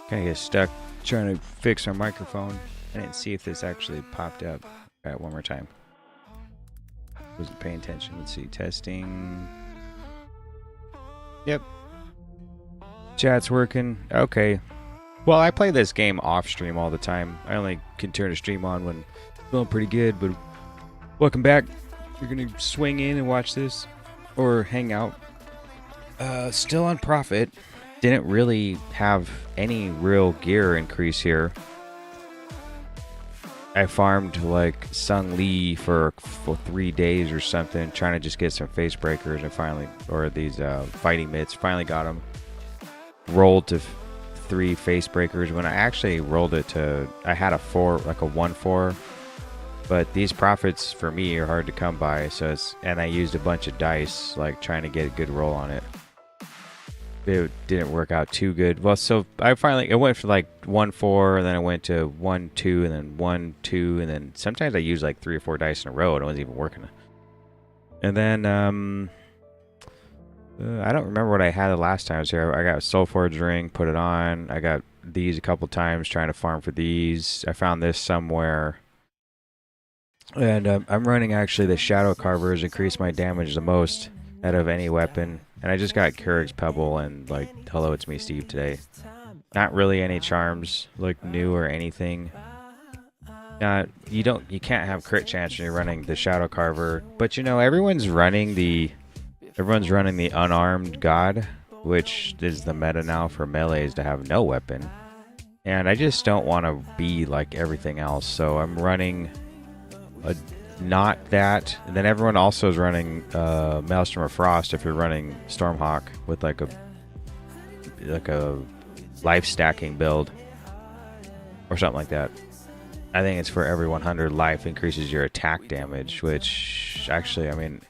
Kind of get stuck trying to fix our microphone. I didn't see if this actually popped up. All right, one more time. Wasn't paying attention. Let's see. Testing. Yep. Chat's working. Okay. Well, I play this game off stream all the time. I only can turn a stream on when feeling pretty good, but welcome back. You're going to swing in and watch this or hang out. Still on profit. Didn't really have any real gear increase here. I farmed like Sung Lee for 3 days or something, trying to just get some face breakers, and finally, or these fighting mitts, finally got them. Rolled to 3 face breakers when I actually rolled it to, I had a 4, like a 1-4, but these profits for me are hard to come by. So and I used a bunch of dice, like trying to get a good roll on it. It didn't work out too good. Well, so it went for like 1-4, and then it went to 1-2, and then 1-2, and then sometimes I used like 3 or 4 dice in a row, and it wasn't even working. And then I don't remember what I had the last time I was here. I got a Soul Forge ring, put it on. I got these a couple times trying to farm for these. I found this somewhere. And I'm running actually the Shadow Carvers, increase my damage the most out of any weapon. And I just got Keurig's Pebble and like Hello It's Me Steve today. Not really any charms like new or anything. You can't have crit chance when you're running the Shadow Carver, but you know everyone's running the unarmed god, which is the meta now for melees to have no weapon. And I just don't want to be like everything else, so I'm running not that. And then everyone also is running Maelstrom of Frost if you're running Stormhawk with like a life stacking build or something like that. I think it's for every 100 life increases your attack damage, which actually, I mean,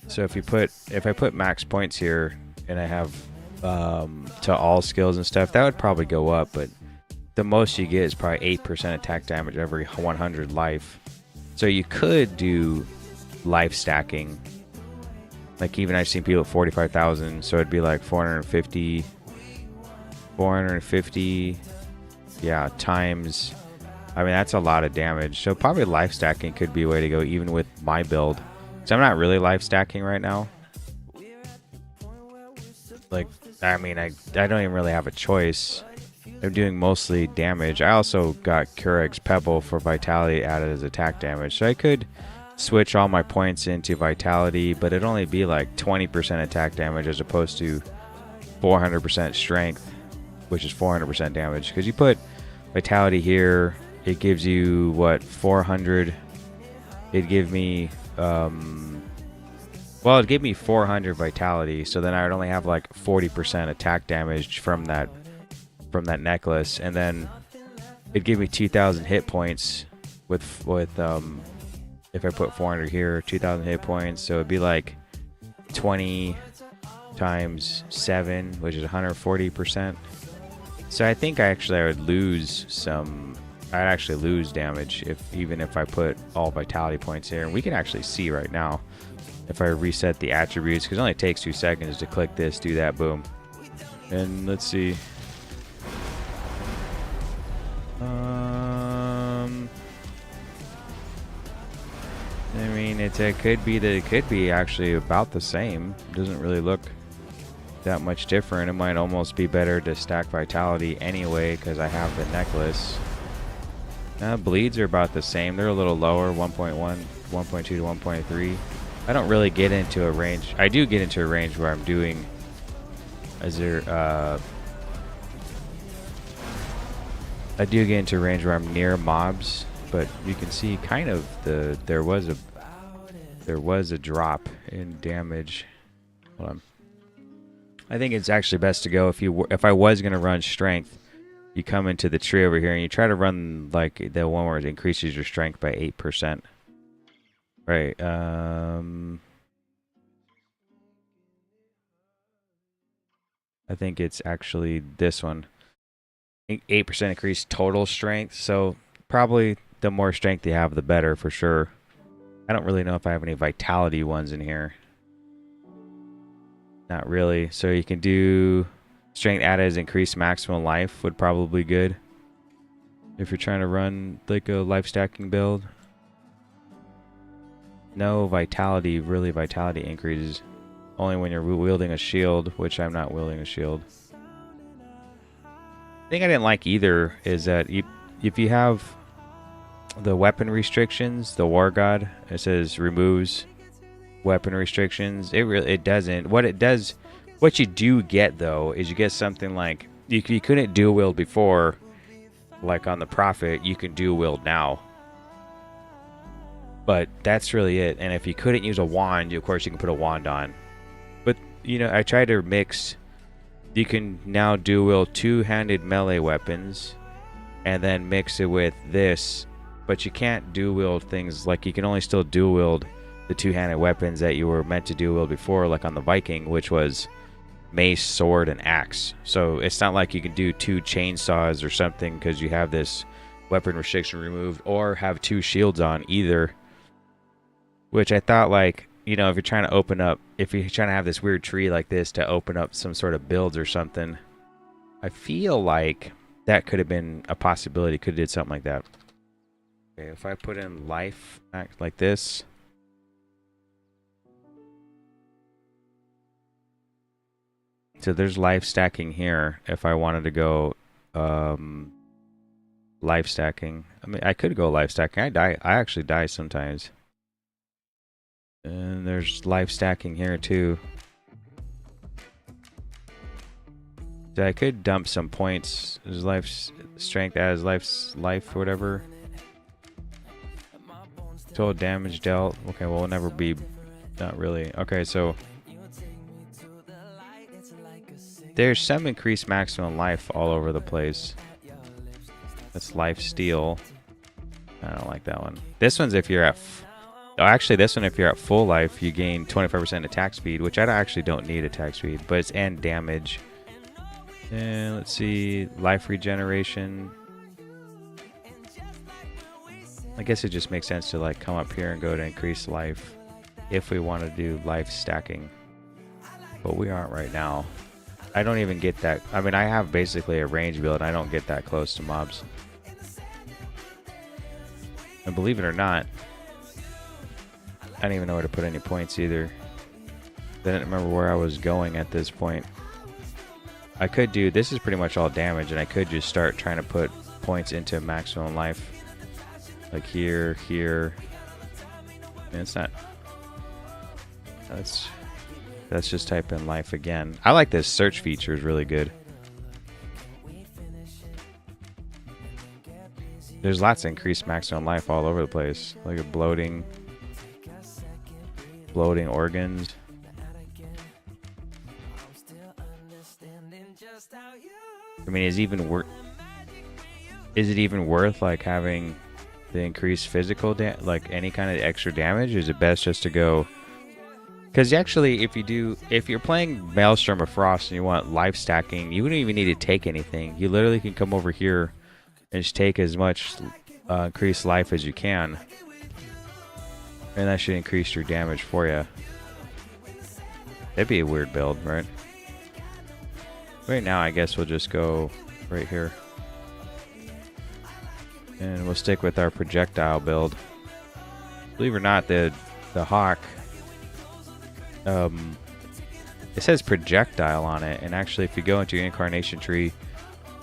so if I put max points here and I have to all skills and stuff, that would probably go up, but the most you get is probably 8% attack damage every 100 life. So you could do life stacking. Like even I've seen people at 45,000, so it'd be like 450, yeah, times. I mean, that's a lot of damage. So probably life stacking could be a way to go even with my build. So I'm not really life stacking right now. Like, I mean, I don't even really have a choice. I'm doing mostly damage. I also got Keurig's Pebble for Vitality added as attack damage. So I could switch all my points into Vitality, but it'd only be like 20% attack damage as opposed to 400% strength, which is 400% damage. Because you put Vitality here, it gives you, what, 400? It'd give me, well, it'd give me 400 Vitality, so then I would only have like 40% attack damage from that necklace, and then it'd give me 2,000 hit points with if I put 400 here, 2,000 hit points, so it'd be like 20 times 7, which is 140%. So I think I would lose some. I'd actually lose damage even if I put all vitality points here, and we can actually see right now if I reset the attributes, because it only takes 2 seconds to click this, do that, boom, and let's see. I mean, it could be actually about the same. It doesn't really look that much different. It might almost be better to stack vitality anyway because I have the necklace. Bleeds are about the same. They're a little lower, 1.1, 1.2 to 1.3. I don't really get into a range. I do get into a range where I'm doing I do get into a range where I'm near mobs, but you can see kind of there was a drop in damage. Hold on. I think it's actually best to go if I was gonna run strength, you come into the tree over here and you try to run like the one where it increases your strength by 8%. Right. I think it's actually this one. 8% increased total strength, so probably the more strength you have, the better for sure. I don't really know if I have any vitality ones in here. Not really. So you can do strength added as increased maximum life would probably be good if you're trying to run like a life stacking build. No vitality, really vitality increases only when you're wielding a shield, which I'm not wielding a shield. The thing I didn't like either is that if you have the weapon restrictions, the War God, it says removes weapon restrictions. It doesn't. What you do get though is you get something like you couldn't dual wield before, like on the Prophet. You can dual wield now, but that's really it. And if you couldn't use a wand, of course you can put a wand on. But you know, I tried to mix. You can now dual wield two-handed melee weapons, and then mix it with this. But you can't dual wield things like you can only still dual wield the two-handed weapons that you were meant to dual wield before, like on the Viking, which was mace, sword, and axe. So it's not like you can do two chainsaws or something because you have this weapon restriction removed, or have two shields on either. Which I thought, like, you know, if you're trying to have this weird tree like this to open up some sort of builds or something, I feel like that could have been a possibility. Could have did something like that. Okay, if I put in life act like this. So there's life stacking here. If I wanted to go life stacking, I mean, I could go life stacking. I actually die sometimes. And there's life stacking here too. So I could dump some points. There's life strength as life or whatever. Total damage dealt. Okay, well, it'll never be. Not really. Okay, so there's some increased maximum life all over the place. That's life steal. I don't like that one. This one's if you're at. Oh, actually, this one, if you're at full life, you gain 25% attack speed, which I actually don't need attack speed, but it's and damage. And let's see, life regeneration. I guess it just makes sense to like come up here and go to increase life if we want to do life stacking, but we aren't right now. I don't even get that. I mean, I have basically a range build. And I don't get that close to mobs. And believe it or not, I don't even know where to put any points either. I didn't remember where I was going at this point. I could do, this is pretty much all damage, and I could just start trying to put points into maximum life. Like here, here. And it's not. Let's just type in life again. I like this search feature, is really good. There's lots of increased maximum life all over the place. Like a bloating organs. I mean, is it even worth like having the increased physical like any kind of extra damage? Or is it best just to go? Because actually, if you're playing Maelstrom of Frost and you want life stacking, you wouldn't even need to take anything. You literally can come over here and just take as much increased life as you can. And that should increase your damage for you. That'd be a weird build, right? Right now, I guess we'll just go right here. And we'll stick with our projectile build. Believe it or not, the Hawk, it says projectile on it. And actually, if you go into your incarnation tree,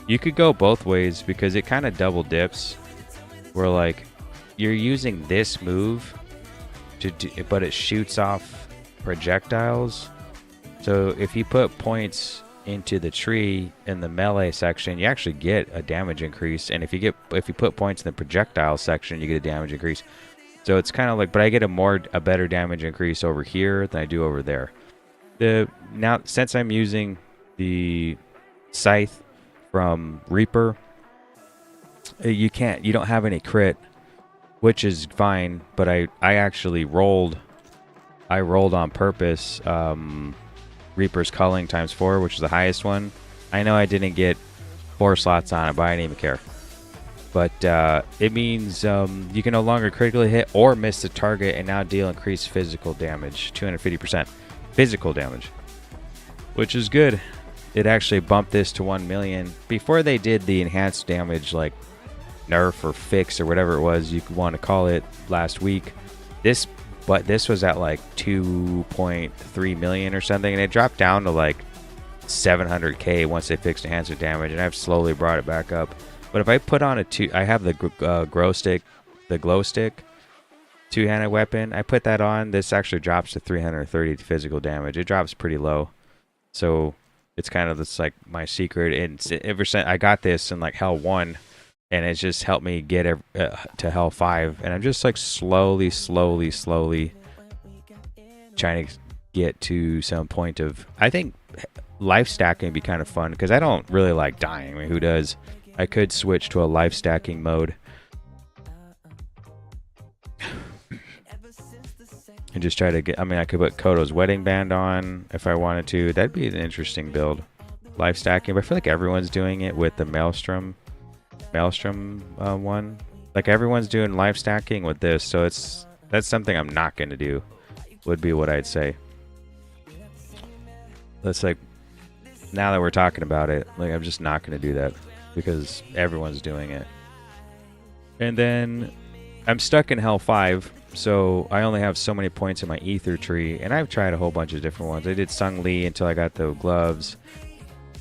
you could go both ways because it kind of double dips. Where like, you're using this move but it shoots off projectiles. So if you put points into the tree in the melee section, you actually get a damage increase. And if you put points in the projectile section, you get a damage increase. So it's kind of like, but I get a better damage increase over here than I do over there. Now since I'm using the scythe from Reaper, you don't have any crit, which is fine, but I actually rolled on purpose Reaper's Culling ×4, which is the highest one. I know I didn't get 4 slots on it, but I didn't even care. But it means you can no longer critically hit or miss the target and now deal increased physical damage, 250% physical damage. which is good. It actually bumped this to 1 million. Before they did the enhanced damage, like nerf or fix or whatever it was you want to call it last week, this was at like 2.3 million or something, and it dropped down to like 700k once they fixed enhancement damage, and I've slowly brought it back up. But if I put on I have the glow stick two-handed weapon. I put that on. This actually drops to 330 physical damage. It drops pretty low, so it's kind of this like my secret. And ever since I got this in like Hell 1, and it's just helped me get to Hell 5, and I'm just like slowly trying to get to some point of, I think life stacking would be kind of fun, because I don't really like dying. I mean, who does? I could switch to a life stacking mode and just try to get, I mean, I could put Kodo's wedding band on if I wanted to. That'd be an interesting build, life stacking. But I feel like everyone's doing it with the Maelstrom one. Like everyone's doing life stacking with this, so that's something I'm not going to do, would be what I'd say. That's like, now that we're talking about it, like I'm just not going to do that because everyone's doing it. And then I'm stuck in Hell 5, so I only have so many points in my ether tree, and I've tried a whole bunch of different ones. I did Sung Lee until I got the gloves.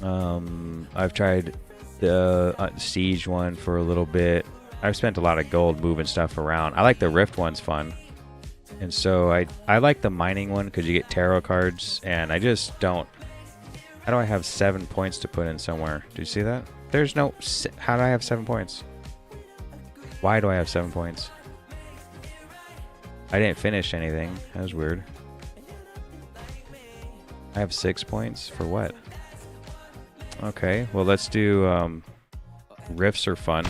I've tried the siege one for a little bit. I've spent a lot of gold moving stuff around. I like the rift one's fun, and so I like the mining one because you get tarot cards, and I just don't. How do I have 7 points to put in somewhere? Do you see that? There's no. How do I have 7 points? Why do I have 7 points? I didn't finish anything. That was weird. I have 6 points for what? Okay, well let's do rifts are fun.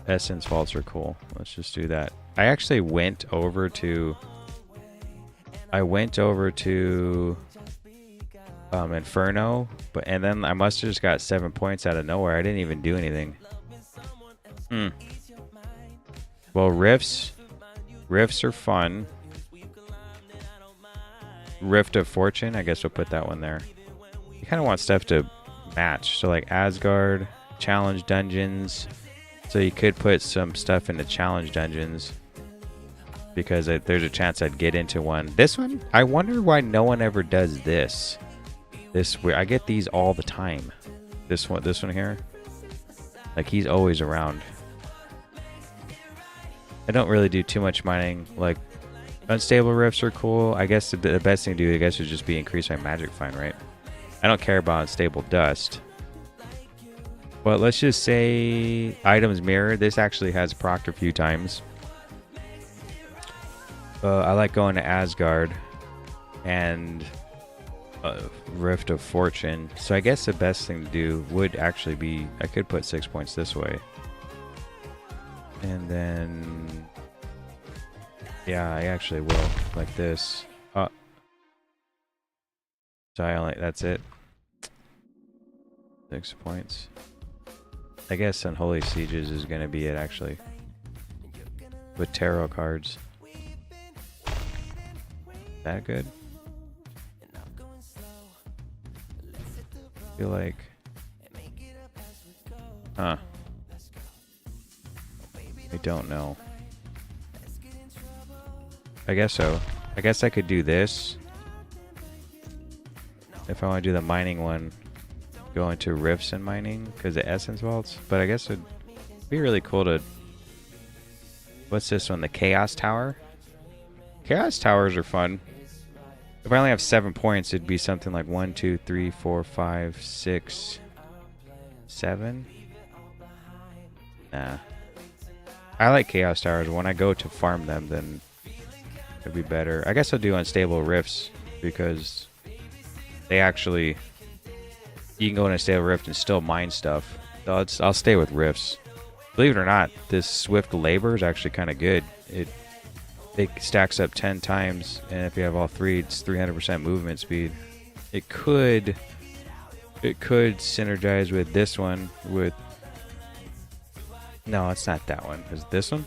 Essence vaults are cool. Let's just do that. I actually went over to Inferno, and then I must have just got 7 points out of nowhere. I didn't even do anything. Well, rifts are fun. Rift of Fortune, I guess we'll put that one there. You kind of want stuff to match, so like Asgard, challenge dungeons. So you could put some stuff into challenge dungeons, because there's a chance I'd get into one. This one, I wonder why no one ever does this. I get these all the time. This one here, like he's always around. I don't really do too much mining. Like unstable rifts are cool. I guess the best thing to do, I guess, would just be increase my magic find, right? I don't care about unstable dust. But let's just say items mirror. This actually has procced a few times. I like going to Asgard and Rift of Fortune. So I guess the best thing to do would actually be, I could put 6 points this way. And then, yeah, I actually will, like this. So that's it. 6 points. I guess Unholy Sieges is going to be it, actually. With tarot cards. That good? I feel like... Huh. I don't know. I guess so. I guess I could do this. If I want to do the mining one, go into rifts and mining because the essence vaults. But I guess it'd be really cool to... What's this one? The Chaos Tower? Chaos Towers are fun. If I only have 7 points, it'd be something like 1, 2, 3, 4, 5, 6, 7. Nah. I like Chaos Towers. When I go to farm them, then it'd be better. I guess I'll do Unstable Rifts because they actually... You can go in a Stable Rift and still mine stuff. So I'll stay with Rifts. Believe it or not, this Swift Labor is actually kind of good. It stacks up 10 times, and if you have all three, it's 300% movement speed. It could synergize with this one. No, it's not that one. Is it this one?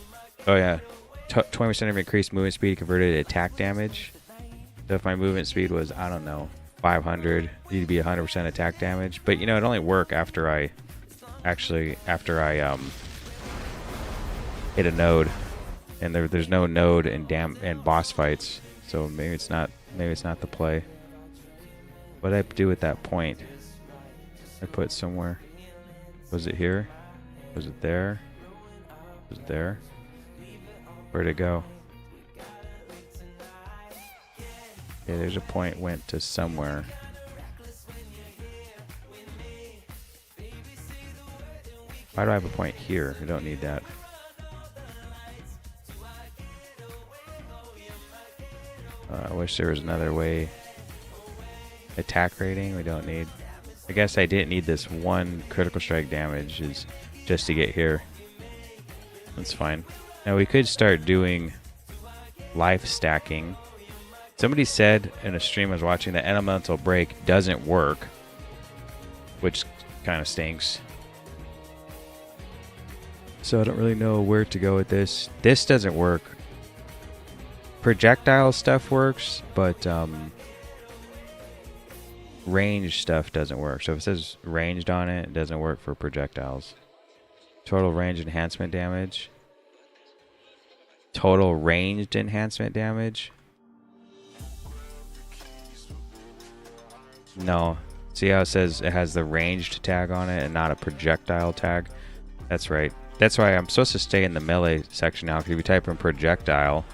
Oh yeah, 20% of increased movement speed converted to attack damage. So if my movement speed was, I don't know, 500, it'd be 100% attack damage. But you know, it only work after I hit a node, and there's no node in boss fights. So maybe it's not the play. What did I do at that point? I put somewhere. Was it here? Was it there? Was it there? Where'd it go? Okay, there's a point went to somewhere. Why do I have a point here? I don't need that. I wish there was another way. Attack rating, we don't need. I guess I didn't need this one critical strike damage is just to get here. That's fine. Now we could start doing life stacking. Somebody said in a stream I was watching that elemental break doesn't work, which kind of stinks. So I don't really know where to go with this. This doesn't work. Projectile stuff works, but range stuff doesn't work. So if it says ranged on it, it doesn't work for projectiles. Total range enhancement damage. Total ranged enhancement damage. No. See how it says it has the ranged tag on it and not a projectile tag? That's right. That's why I'm supposed to stay in the melee section now. Because if you type in projectile,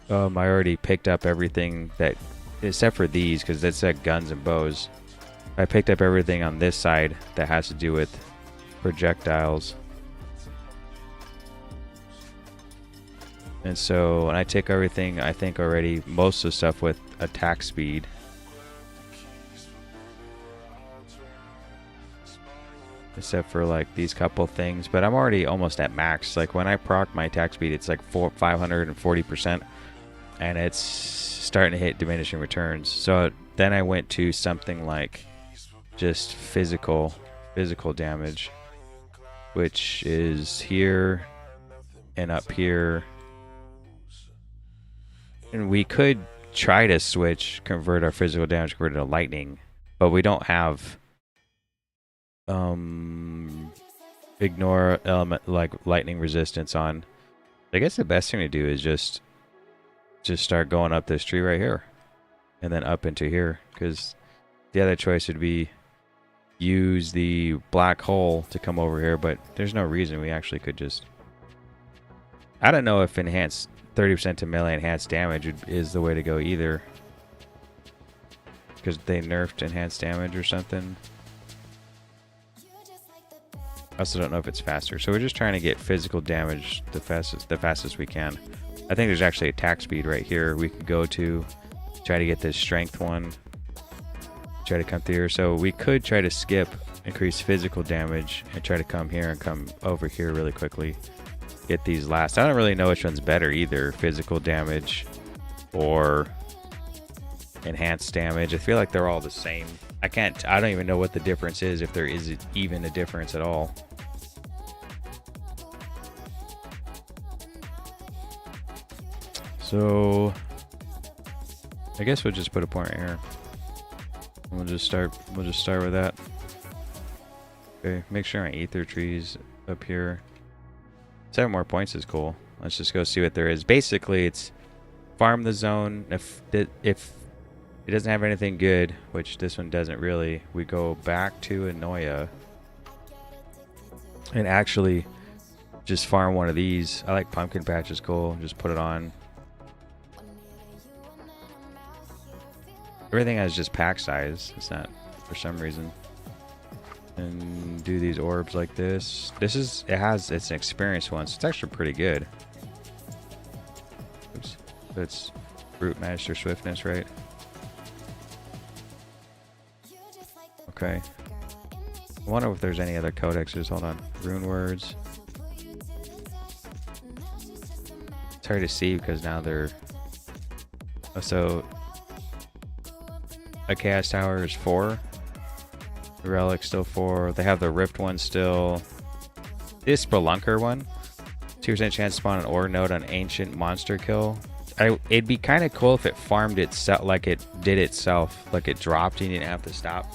I already picked up everything that, except for these, because it said guns and bows. I picked up everything on this side that has to do with projectiles. And so when I take everything, I think already most of the stuff with attack speed. Except for like these couple things, but I'm already almost at max. Like when I proc my attack speed, it's like 540%, and it's starting to hit diminishing returns. So then I went to something like just physical damage, which is here and up here. And we could try to convert our physical damage converted to lightning, but we don't have ignore element like lightning resistance on. I guess the best thing to do is just start going up this tree right here and then up into here, because the other choice would be use the black hole to come over here, but there's no reason. We actually could just, I don't know if enhanced 30% to melee enhanced damage is the way to go either, because they nerfed enhanced damage or something. I also don't know if it's faster. So we're just trying to get physical damage the fastest we can. I think there's actually attack speed right here we could go to try to get this strength one. Try to come through here. So we could try to skip increase physical damage and try to come here and come over here really quickly. Get these last. I don't really know which one's better either. Physical damage or enhanced damage. I feel like they're all the same. I don't even know what the difference is, if there is even a difference at all. So I guess we'll just put a point right here. We'll just start with that. Okay, make sure my ether tree's up here. 7 more points is cool. Let's just go see what there is. Basically, it's farm the zone. If it doesn't have anything good, which this one doesn't really, we go back to Anoia and actually just farm one of these. I like pumpkin patch, is cool. Just put it on. Everything has just pack size. It's not for some reason. And do these orbs like this. It's an experienced one, so it's actually pretty good. Oops. It's brute master swiftness, right? Okay. I wonder if there's any other codexes. Hold on. Rune words. It's hard to see because now they're... Oh, so... A chaos tower is 4. The relic's still 4. They have the rift one still. This spelunker one. 2% chance to spawn an ore node on ancient monster kill. It'd be kind of cool if it farmed itself, like it did itself, like it dropped and you didn't have to stop.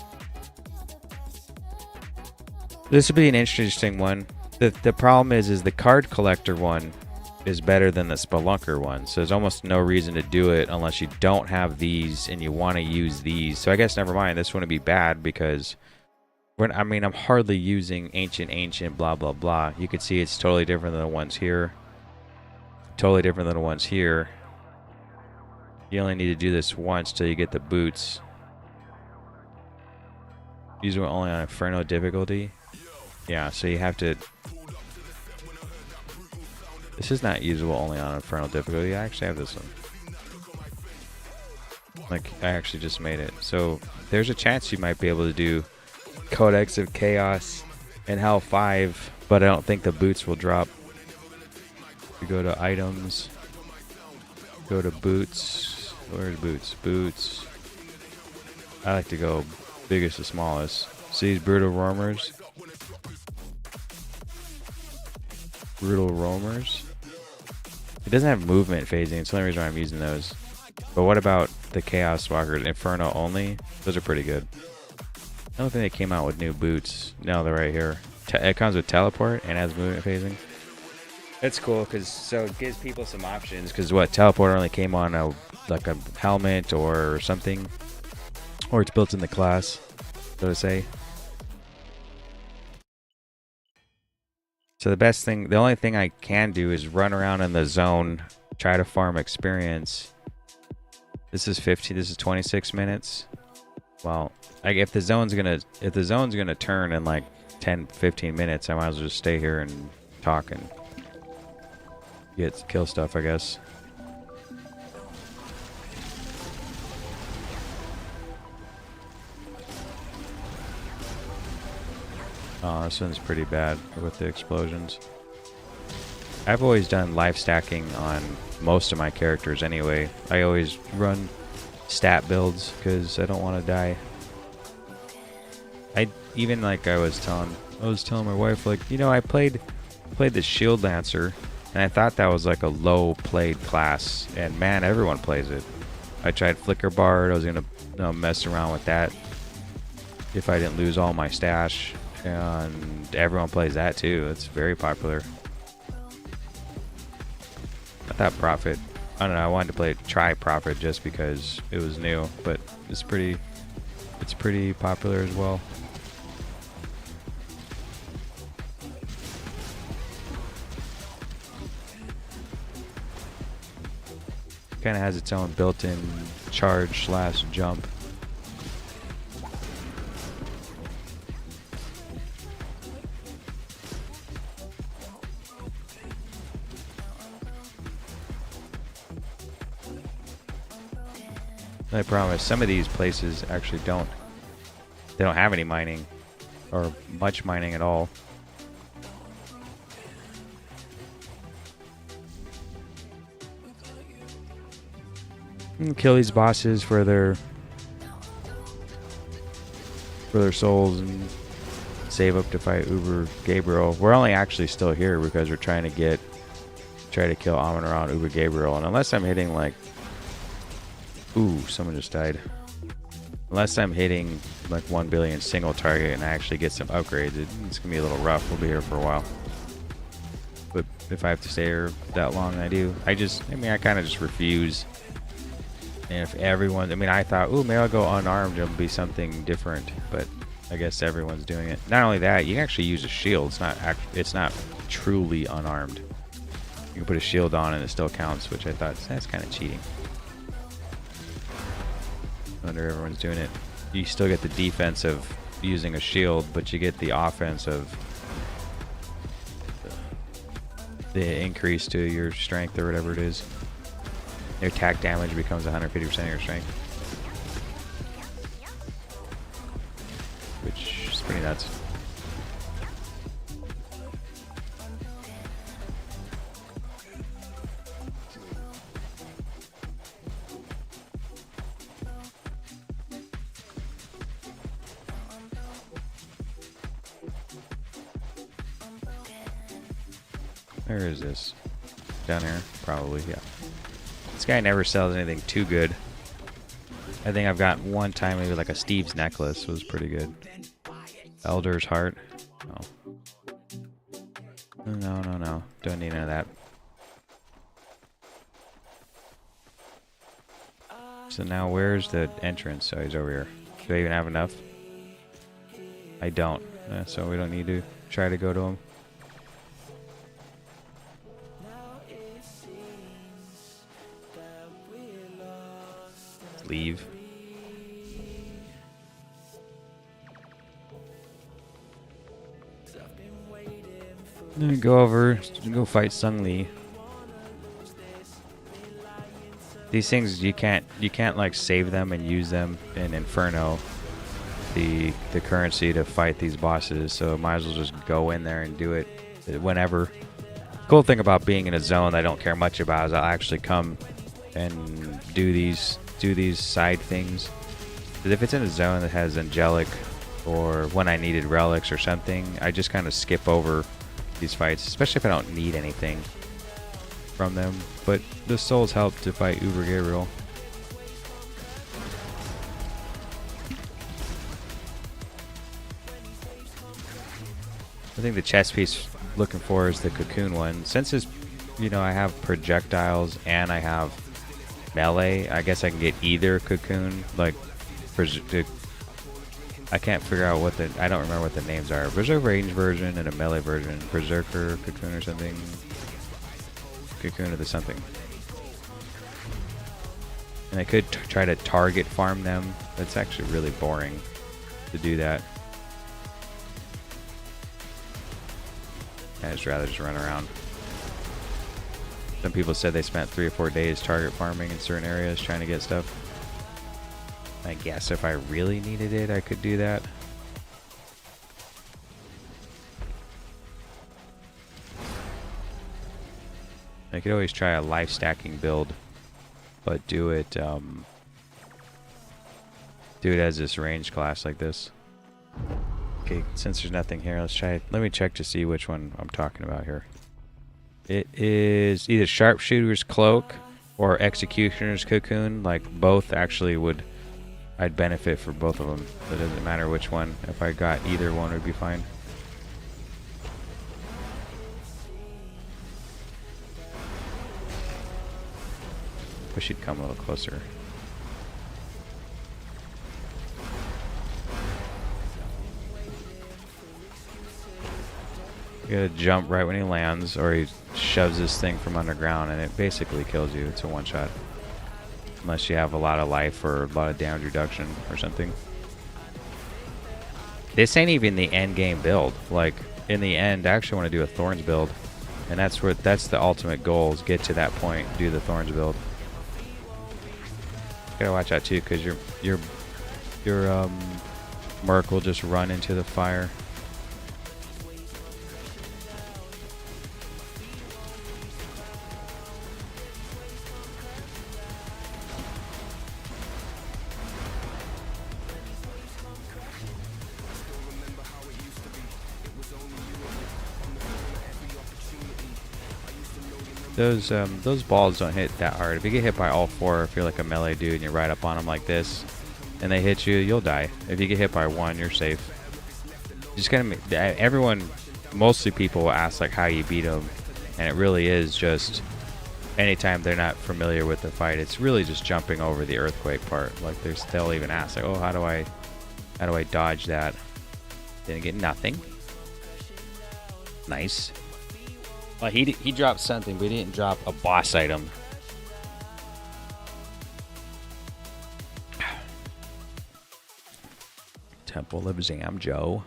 This would be an interesting one. The problem is the card collector one is better than the Spelunker one. So there's almost no reason to do it unless you don't have these and you want to use these. So I guess never mind. This wouldn't be bad because I mean, I'm hardly using ancient, blah, blah, blah. You can see it's totally different than the ones here. Totally different than the ones here. You only need to do this once till you get the boots. These were only on Inferno difficulty. Yeah, so you have to... This is not usable only on Inferno difficulty. I actually have this one. Like, I actually just made it. So, there's a chance you might be able to do Codex of Chaos in Hell 5, but I don't think the boots will drop. You go to items, go to boots. Where's boots? Boots. I like to go biggest to smallest. See these brutal roamers? Brutal roamers. It doesn't have movement phasing. It's the only reason why I'm using those. But what about the Chaos Walkers? Inferno only? Those are pretty good. I don't think they came out with new boots. No, they're right here. It comes with teleport and has movement phasing. That's cool because so it gives people some options. Because what teleport only came on like a helmet or something, or it's built in the class, so to say. So the only thing I can do is run around in the zone, try to farm experience. This is 26 minutes. Well, like if the zone's gonna turn in like 10-15 minutes, I might as well just stay here and talk and kill stuff, I guess. Oh, this one's pretty bad with the explosions. I've always done life stacking on most of my characters anyway. I always run stat builds because I don't want to die. I was telling my wife, like, you know, I played the Shield Lancer, and I thought that was like a low played class, and man, everyone plays it. I tried Flicker Bard. I was gonna mess around with that if I didn't lose all my stash, and everyone plays that too. It's very popular. I thought Prophet. I don't know. I wanted to try Prophet just because it was new, but it's pretty popular as well. Kind of has its own built-in charge / jump. I promise some of these places actually don't have any mining or much mining at all. And kill these bosses for their souls and save up to fight Uber Gabriel. We're only actually still here because we're trying to kill Amon-Ra, Uber Gabriel, and unless I'm hitting like, ooh, someone just died. Unless I'm hitting like 1 billion single target and I actually get some upgrades, it's gonna be a little rough. We'll be here for a while. But if I have to stay here that long, I do. I kind of just refuse. And if everyone, I thought, ooh, maybe I'll go unarmed. It'll be something different. But I guess everyone's doing it. Not only that, you can actually use a shield. It's not truly unarmed. You can put a shield on and it still counts, which I thought that's kind of cheating. I wonder everyone's doing it. You still get the defense of using a shield, but you get the offense of the increase to your strength or whatever it is. Your attack damage becomes 150% of your strength, which is pretty nuts. Where is this? Down here? Probably, yeah. This guy never sells anything too good. I think I've got one time maybe like a Steve's necklace was pretty good. Elder's heart. Oh. No. Don't need none of that. So now where's the entrance? Oh, he's over here. Do I even have enough? I don't. So we don't need to try to go to him. Leave. Then go over, go fight Sung Lee. These things you can't like save them and use them in Inferno, the currency to fight these bosses. So might as well just go in there and do it whenever. Cool thing about being in a zone that I don't care much about is I'll actually come and do these side things. But if it's in a zone that has Angelic or when I needed relics or something, I just kind of skip over these fights, especially if I don't need anything from them. But the souls help to fight Uber Gabriel. I think the chest piece looking for is the cocoon one. Since it's, I have projectiles and I have melee, I guess I can get either cocoon. Like, I can't figure out I don't remember what the names are. There's a range version and a melee version. Berserker, cocoon or something. Cocoon or something. And I could try to target farm them. That's actually really boring to do that. I'd just rather just run around. Some people said they spent 3 or 4 days target farming in certain areas trying to get stuff. I guess if I really needed it, I could do that. I could always try a life stacking build, but do it as this range class like this. Okay, since there's nothing here, let me check to see which one I'm talking about here. It is either Sharpshooter's Cloak or Executioner's Cocoon. Like, both actually I'd benefit for both of them. It doesn't matter which one. If I got either one, it would be fine. Wish he'd come a little closer. You gotta jump right when he lands, or he shoves this thing from underground and it basically kills you. It's a one-shot. Unless you have a lot of life or a lot of damage reduction or something. This ain't even the end game build. Like, in the end, I actually want to do a Thorns build. And that's the ultimate goal, is get to that point, do the Thorns build. Gotta watch out too, because your Merc will just run into the fire. Those balls don't hit that hard. If you get hit by all 4, if you're like a melee dude and you're right up on them like this, and they hit you, you'll die. If you get hit by 1, you're safe. Just gotta mostly people will ask like how you beat them, and it really is just anytime they're not familiar with the fight, it's really just jumping over the earthquake part. Like they'll even ask like, oh, how do I dodge that? Didn't get nothing. Nice. Well, he dropped something, but he didn't drop a boss item. Temple of Zamjo.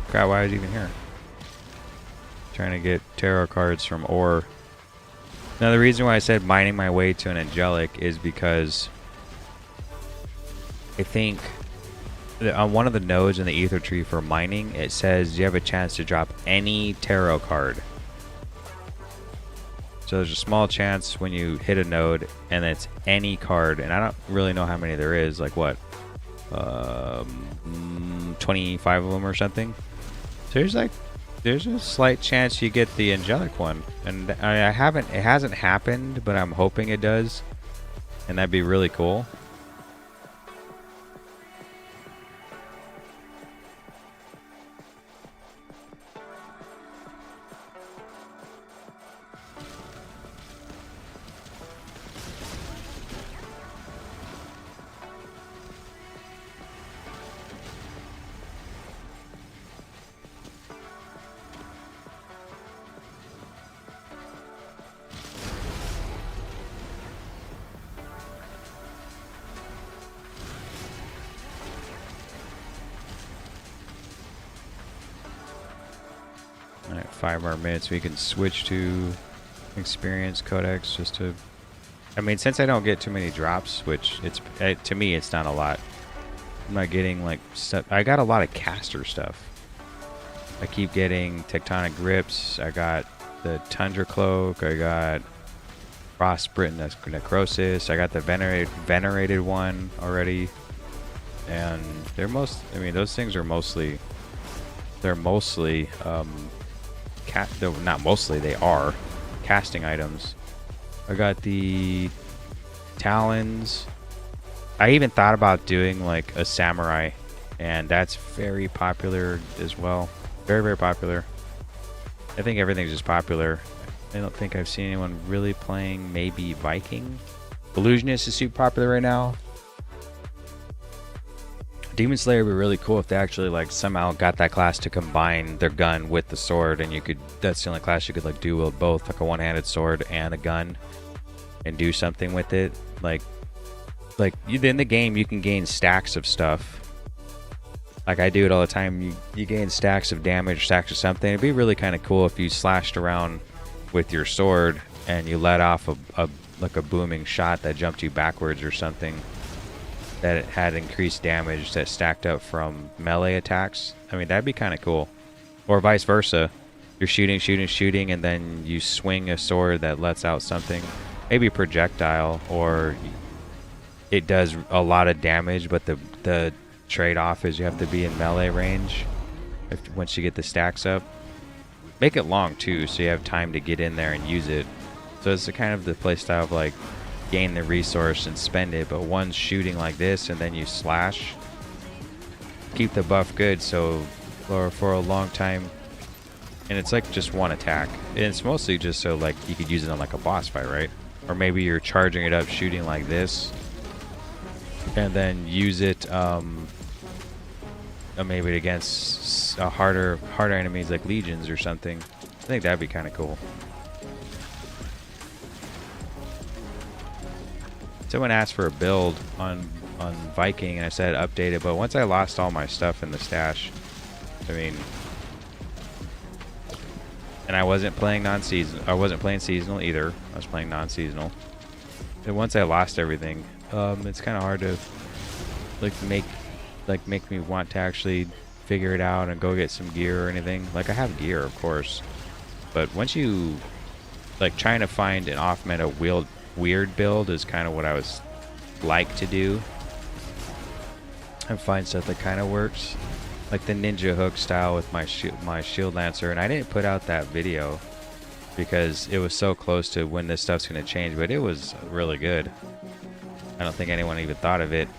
Crap, why is he even here? Trying to get tarot cards from ore. Now the reason why I said mining my way to an Angelic is because I think on one of the nodes in the ether tree for mining, it says you have a chance to drop any tarot card. So there's a small chance when you hit a node and it's any card, and I don't really know how many there is, like what, 25 of them or something. So there's a slight chance you get the Angelic one, and it hasn't happened, but I'm hoping it does, and that'd be really cool. Alright, 5 more minutes. We can switch to experience codex just to... I mean, since I don't get too many drops, which to me it's not a lot. I'm not getting like stuff. I got a lot of caster stuff. I keep getting tectonic grips. I got the tundra cloak. I got frostbite necrosis. I got the venerated one already, and those things are mostly. They're mostly not mostly, they are casting items. I got the talons. I even thought about doing like a samurai, and that's very popular as well. Very, very popular. I think everything's just popular. I don't think I've seen anyone really playing maybe Viking. Illusionist is super popular right now. Demon Slayer would be really cool if they actually like somehow got that class to combine their gun with the sword, and that's the only class you could like dual both, like a one-handed sword and a gun, and do something with it. Like in the game you can gain stacks of stuff. Like I do it all the time. You gain stacks of damage, stacks of something. It'd be really kind of cool if you slashed around with your sword and you let off a booming shot that jumped you backwards or something, that it had increased damage that stacked up from melee attacks. I mean, that'd be kind of cool. Or vice versa. You're shooting, and then you swing a sword that lets out something. Maybe a projectile, or it does a lot of damage, but the trade-off is you have to be in melee range once you get the stacks up. Make it long, too, so you have time to get in there and use it. So it's kind of the playstyle of, like, gain the resource and spend it, but one's shooting like this and then you slash. Keep the buff good, so for a long time, and it's like just one attack, and it's mostly just so like you could use it on like a boss fight, right? Or maybe you're charging it up shooting like this and then use it maybe against harder enemies like legions or something. I think that'd be kind of cool. Someone asked for a build on Viking, and I said update it, but once I lost all my stuff in the stash, I mean, and I wasn't playing non-seasonal. I wasn't playing seasonal either. I was playing non-seasonal. And once I lost everything, it's kind of hard to make me want to actually figure it out and go get some gear or anything. Like I have gear, of course, but once you like trying to find an off-meta weird build is kind of what I was like to do, and find stuff that kind of works, like the ninja hook style with my shield lancer. And I didn't put out that video because it was so close to when this stuff's going to change, but it was really good. I don't think anyone even thought of it.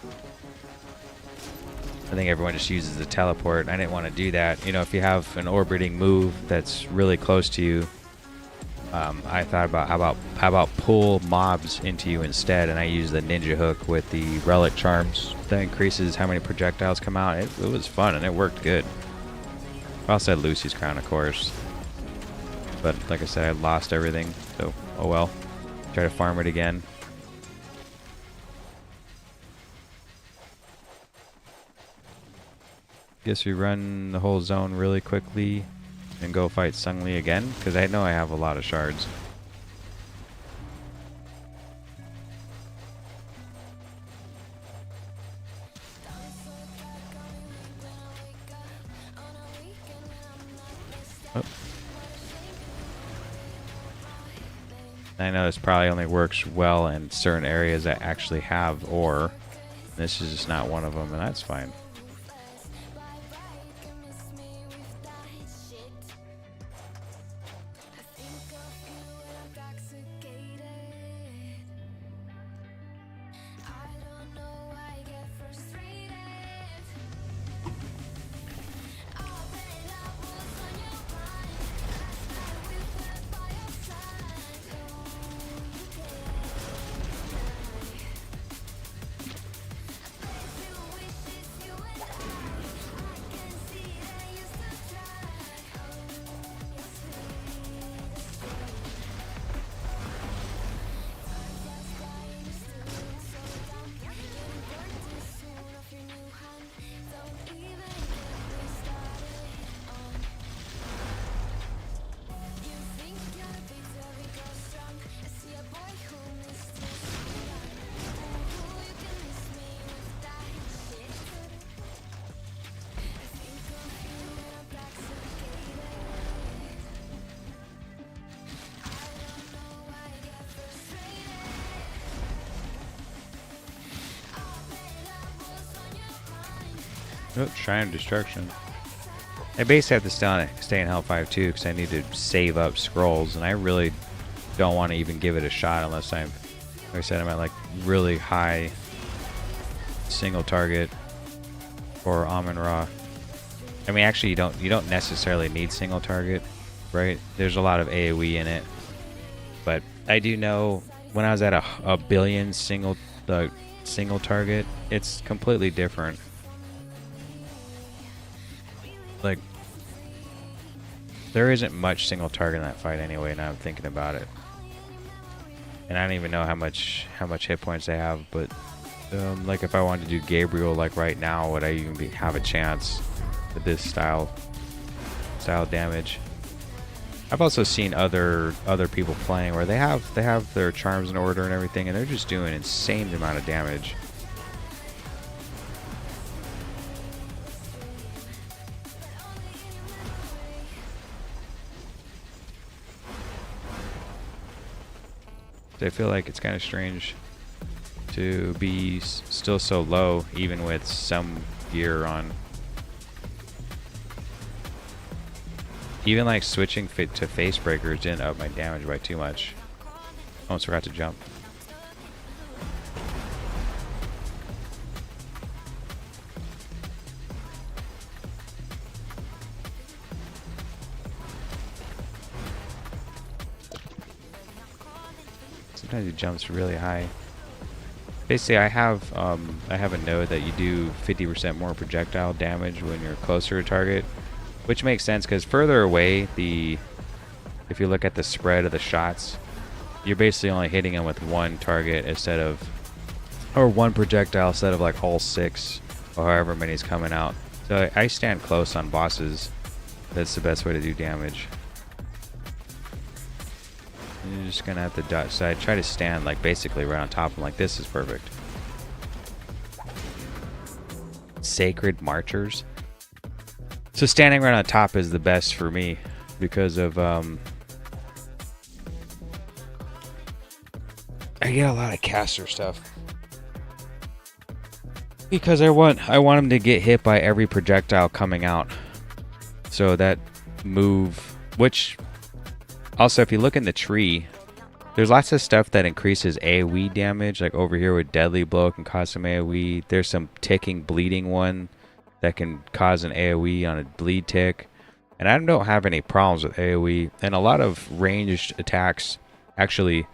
I think everyone just uses the teleport. I didn't want to do that. You know, if you have an orbiting move that's really close to you, I thought about how about pull mobs into you instead, and I used the ninja hook with the relic charms. That increases how many projectiles come out. It was fun and it worked good. I also had Lucy's crown, of course, but like I said, I lost everything, so oh well. Try to farm it again. Guess we run the whole zone really quickly and go fight Sung Lee again, because I know I have a lot of shards. I know this probably only works well in certain areas that actually have ore. This is just not one of them, and that's fine. Oh, Shrine of Destruction. I basically have to stay in Hell 5 too because I need to save up scrolls, and I really don't want to even give it a shot unless I'm, like I said, I'm at like really high single target for Amun Ra. I mean, actually, you don't necessarily need single target, right? There's a lot of AoE in it, but I do know when I was at a billion single target, it's completely different. Like, there isn't much single target in that fight anyway. Now I'm thinking about it, and I don't even know how much hit points they have. But like, if I wanted to do Gabriel, like right now, would I even have a chance with this style damage? I've also seen other people playing where they have their charms in order and everything, and they're just doing an insane amount of damage. I feel like it's kind of strange to be still so low, even with some gear on. Even like switching to face breakers didn't up my damage by too much. Almost forgot to jump. Sometimes he jumps really high. Basically, I have a node that you do 50% more projectile damage when you're closer to target, which makes sense because further away, if you look at the spread of the shots, you're basically only hitting them with one target or one projectile instead of like all 6 or however many's coming out. So I stand close on bosses. That's the best way to do damage. You're just gonna have to dodge side. Try to stand like basically right on top of them. Like this is perfect. Sacred Marchers. So standing right on top is the best for me because of I get a lot of caster stuff. Because I want them to get hit by every projectile coming out. So that move, which also if you look in the tree, there's lots of stuff that increases AoE damage. Like over here with Deadly Blow can cause some AoE. There's some ticking bleeding one that can cause an AoE on a bleed tick. And I don't have any problems with AoE. And a lot of ranged attacks actually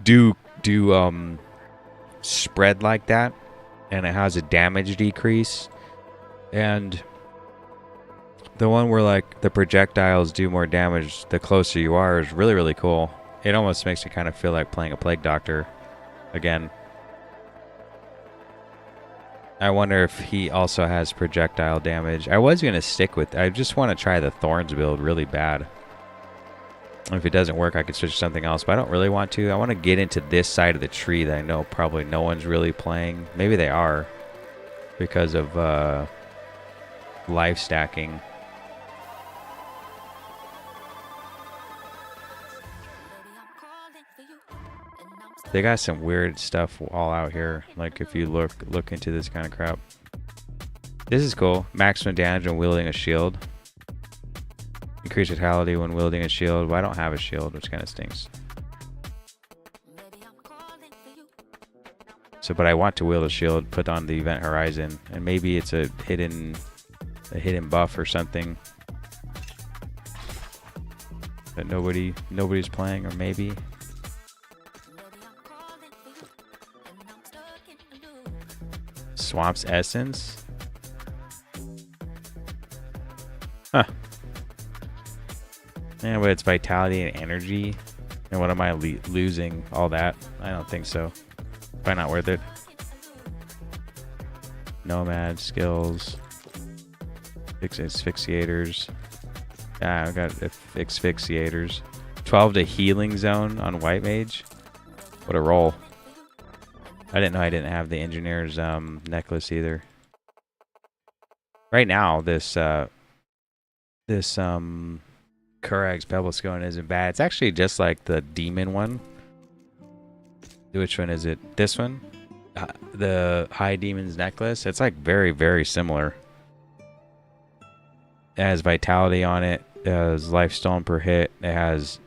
do spread like that. And it has a damage decrease. And the one where like the projectiles do more damage the closer you are is really, really cool. It almost makes me kind of feel like playing a Plague Doctor again. I wonder if he also has projectile damage. I was going to stick with... I just want to try the Thorns build really bad. If it doesn't work, I could switch to something else, but I don't really want to. I want to get into this side of the tree that I know probably no one's really playing. Maybe they are because of life stacking. They got some weird stuff all out here. Like if you look into this kind of crap. This is cool. Maximum damage when wielding a shield. Increase vitality when wielding a shield. Well, I don't have a shield, which kind of stinks. So, but I want to wield a shield, put on the event horizon, and maybe it's a hidden buff or something that nobody's playing, or maybe. Swamp's Essence. Huh. Yeah, but it's vitality and energy. And what am I losing? All that? I don't think so. Probably not worth it. Nomad skills. Asphyxiators. Yeah, I got asphyxiators. 12 to healing zone on White Mage. What a roll. I didn't know I didn't have the engineer's necklace either. Right now, this Kurag's Pebble Stone isn't bad. It's actually just like the demon one. Which one is it? This one? The High Demon's Necklace. It's like very, very similar. It has vitality on it. It has lifestone per hit. It has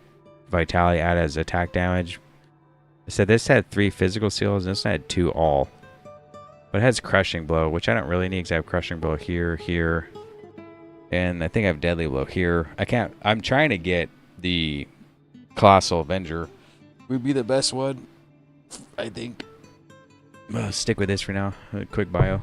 vitality added as attack damage. I said this had 3 physical seals, and this had 2 all. But it has Crushing Blow, which I don't really need because I have Crushing Blow here, here. And I think I have Deadly Blow here. I'm trying to get the Colossal Avenger. Would be the best one, I think. Stick with this for now. A quick bio.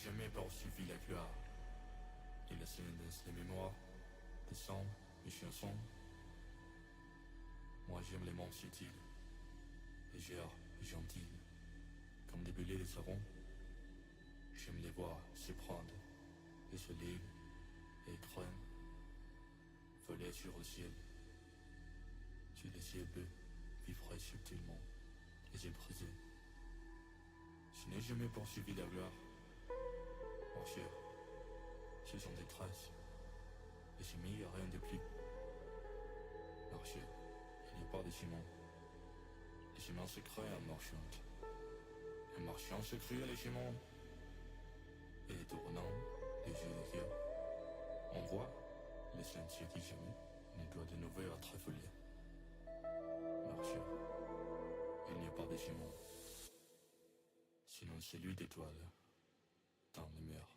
Jamais pas suivi la gloire. Il a les mémoires, des cendres, les chiens sombres. Moi j'aime les mondes subtils, légères et gentils, comme des belets des sarons. J'aime les voir se prendre et se lire et crème, voler sur le ciel. Sur les cieux bleus, vivrai subtilement et j'ai brisé. Je n'ai jamais poursuivi la gloire. Marcheur, ce sont des traces, et chez moi il n'y a rien de plus. Marcheur, il n'y a pas de ciment. Les chemins se créent en marchant. Un marchand se crée les chemins. Et les tournants, les yeux de cœur. On voit les sentiers qui jamais ne doit de nouveau être affolés. Marcheur, il n'y a pas de ciment. Sinon c'est lui d'étoiles. Dans les mers.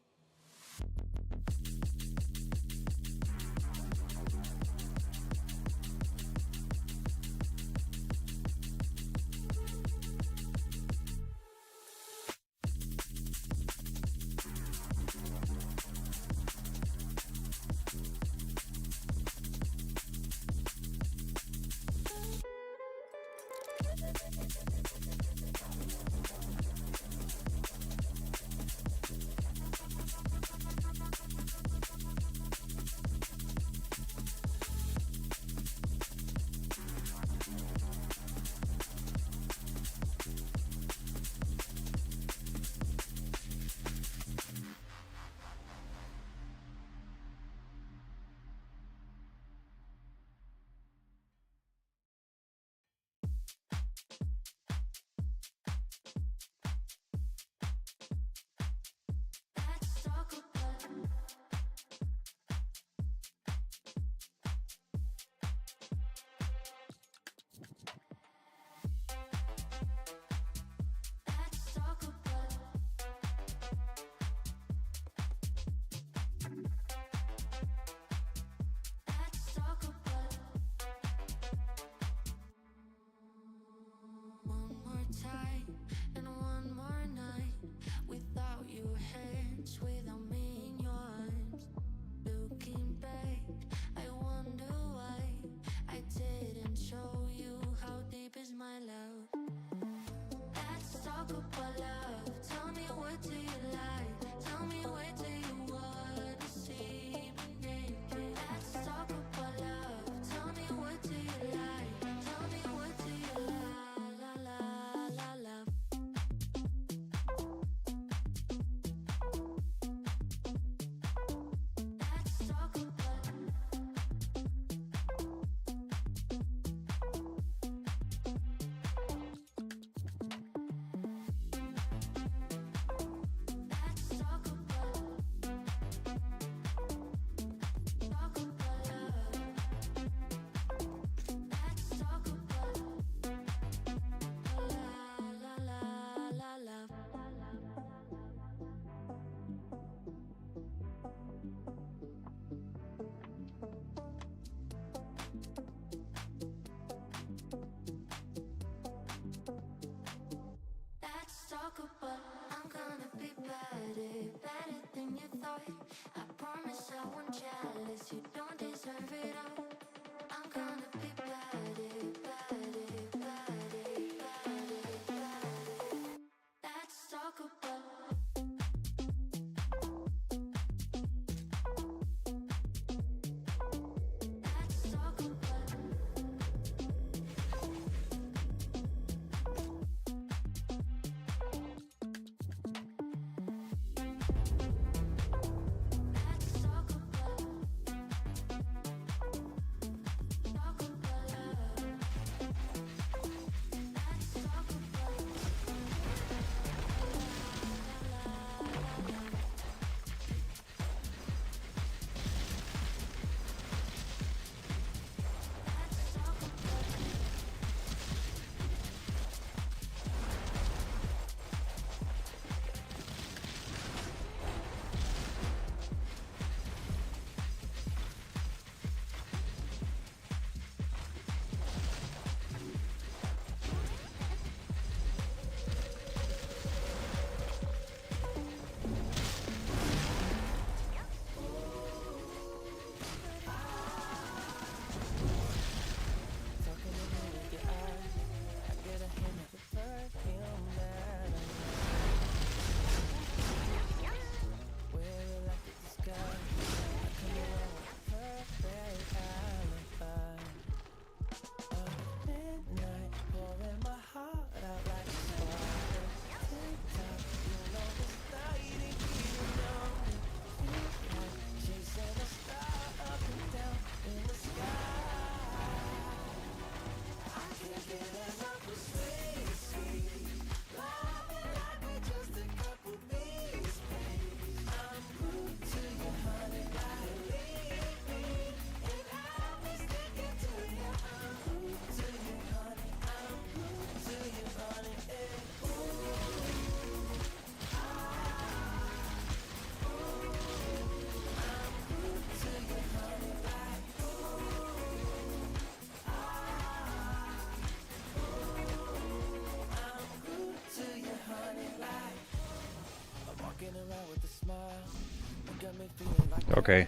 Okay,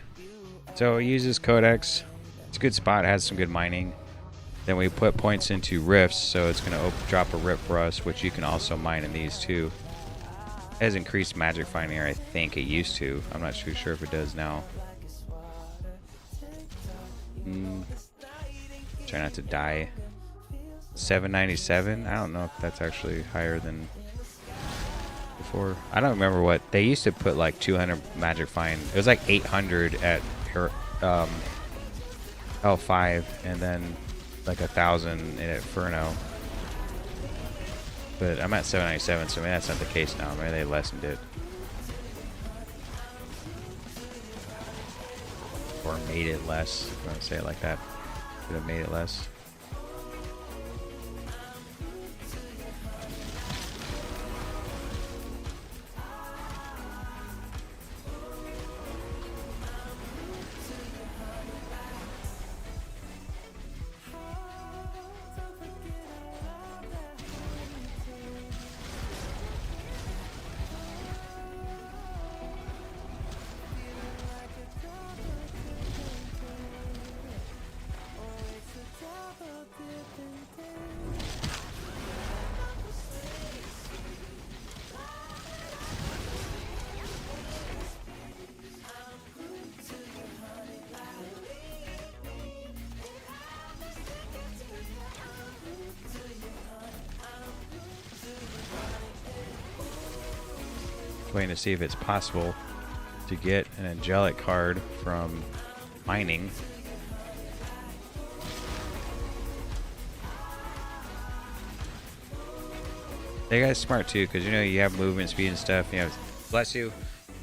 so it uses codex. It's a good spot. It has some good mining. Then we put points into rifts, so it's going to drop a rift for us, which you can also mine in these too. It has increased magic finding, I think it used to. I'm not too sure if it does now. Try not to die. 797. I don't know if that's actually higher than before. I don't remember what they used to put, like 200 magic find. It was like 800 at L5, and then like 1,000 in Inferno. But I'm at 797, so maybe that's not the case now. Maybe they lessened it. Or made it less. If you want to say it like that. Could have made it less. Waiting to see if it's possible to get an Angelic card from mining. They got smart too, because you know you have movement speed and stuff. You have, bless you,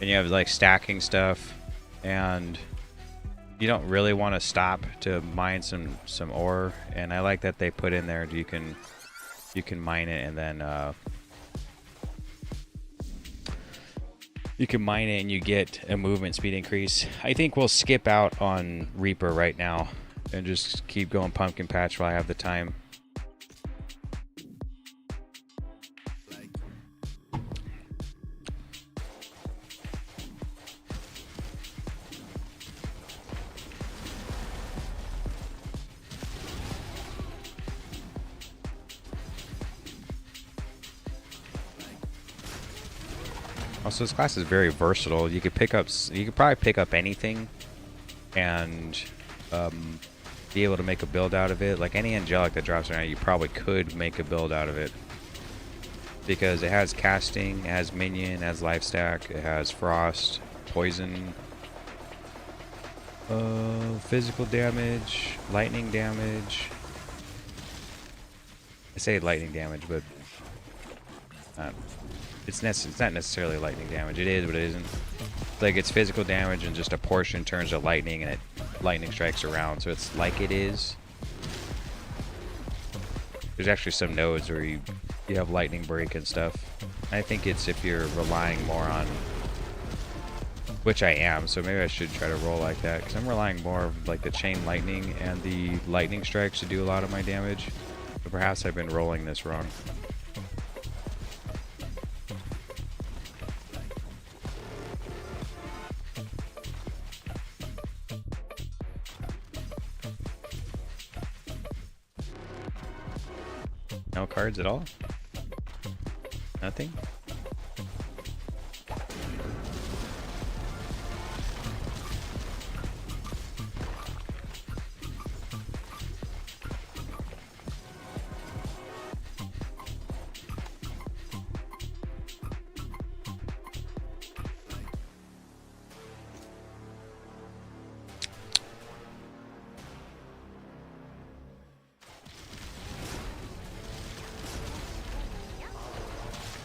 and you have like stacking stuff, and you don't really want to stop to mine some ore. And I like that they put in there you can mine it, and then you can mine it and you get a movement speed increase. I think we'll skip out on Reaper right now and just keep going Pumpkin Patch while I have the time. Also, this class is very versatile. You could pick up, you could probably pick up anything, and be able to make a build out of it. Like any Angelic that drops around, you probably could make a build out of it. Because it has casting, it has minion, it has life stack, it has frost, poison, physical damage, lightning damage. I say lightning damage, but it's not necessarily lightning damage. It is, but it isn't. Like it's physical damage and just a portion turns to lightning and it lightning strikes around, so it's like it is. There's actually some nodes where you have lightning break and stuff. I think it's if you're relying more on, which I am, so maybe I should try to roll like that, because I'm relying more of like the chain lightning and the lightning strikes to do a lot of my damage. But perhaps I've been rolling this wrong. No cards at all? Nothing?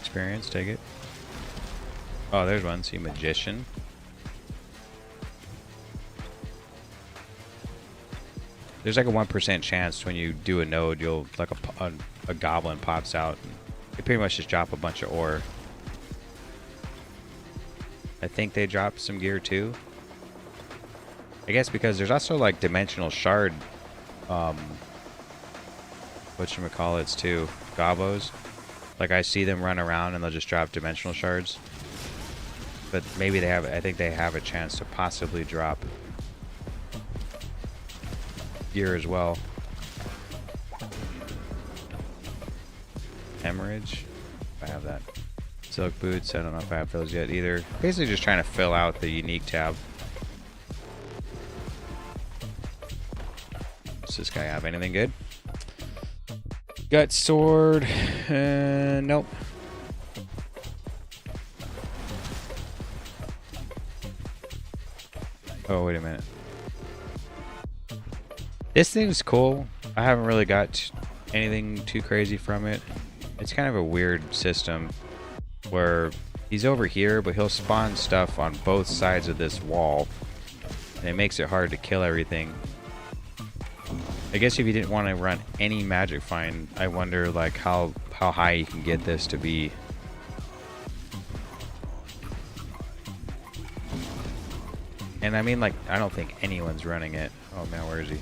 Experience, take it. Oh, there's one. See, magician. There's like a 1% chance when you do a node, you'll like a goblin pops out. And you pretty much just drop a bunch of ore. I think they drop some gear too. I guess because there's also like dimensional shard, whatchamacallits too, gobos. Like I see them run around and they'll just drop dimensional shards. But maybe they have, I think they have a chance to possibly drop gear as well. Hemorrhage, if I have that. Silk boots, I don't know if I have those yet either. Basically just trying to fill out the unique tab. Does this guy have anything good? Gut sword, nope. Oh, wait a minute. This thing's cool. I haven't really got anything too crazy from it. It's kind of a weird system where he's over here, but he'll spawn stuff on both sides of this wall. And it makes it hard to kill everything. I guess if you didn't want to run any magic find, I wonder like how high you can get this to be. And I mean, like, I don't think anyone's running it. Oh man, where is he?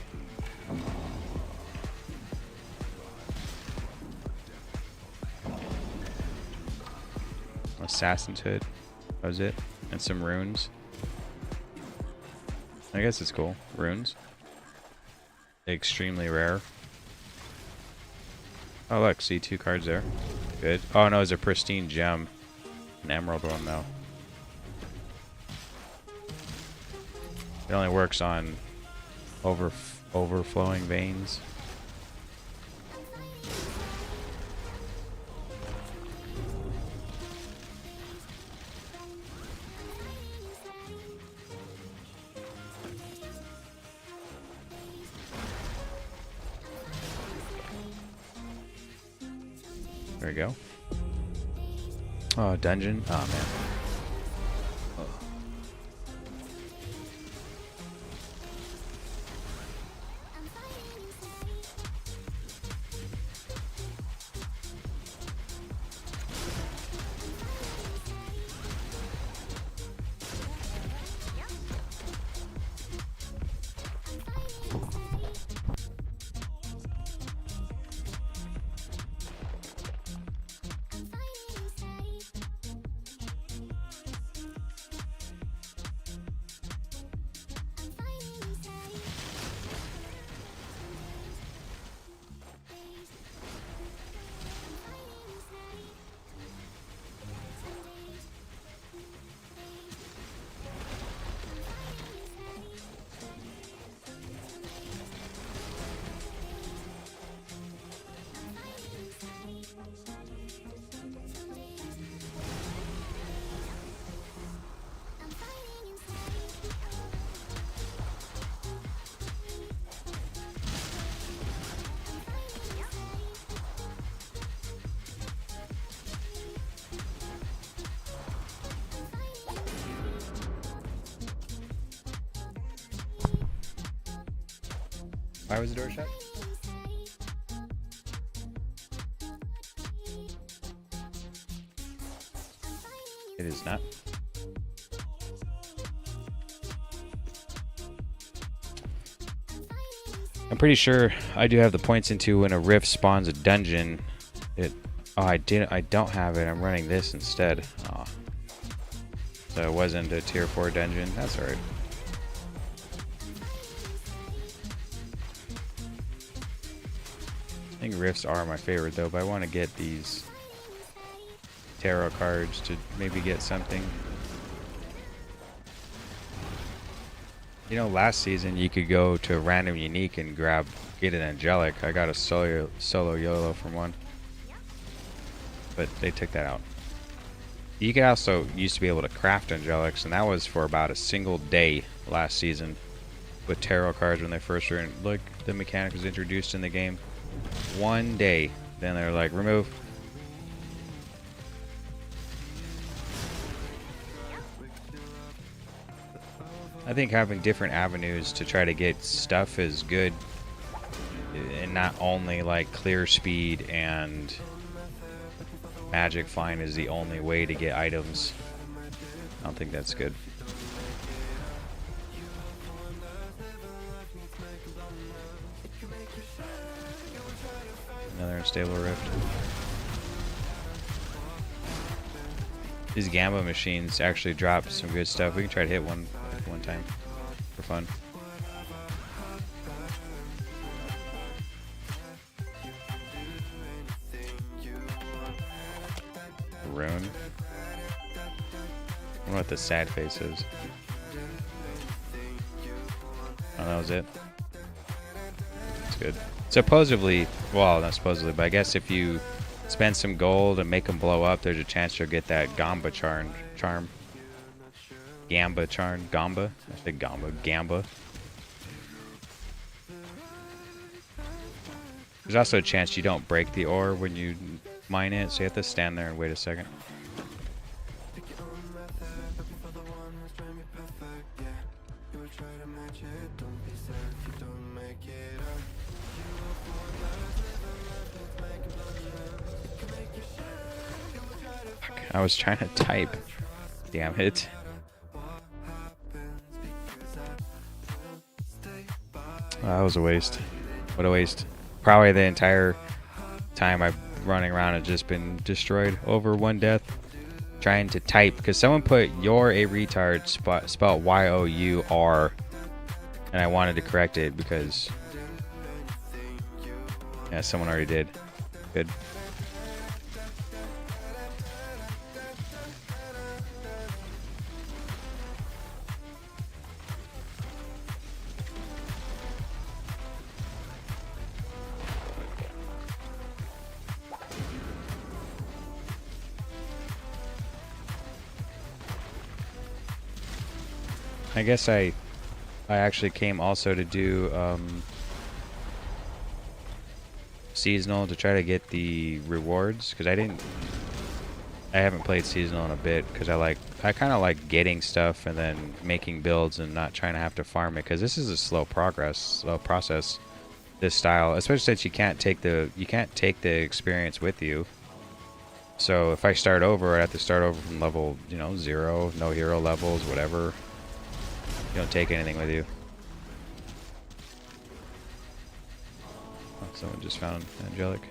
Assassin's Hood. That was it. And some runes. I guess it's cool. Runes. Extremely rare. Oh look, see 2 cards there. Good. Oh no, it's a pristine gem. An emerald one though. It only works on overflowing veins. There we go. Oh, dungeon. Oh man. Why was the door shut? It is not. I'm pretty sure I do have the points into when a rift spawns a dungeon. Oh, I don't have it. I'm running this instead. Oh. So it wasn't a tier 4 dungeon. That's alright. I think rifts are my favorite though, but I want to get these tarot cards to maybe get something. You know, last season you could go to random unique and get an Angelic. I got a solo YOLO from one, but they took that out. You could also used to be able to craft Angelics, and that was for about a single day last season with tarot cards when they first were in. Look, the mechanic was introduced in the game. One day, then they're like, remove. I think having different avenues to try to get stuff is good, and not only like clear speed and magic find is the only way to get items. I don't think that's good. Another unstable rift. These Gamba machines actually drop some good stuff. We can try to hit one time for fun. Rune. I wonder what the sad face is. Oh, that was it. That's good. Supposedly, well, not supposedly, but I guess if you spend some gold and make them blow up, there's a chance you'll get that Gamba charm. Gamba charm. Gamba? I said Gamba. Gamba. There's also a chance you don't break the ore when you mine it, so you have to stand there and wait a second. I was trying to type. Damn it. That was a waste. What a waste. Probably the entire time I've running around and just been destroyed over one death trying to type, because someone put "you're a retard" spelled Y-O-U-R, and I wanted to correct it because yeah, someone already did. Good. I guess I actually came also to do seasonal to try to get the rewards, because I haven't played seasonal in a bit, because I kind of like getting stuff and then making builds and not trying to have to farm it, because this is a slow process, this style, especially since you can't take the experience with you. So if I start over, I have to start over from level 0, no hero levels, whatever. You don't take anything with you. Oh, someone just found Angelic.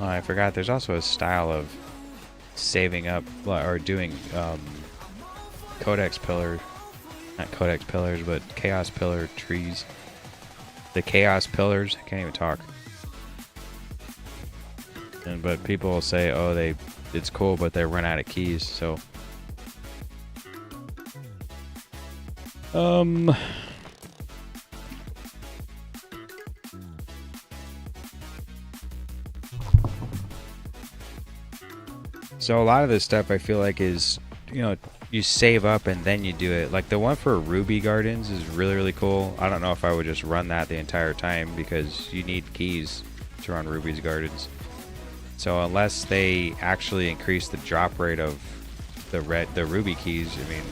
Oh, I forgot. There's also a style of saving up or doing codex pillar, not codex pillars, but chaos pillar trees. The chaos pillars. I can't even talk. But people will say, "Oh, it's cool," but they run out of keys. So Um. So a lot of this stuff I feel like is, you know, you save up and then you do it. Like the one for Ruby Gardens is really, really cool. I don't know if I would just run that the entire time because you need keys to run Ruby's Gardens. So unless they actually increase the drop rate of the Ruby keys, I mean,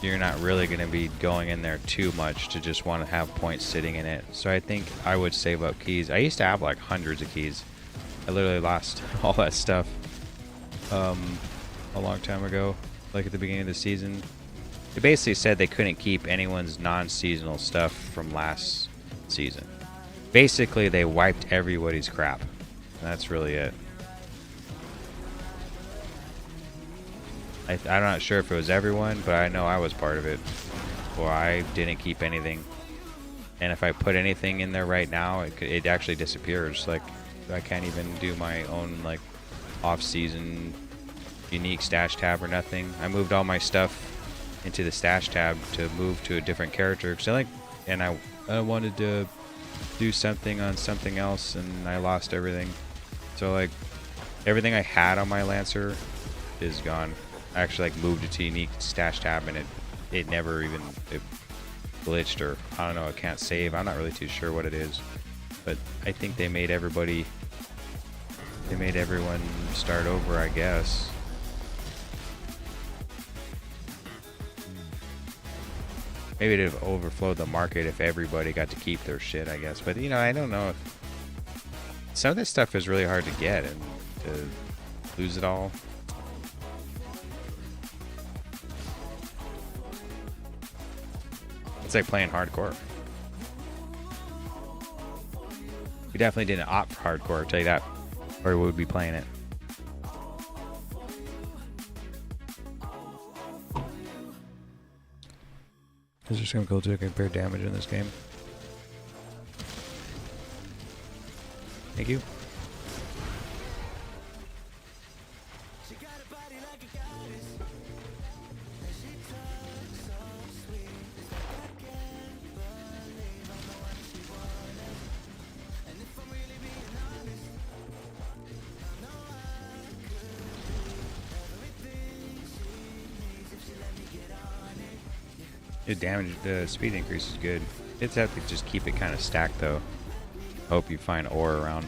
you're not really going to be going in there too much to just want to have points sitting in it. So I think I would save up keys. I used to have like hundreds of keys. I literally lost all that stuff a long time ago, like at the beginning of the season. It basically said they couldn't keep anyone's non-seasonal stuff from last season. Basically, they wiped everybody's crap. That's really it. I'm not sure if it was everyone, but I know I was part of it. Or I didn't keep anything. And if I put anything in there right now, it actually disappears. Like, I can't even do my own, like, off-season unique stash tab or nothing. I moved all my stuff into the stash tab to move to a different character. And I wanted to do something on something else, and I lost everything. So, like, everything I had on my Lancer is gone. I actually, like, moved it to unique stash tab, and it never even it glitched, or I don't know, it can't save. I'm not really too sure what it is, but I think they made everyone start over, I guess. Maybe it'd have overflowed the market if everybody got to keep their shit, I guess. But, you know, I don't know if some of this stuff is really hard to get, and to lose it all. It's like playing hardcore. We definitely didn't opt for hardcore, I'll tell you that. Or we would be playing it. Is there some cool to compare damage in this game? Thank you. The damage, the speed increase is good. It's have to just keep it kind of stacked though. Hope you find ore around.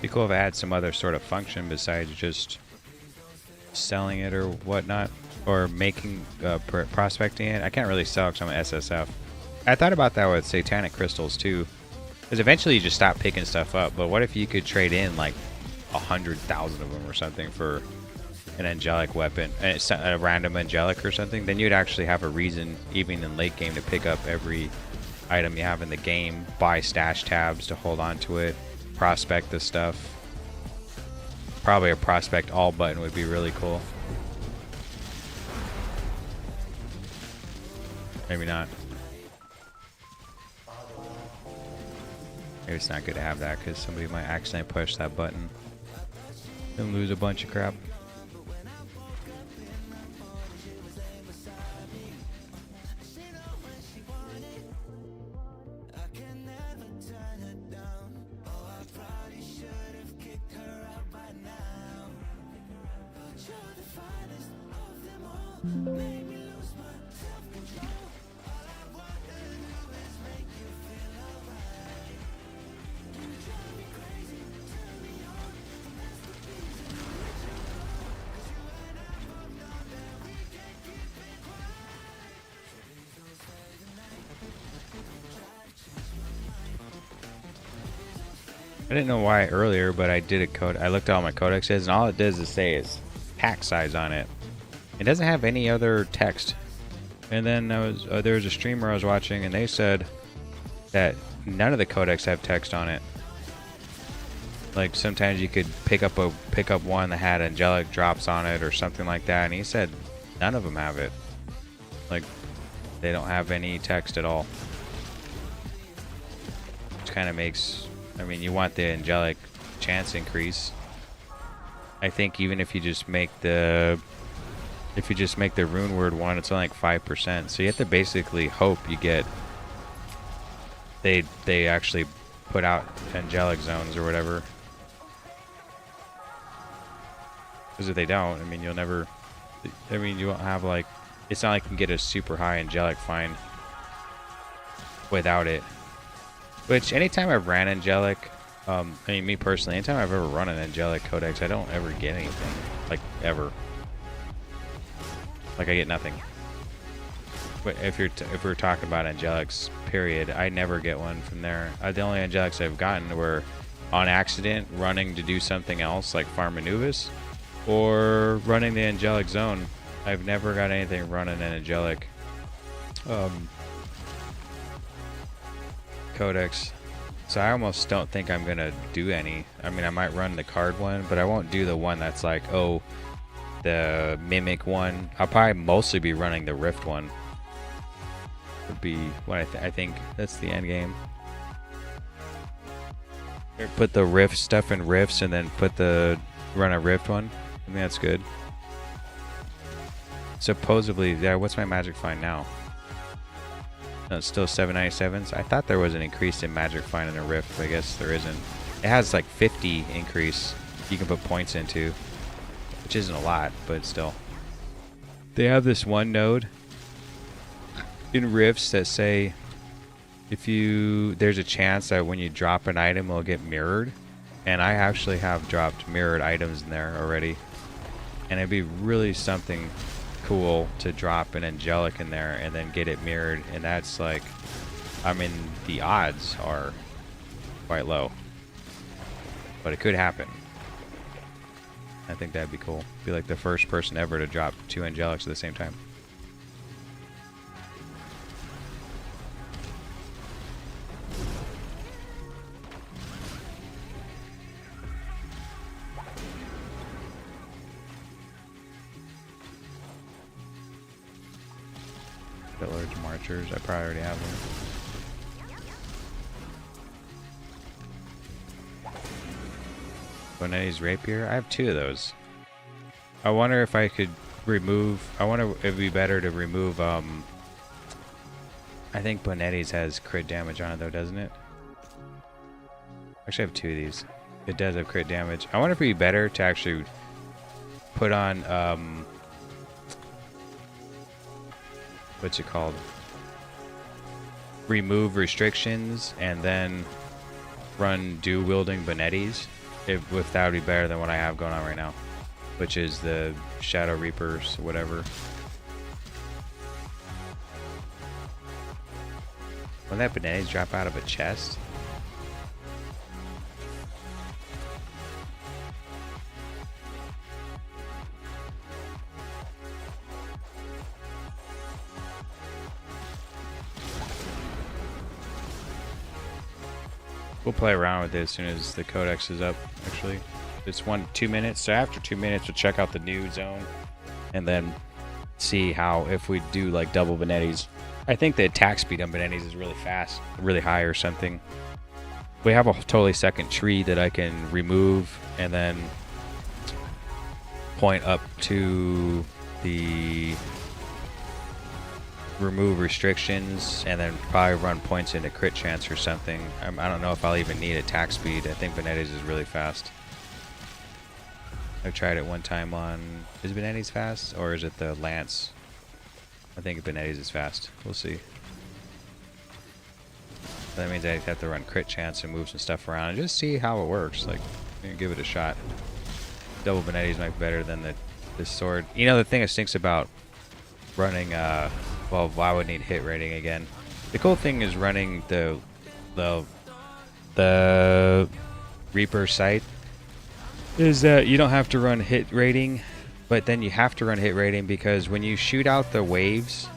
Be cool if I had some other sort of function besides just selling it or whatnot, or making prospecting it. I can't really sell because I'm an SSF. I thought about that with satanic crystals too. Because eventually you just stop picking stuff up. But what if you could trade in like 100,000 of them or something for an angelic weapon, a random angelic or something? Then you'd actually have a reason, even in late game, to pick up every item you have in the game, buy stash tabs to hold on to it, prospect the stuff. Probably a prospect all button would be really cool. Maybe not. Maybe it's not good to have that because somebody might accidentally push that button and lose a bunch of crap. I didn't know why earlier, but I did a code. I looked at all my codexes, and all it does is say is pack size on it. It doesn't have any other text. And then there was a streamer I was watching, and they said that none of the codex have text on it. Like sometimes you could pick up one that had angelic drops on it or something like that, and he said none of them have it. Like they don't have any text at all. It's kind of makes, I mean, you want the angelic chance increase. I think even if you just make the rune word one, it's only like 5%. So you have to basically hope you get, they actually put out angelic zones or whatever. Because if they don't, I mean, you'll never, I mean, you won't have like, it's not like you can get a super high angelic find without it. Which, anytime I've ran angelic, I mean, me personally, anytime I've ever run an angelic codex, I don't ever get anything. Like, ever. Like, I get nothing. But if we're talking about angelics, period, I never get one from there. The only angelics I've gotten were on accident, running to do something else, like farm Anubis, or running the angelic zone. I've never got anything running an angelic codex. So I almost don't think I'm gonna do any. I mean, I might run the card one, but I won't do the one that's like, oh, the mimic one. I'll probably mostly be running the rift one. Would be what I think that's the end game. Put the rift stuff in rifts and then run a rift one. I think that's good. Supposedly, yeah. What's my magic find now? No, it's still 797s. I thought there was an increase in magic find in a rift, but I guess there isn't. It has like 50 increase you can put points into, which isn't a lot, but still. They have this one node in rifts that say there's a chance that when you drop an item, it'll get mirrored. And I actually have dropped mirrored items in there already. And it'd be really something cool to drop an angelic in there and then get it mirrored, and that's like, I mean, the odds are quite low, but it could happen. I think that'd be cool. Be like the first person ever to drop 2 angelics at the same time. Pillars, marchers, I probably already have one. Bonetti's rapier, I have 2 of those. I wonder if I could remove, I wonder if it'd be better to remove, I think Bonetti's has crit damage on it though, doesn't it? Actually, I have 2 of these. It does have crit damage. I wonder if it'd be better to actually put on, what's it called? Remove restrictions and then run dual-wielding Bonetti's. If that would be better than what I have going on right now, which is the Shadow Reapers, whatever. When that Bonetti's drop out of a chest? We'll play around with it as soon as the codex is up, actually. It's 2 minutes, so after 2 minutes we'll check out the new zone and then see how, if we do like double Bonetti's. I think the attack speed on Bonetti's is really fast, really high or something. We have a totally second tree that I can remove and then point up to the remove restrictions and then probably run points into crit chance or something. I don't know if I'll even need attack speed. I think Bonetti's is really fast. I've tried it one time on, is Bonetti's fast or is it the Lance? I think Bonetti's is fast. We'll see. That means I have to run crit chance and move some stuff around and just see how it works. Like, give it a shot. Double Bonetti's might be better than this sword. You know, the thing that stinks about running, well, I would need hit rating again. The cool thing is running the Reaper sight is that you don't have to run hit rating, but then you have to run hit rating because when you shoot out the waves,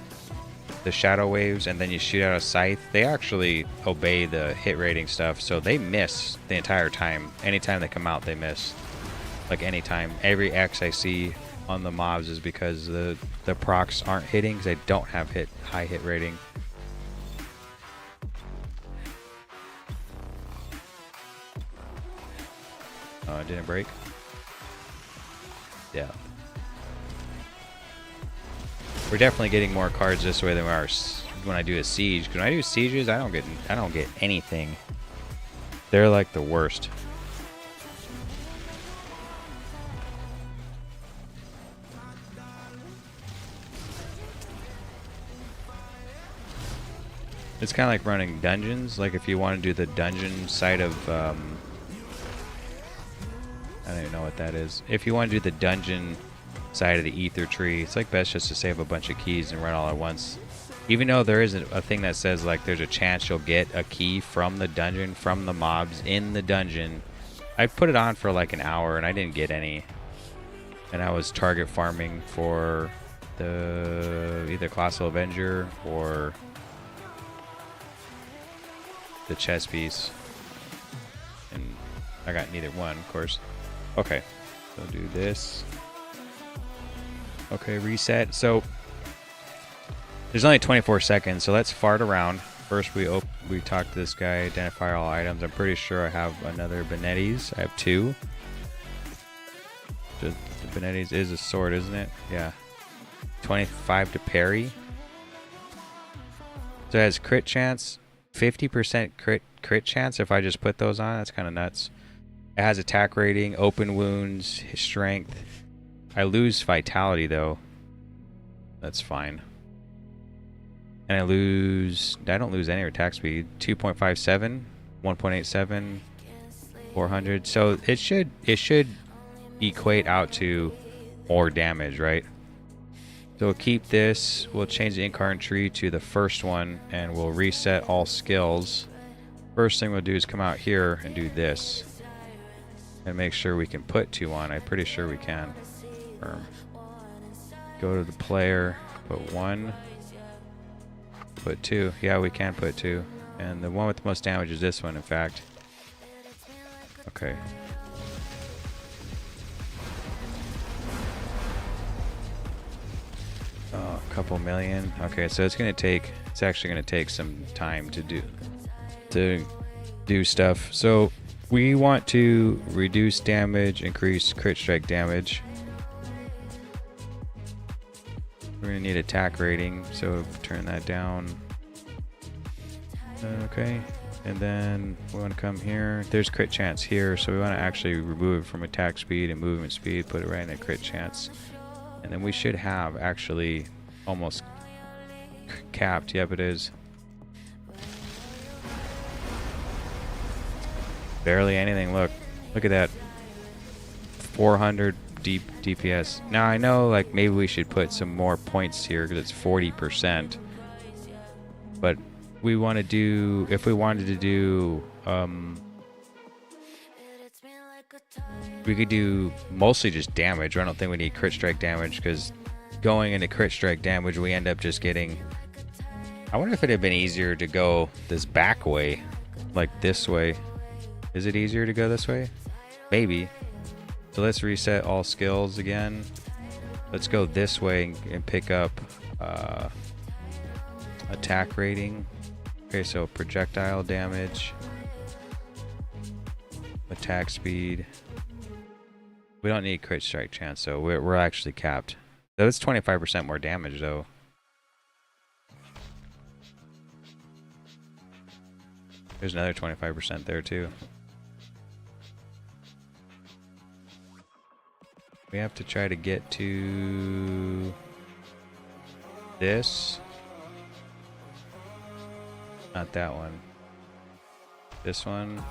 the shadow waves, and then you shoot out a scythe, they actually obey the hit rating stuff, so they miss the entire time. Anytime they come out, they miss. Like anytime. Every X I see on the mobs is because the procs aren't hitting because they don't have high hit rating. It didn't break. Yeah. We're definitely getting more cards this way than we are when I do a siege. When I do sieges, I don't get anything. They're like the worst. It's kind of like running dungeons. Like if you want to do the dungeon side of, I don't even know what that is. If you want to do the dungeon side of the ether tree, it's like best just to save a bunch of keys and run all at once. Even though there isn't a thing that says like there's a chance you'll get a key from the dungeon, from the mobs in the dungeon. I put it on for like an hour and I didn't get any. And I was target farming for the either Colossal Avenger or the chess piece, and I got neither one, of course. Okay, so do this. Okay, reset. So there's only 24 seconds, so let's fart around. First, we talk to this guy, identify all items. I'm pretty sure I have another Benetti's. I have two. The Benetti's is a sword, isn't it? Yeah. 25 to parry. So it has crit chance. 50% crit chance if I just put those on. That's kind of nuts. It has attack rating, open wounds, strength. I lose vitality though. That's fine. And I don't lose any attack speed. 2.57, 1.87, 400. So it should equate out to more damage, right? So we'll keep this, we'll change the incarnate tree to the first one, and we'll reset all skills. First thing we'll do is come out here and do this. And make sure we can put 2 on. I'm pretty sure we can. Go to the player, put 1, put 2. Yeah, we can put 2. And the one with the most damage is this one, in fact. Okay. Oh, a couple million. Okay, so it's actually gonna take some time to do stuff. So we want to reduce damage, increase crit strike damage. We're gonna need attack rating, so turn that down. Okay, and then we want to come here. There's crit chance here, so we want to actually remove it from attack speed and movement speed, put it right in the crit chance. And then we should have actually almost capped. Yep, it is. Barely anything. Look at that. 400 DPS. Now I know like maybe we should put some more points here because it's 40%. But we want to do, if we wanted to do, we could do mostly just damage. I don't think we need crit strike damage because going into crit strike damage, we end up just getting. I wonder if it had been easier to go this back way, like this way. Is it easier to go this way? Maybe. So let's reset all skills again. Let's go this way and pick up attack rating. Okay, so projectile damage, attack speed. We don't need crit strike chance, so we're actually capped. So it's 25% more damage, though. There's another 25% there, too. We have to try to get to this. Not that one. This one.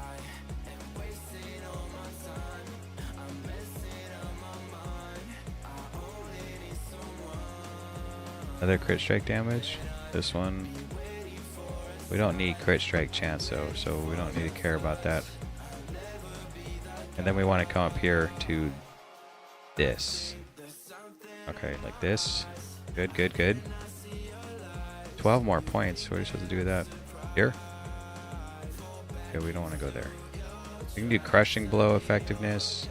Another crit strike damage. This one. We don't need crit strike chance though, so we don't need to care about that. And then we want to come up here to this. Okay, like this. Good, good, good. 12 more points. What are you supposed to do with that? Here? Okay, we don't want to go there. We can do crushing blow effectiveness.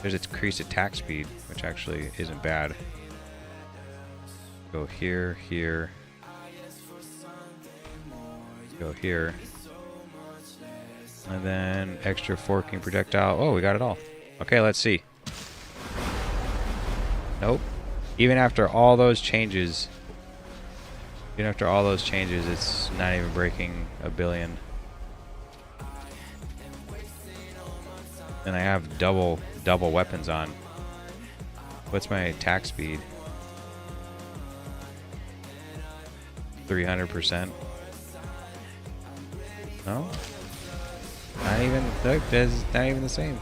There's increased attack speed, which actually isn't bad. Go here, here. Go here. And then extra forking projectile. Oh, we got it all. Okay, let's see. Nope. Even after all those changes, it's not even breaking a billion. And I have double weapons on. What's my attack speed? 300%. No? Not even, look, that's not even the same.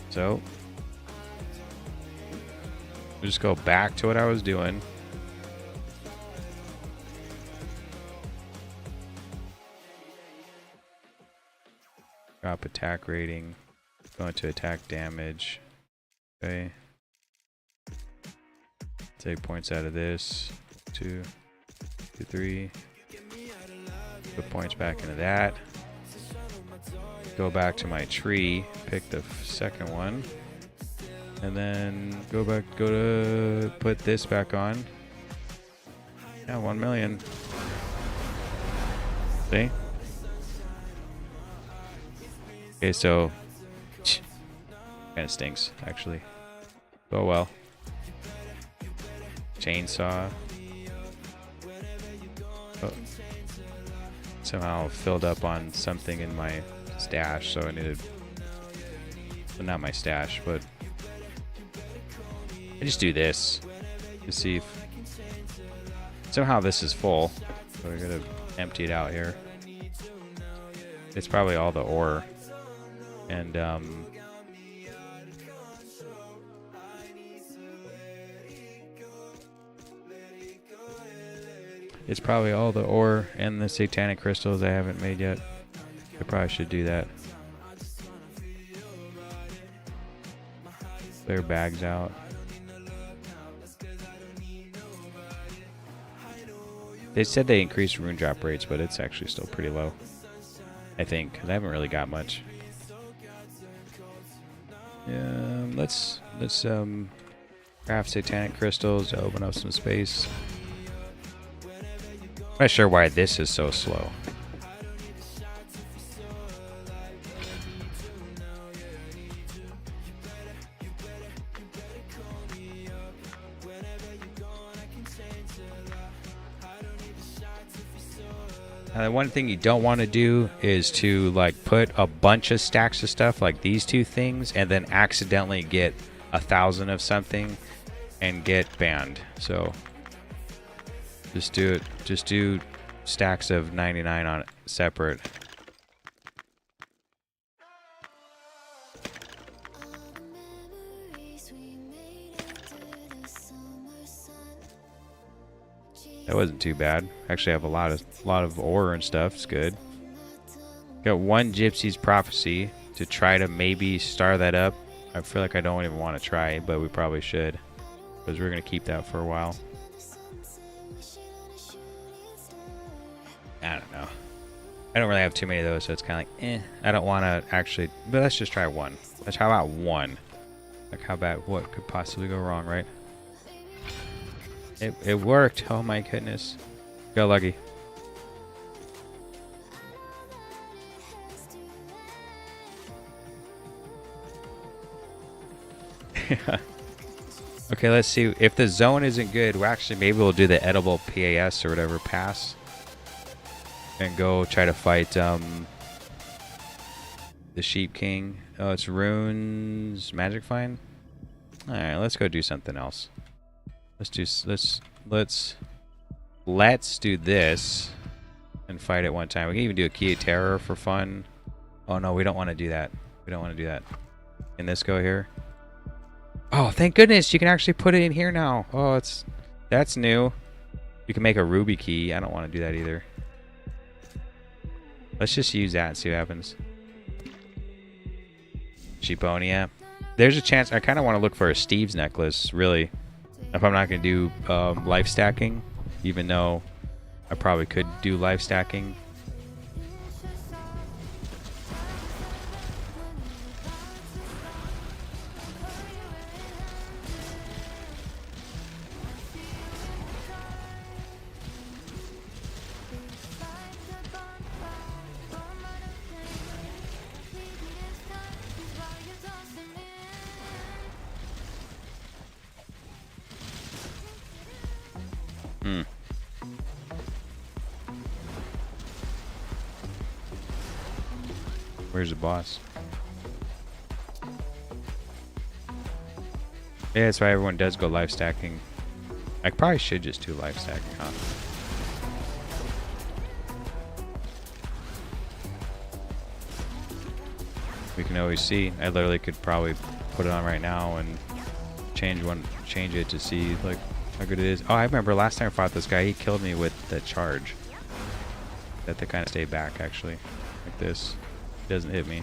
So, we'll just go back to what I was doing. Drop attack rating. Go into attack damage. Okay. Take points out of this. 2, 2, 3. Put points back into that. Go back to my tree. Pick the second one. And then go to put this back on. Yeah, 1 million. See? Okay, so kind of stinks, actually. Oh well. Chainsaw. Oh. Somehow filled up on something in my stash, so I needed. Well, not my stash, but I just do this to see if somehow this is full. So we're gonna empty it out here. It's probably all the ore, and it's probably all the ore and the satanic crystals I haven't made yet. I probably should do that. Clear bags out. They said they increased rune drop rates, but it's actually still pretty low. I think, because I haven't really got much. Let's craft satanic crystals to open up some space. I'm not sure why this is so slow. The one thing you don't want to do is to like put a bunch of stacks of stuff like these two things and then accidentally get 1,000 of something and get banned. So just do it. Just do stacks of 99 on it separate. That wasn't too bad. Actually, I have a lot of ore and stuff. It's good. Got one Gypsy's Prophecy to try to maybe star that up. I feel like I don't even want to try, but we probably should, because we're gonna keep that for a while. I don't know. I don't really have too many of those, so it's kind of like, eh. I don't want to actually, but let's just try one. Let's how about one? Like how about what could possibly go wrong, right? It worked. Oh my goodness. Go lucky. Okay, let's see. If the zone isn't good, well, actually maybe we'll do the edible PAS or whatever pass. And go try to fight the Sheep King. Oh, it's Runes Magic Find? Alright, let's go do something else. Let's do this and fight it one time. We can even do a Key of Terror for fun. Oh no, we don't want to do that. We don't want to do that. Can this go here? Oh, thank goodness you can actually put it in here now. Oh, that's new. You can make a ruby key. I don't want to do that either. Let's just use that and see what happens. Sheeponia. There's a chance. I kind of want to look for a Steve's necklace, really. If I'm not going to do life stacking, even though I probably could do life stacking. Where's the boss? Yeah, that's why everyone does go life stacking. I probably should just do life stacking, huh? We can always see. I literally could probably put it on right now and change it to see like how good it is. Oh, I remember last time I fought this guy, he killed me with the charge. That to kind of stay back actually, like this. It doesn't hit me.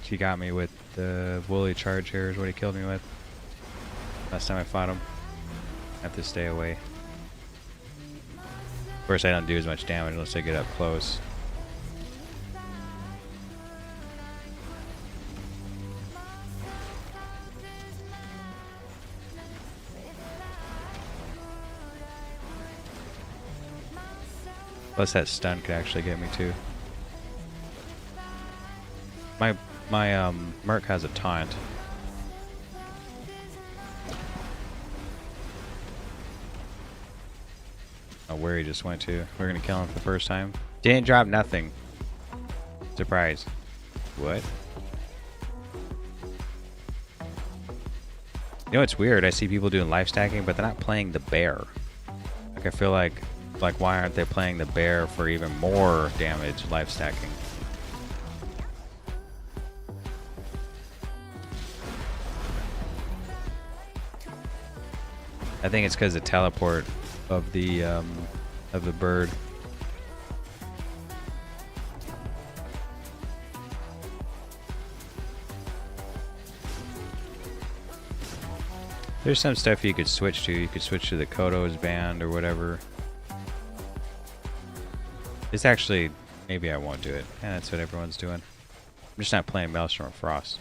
He got me with the woolly charge here is what he killed me with. Last time I fought him. I have to stay away. Of course I don't do as much damage unless I get up close. Plus that stun could actually get me too. My Merc has a taunt. Oh, where he just went to. We're gonna kill him for the first time. Didn't drop nothing. Surprise. What? You know what's weird? I see people doing life stacking, but they're not playing the bear. Like I feel like why aren't they playing the bear for even more damage life stacking? I think it's because the teleport of the bird. There's some stuff you could switch to. You could switch to the Kodo's band or whatever. It's actually, maybe I won't do it. Yeah, that's what everyone's doing. I'm just not playing Maelstrom or Frost.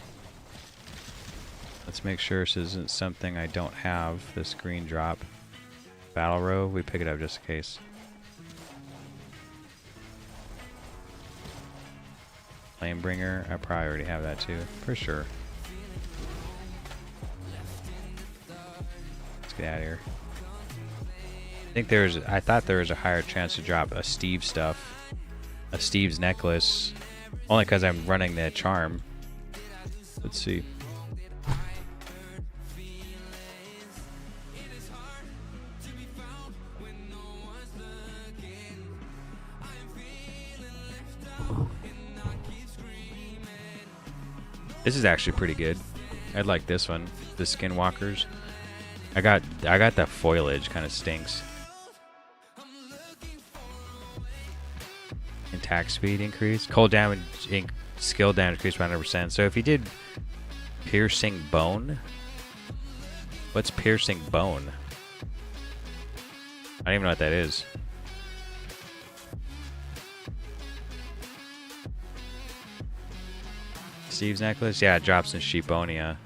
Let's make sure this isn't something I don't have. This green drop. Battle row, we pick it up just in case. Flamebringer, I probably already have that too, for sure. Let's get out of here. I thought there was a higher chance to drop a Steve stuff. A Steve's necklace. Only because I'm running the charm. Let's see. This is actually pretty good. I'd like this one, the Skinwalkers. I got that foliage, kind of stinks. Attack speed increase, cold damage, skill damage increased by 100%. So if you did piercing bone, what's piercing bone? I don't even know what that is. Steve's necklace? Yeah, it drops in Sheeponia.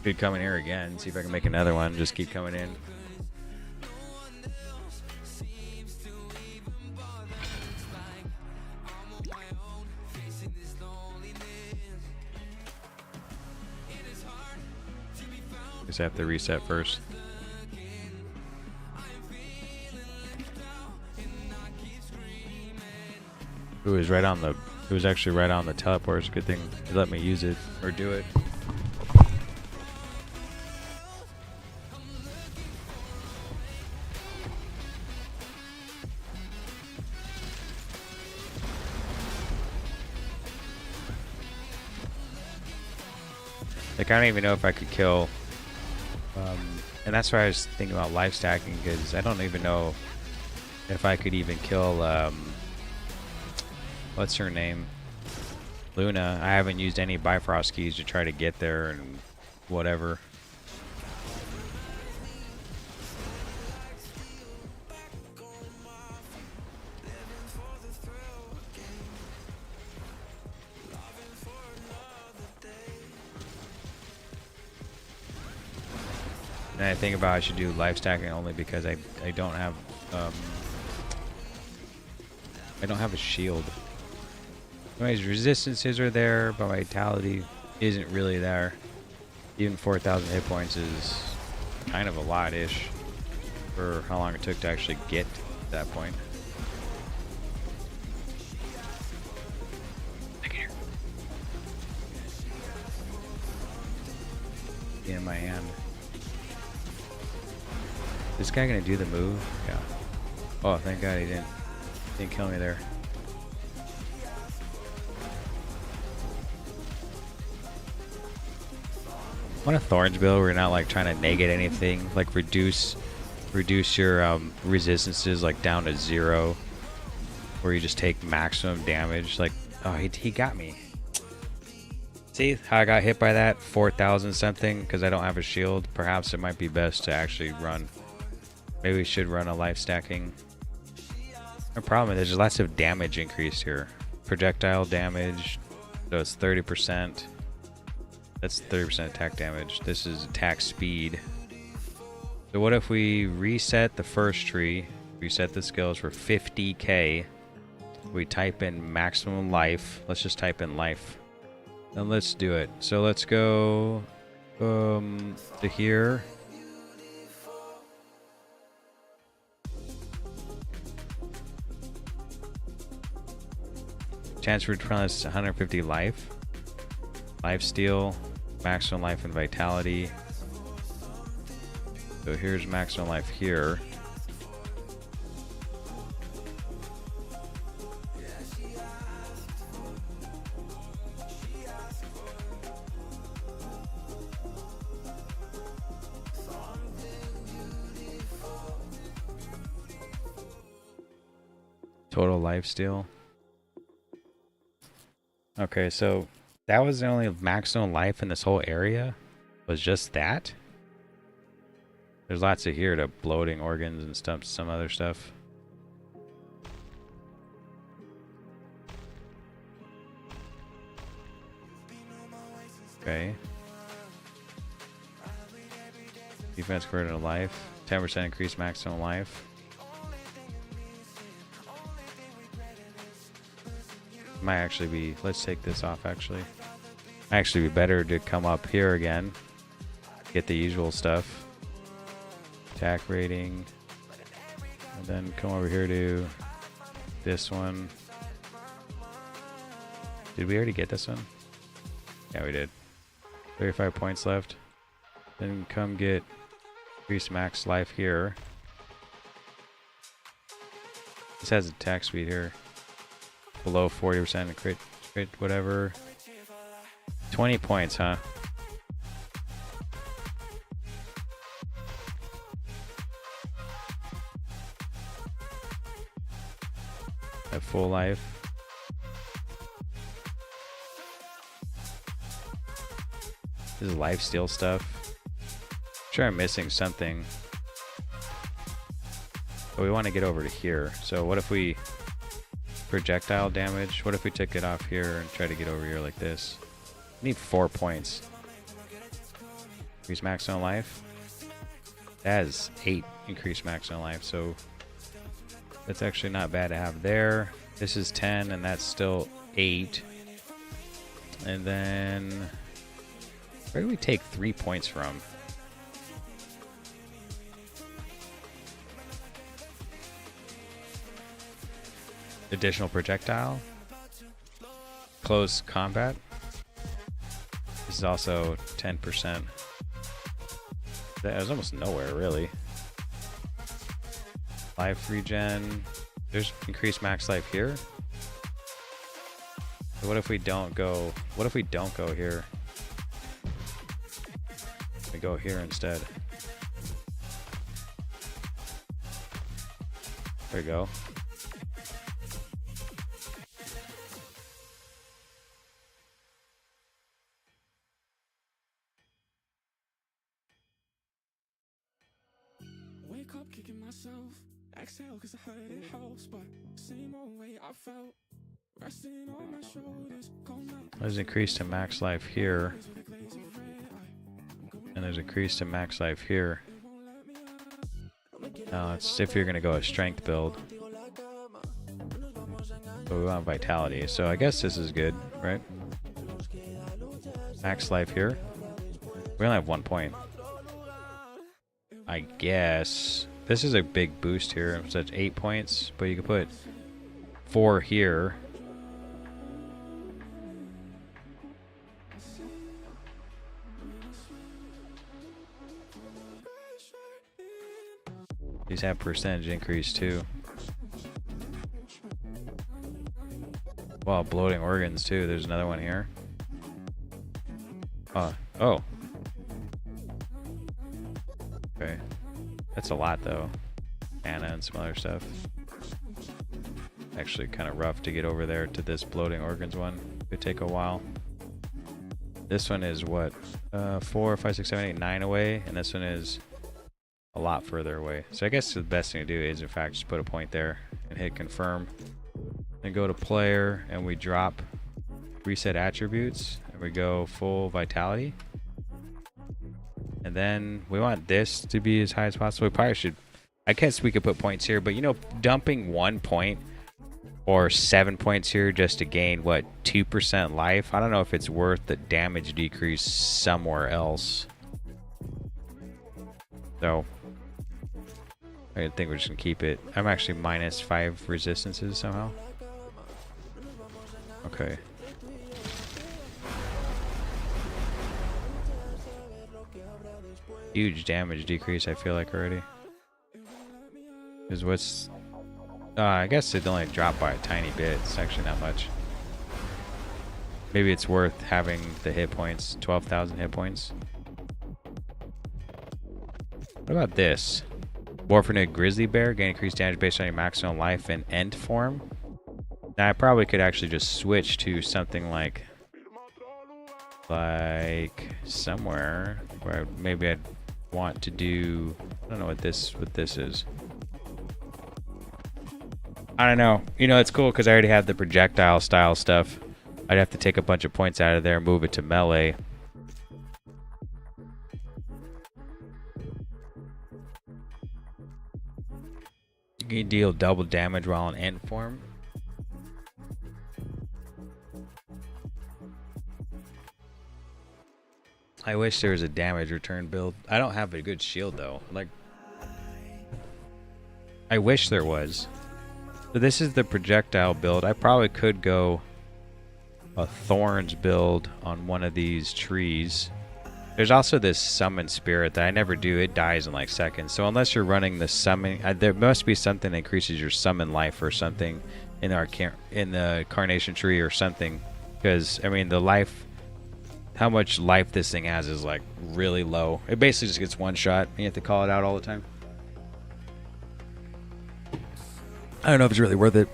Could come in here again, see if I can make another one. Just keep coming in. Just have to reset first. It was right on the. It was actually right on the teleport. It's a good thing they let me use it or do it. Like I don't even know if I could kill. And that's why I was thinking about life stacking, because I don't even know if I could even kill. What's her name? Luna. I haven't used any Bifrost keys to try to get there and whatever. And I think about I should do life stacking only because I don't have a shield. Anyways, resistances are there, but vitality isn't really there. Even 4,000 hit points is kind of a lot-ish for how long it took to actually get to that point. In my hand. This guy gonna do the move? Yeah. Oh, thank God he didn't kill me there. I want a Thorns build where you're not like trying to negate anything, like reduce your resistances like down to 0, where you just take maximum damage. Like, oh, he got me. See how I got hit by that 4,000 something because I don't have a shield. Perhaps it might be best to actually run. Maybe we should run a life stacking. The problem is there's lots of damage increase here. Projectile damage, so it's 30%. That's 30% attack damage. This is attack speed. So what if we reset the first tree, reset the skills for 50k. We type in maximum life. Let's just type in life. And let's do it. So let's go to here. Chance for return is 150 life. Life steal, maximum life and vitality. So here's maximum life here. Total life steal. Okay, so that was the only maximum life in this whole area? Was just that? There's lots of here to bloating organs and stuff, some other stuff. Okay. Defense converted to life. 10% increased maximum life. Might actually be, let's take this off actually. Might actually be better to come up here again. Get the usual stuff. Attack rating. And then come over here to this one. Did we already get this one? Yeah, we did. 35 points left. Then come get increase max life here. This has attack speed here. Below 40% crit whatever. 20 points, huh? At full life. This is life steal stuff. I'm sure I'm missing something. But we want to get over to here. So what if we projectile damage? What if we took it off here and try to get over here like this? We need 4 points. Increase maximum life. That is 8 increased maximum life, so that's actually not bad to have there. This is 10 and that's still 8. And then where do we take 3 points from? Additional projectile. Close combat. This is also 10%. That was almost nowhere, really. Life regen. There's increased max life here. So what if we don't go? What if we don't go here? We go here instead. There we go. Wake up kicking myself, exhale cause I heard it helps, but same old way I felt, resting on my shoulders. There's increase to max life here, and there's increase to max life here. Now it's if you're gonna go a strength build, but we want vitality, so I guess this is good, right? Max life here. We only have 1 point. I guess this is a big boost here. So it's 8 points, but you can put 4 here. These have percentage increase too. Well, bloating organs too. There's another one here. Oh. Okay. That's a lot though. Mana and some other stuff. Actually kind of rough to get over there to this bloating organs one. Could take a while. This one is what? 4, 5, 6, 7, 8, 9 away. And this one is a lot further away. So I guess the best thing to do is in fact just put a point there and hit confirm. Then go to player and we drop reset attributes and we go full vitality. And then we want this to be as high as possible. We probably should, I guess we could put points here, but you know, dumping 1 point or 7 points here just to gain what, 2% life? I don't know if it's worth the damage decrease somewhere else. So I think we're just gonna keep it. I'm actually minus 5 resistances somehow. Okay. Huge damage decrease, I feel like already. Is what's? I guess it only dropped by a tiny bit. It's actually not much. Maybe it's worth having the hit points. 12,000 hit points. What about this? Morphin Grizzly Bear, gain increased damage based on your maximum life and end form. Now I probably could actually just switch to something like somewhere where maybe I'd want to do, I don't know what this is. I don't know. You know, it's cool because I already have the projectile style stuff. I'd have to take a bunch of points out of there and move it to melee. You can deal double damage while in end form. I wish there was a damage return build. I don't have a good shield though. Like, I wish there was. So this is the projectile build. I probably could go a thorns build on one of these trees. There's also this summon spirit that I never do. It dies in like seconds. So unless you're running the summon, there must be something that increases your summon life or something in the carnation tree or something. Because I mean the life. How much life this thing has is like really low. It basically just gets one shot. You have to call it out all the time. I don't know if it's really worth it.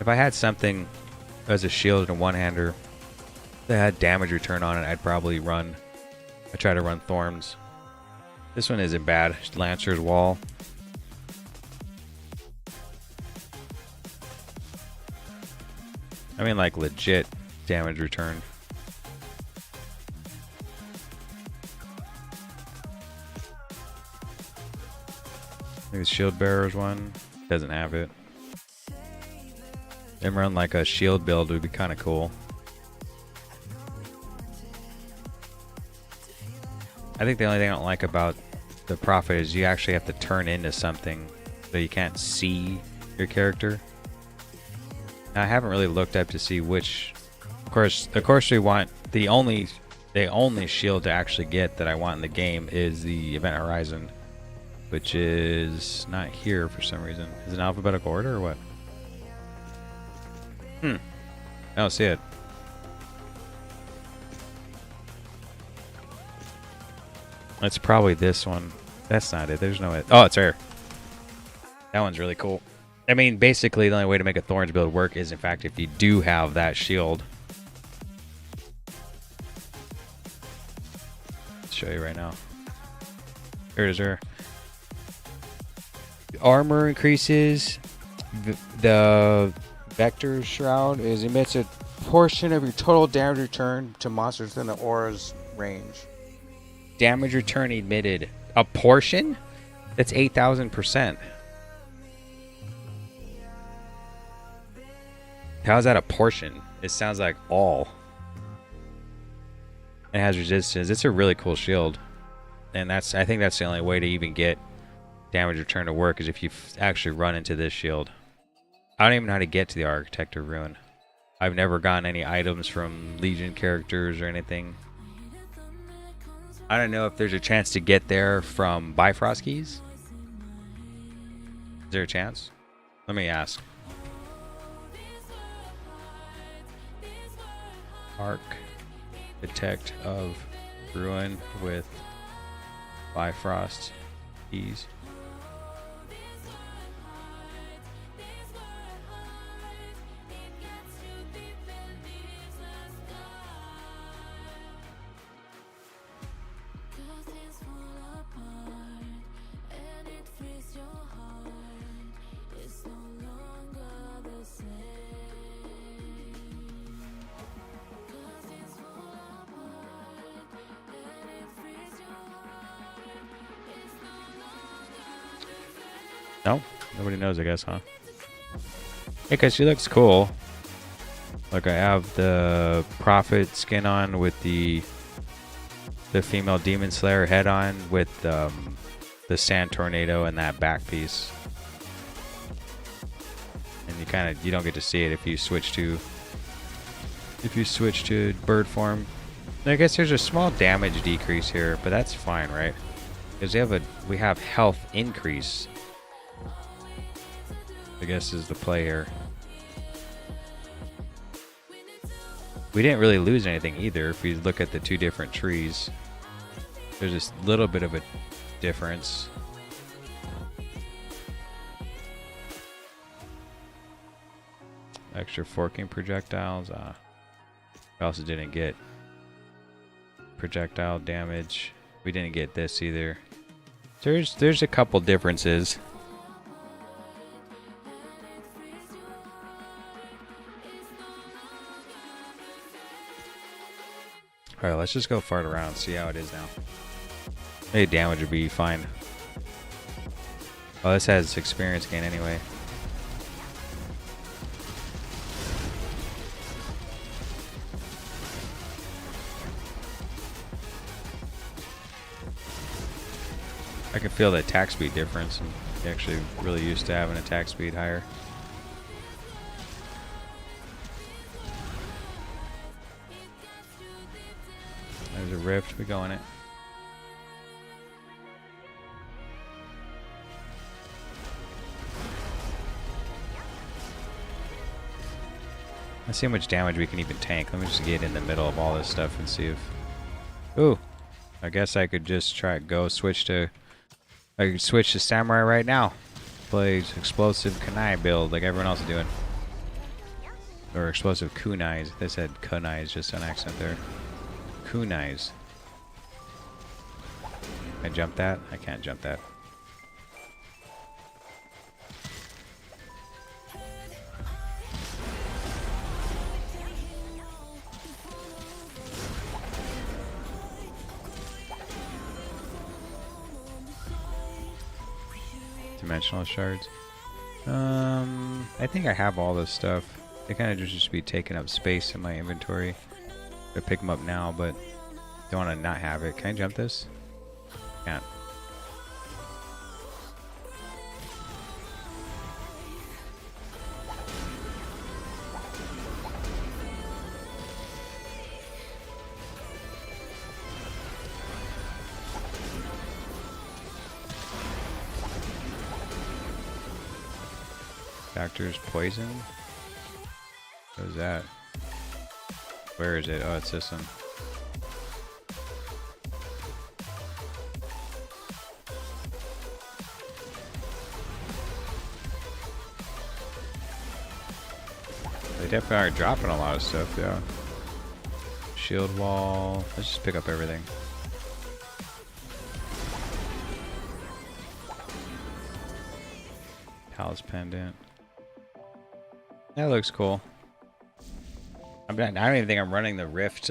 If I had something as a shield and a one-hander that had damage return on it, I'd probably run. I try to run Thorns. This one isn't bad. Lancer's Wall. I mean, like, legit damage return. I think the Shield Bearer's one. Doesn't have it. Then run like a shield build would be kind of cool. I think the only thing I don't like about the Prophet is you actually have to turn into something, so you can't see your character. Now, I haven't really looked up to see which. Of course, we want the only shield to actually get that I want in the game is the Event Horizon, which is not here for some reason. Is it in alphabetical order or what? I don't see it. It's probably this one. That's not it. There's no it. Oh, it's here. That one's really cool. I mean, basically, the only way to make a Thorns build work is, in fact, if you do have that shield. I'll show you right now. Here it is. Here. Armor increases. The Vector Shroud emits a portion of your total damage return to monsters within the aura's range. Damage return emitted. A portion? That's 8,000%. How's that a portion? It sounds like all. It has resistance. It's a really cool shield. And I think that's the only way to even get damage return to work is if you actually run into this shield. I don't even know how to get to the Architect of Ruin. I've never gotten any items from Legion characters or anything. I don't know if there's a chance to get there from Bifrost keys. Is there a chance? Let me ask. Architect of Ruin with Bifrost keys. No? Nobody knows, I guess, huh? Hey, cause she looks cool. Like I have the Prophet skin on with the female Demon Slayer head on with the Sand Tornado and that back piece. And you don't get to see it if you switch to bird form. I guess there's a small damage decrease here, but that's fine, right? Because we have health increase. I guess is the play here. We didn't really lose anything either. If we look at the two different trees, there's this little bit of a difference. Extra forking projectiles. We also didn't get projectile damage. We didn't get this either. There's a couple differences. Alright, let's just go fart around, see how it is now. Maybe damage would be fine. Oh, this has experience gain anyway. I can feel the attack speed difference. I'm actually really used to having attack speed higher. There's a rift, we go in it. Let's see how much damage we can even tank. Let me just get in the middle of all this stuff and see if... Ooh! I guess I could just switch to Samurai right now. Play explosive kunai build like everyone else is doing. Or explosive kunais. They said kunais, just an accent there. Kunais. Can I jump that? I can't jump that. Dimensional shards. I think I have all this stuff. They kind of just be taking up space in my inventory. I pick them up now, but don't want to not have it. Can I jump this? Can't. Doctor's poison? What is that? Where is it? Oh, it's this one. They definitely are dropping a lot of stuff, yeah. Shield wall. Let's just pick up everything. Palace pendant. That looks cool. I don't even think I'm running the Rift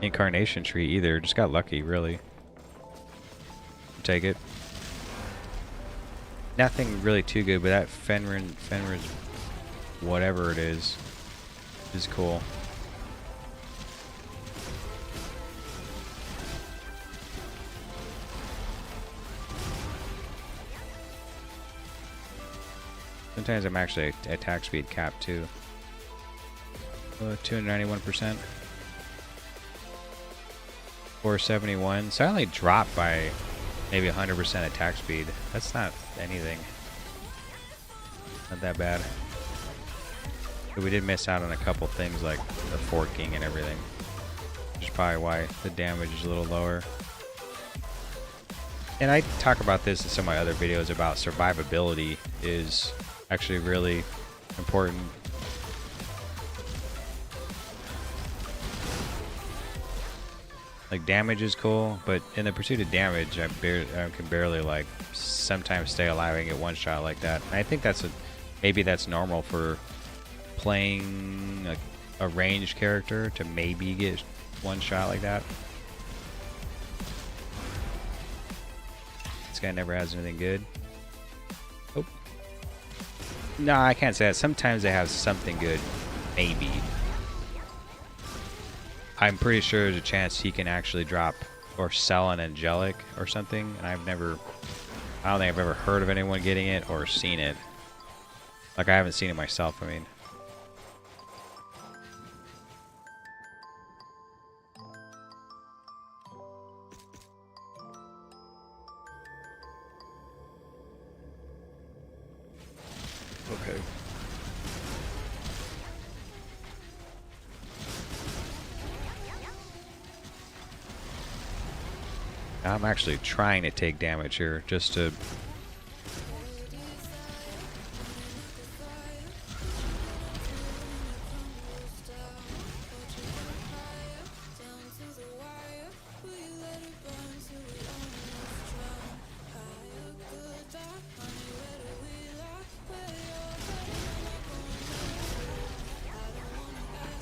incarnation tree either. Just got lucky, really. Take it. Nothing really too good, but that Fenrir's whatever it is. is cool. Sometimes I'm actually attack speed capped too. 291%. 471. So I only dropped by maybe 100% attack speed. That's not anything. Not that bad. But we did miss out on a couple things like the forking and everything. Which is probably why the damage is a little lower. And I talk about this in some of my other videos about survivability is actually really important. Like damage is cool, but in the pursuit of damage, I can barely like sometimes stay alive and get one shot like that. And I think that's maybe that's normal for playing a ranged character to maybe get one shot like that. This guy never has anything good. Oh. No, I can't say that. Sometimes they have something good. Maybe. I'm pretty sure there's a chance he can actually drop or sell an Angelic or something. And I don't think I've ever heard of anyone getting it or seen it. Like, I haven't seen it myself, I mean. Okay. I'm actually trying to take damage here just to...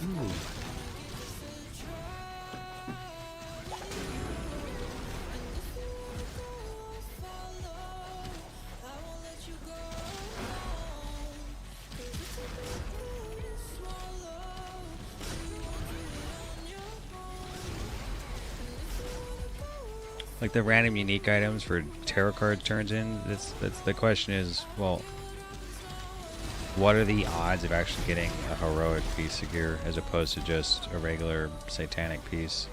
Ooh. Like the random unique items for tarot card turns in, that's the question is, well, what are the odds of actually getting a heroic piece of gear as opposed to just a regular satanic piece?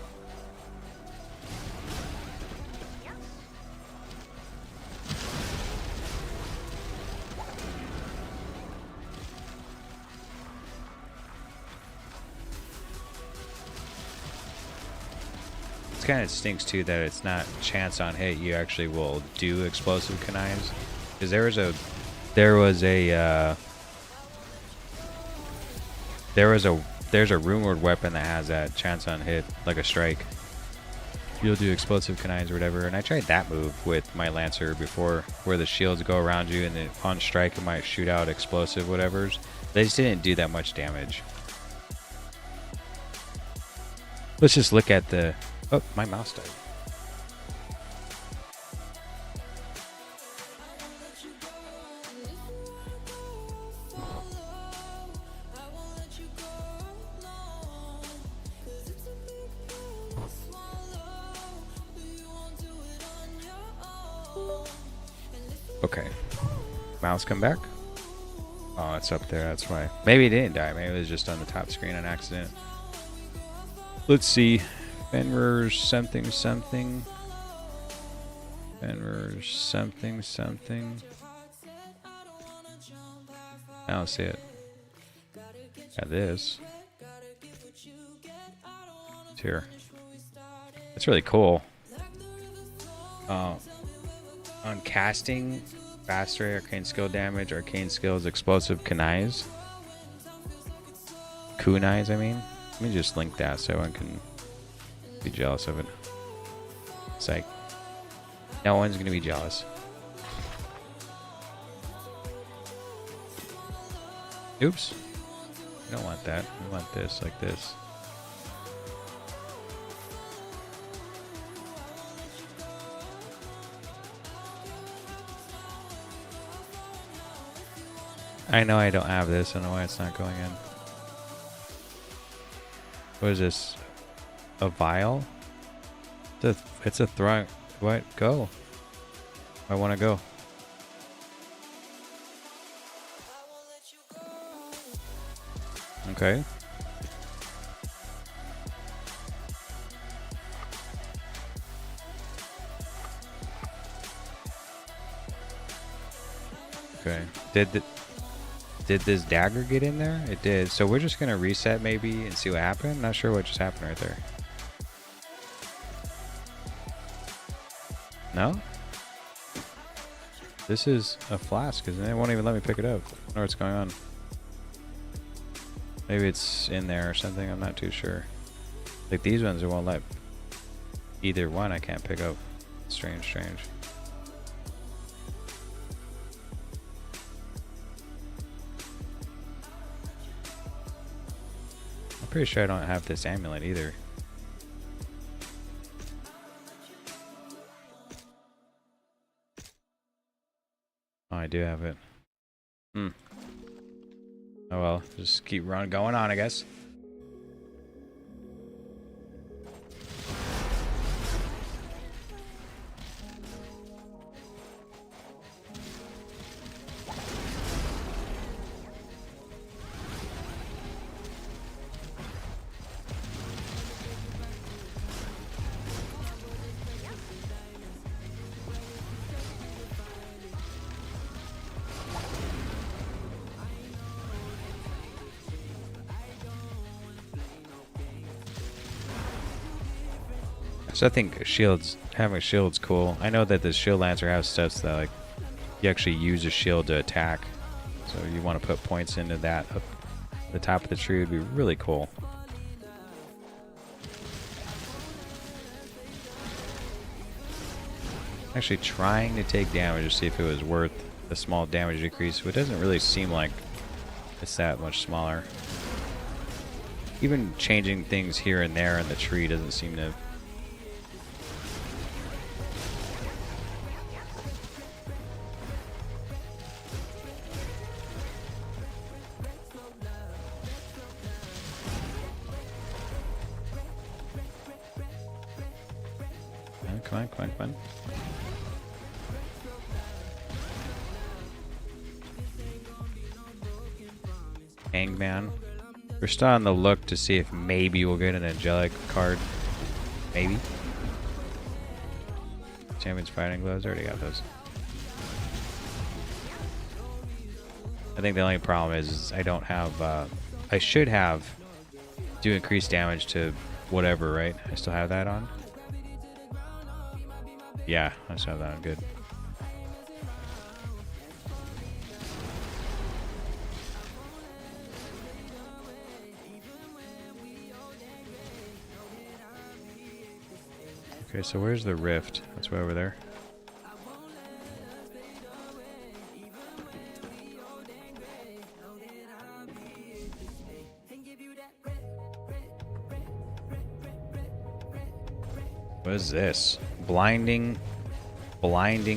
Kind of stinks too that it's not chance on hit. You actually will do explosive connives, because there's a rumored weapon that has that chance on hit, like a strike. You'll do explosive connives or whatever, and I tried that move with my Lancer before, where the shields go around you and then on strike it might shoot out explosive whatevers. They just didn't do that much damage. Let's just look at the... Oh, my mouse died. Okay. Mouse come back? Oh, it's up there, that's why. Maybe it didn't die. Maybe it was just on the top screen on accident. Let's see. Fenrir's something something. Fenrir's something something. I don't see it. Got this. It's here. That's really cool. On casting, fast ray, arcane skill damage, arcane skills, explosive kunais. Kunais, I mean. Let me just link that so everyone can be jealous of it. Psych. No one's gonna be jealous. Oops. We don't want that. We want this, like this. I know I don't have this. I don't know why it's not going in. What is this? A vial? It's a throw. What? Go. I want to go. Okay. Okay. Did this dagger get in there? It did. So we're just gonna reset maybe and see what happened. Not sure what just happened right there. No? This is a flask, isn't it? It won't even let me pick it up. I don't know what's going on. Maybe it's in there or something. I'm not too sure. Like these ones, it won't let either one. I can't pick up. Strange. I'm pretty sure I don't have this amulet either. Oh, I do have it. Oh well, just keep going on, I guess. So I think having a shield's cool. I know that the shield lancer has stuff that like you actually use a shield to attack. So you want to put points into that up the top of the tree would be really cool. Actually trying to take damage to see if it was worth the small damage decrease, but it doesn't really seem like it's that much smaller. Even changing things here and there in the tree doesn't seem to... Come on. Hangman. We're still on the look to see if maybe we'll get an Angelic card. Maybe. Champion's Fighting Gloves. Already got those. I think the only problem is I don't have... I should have do increased damage to whatever, right? I still have that on? Yeah, I still have that on. Good. Okay, so where's the rift? That's way over there. What is this? Blinding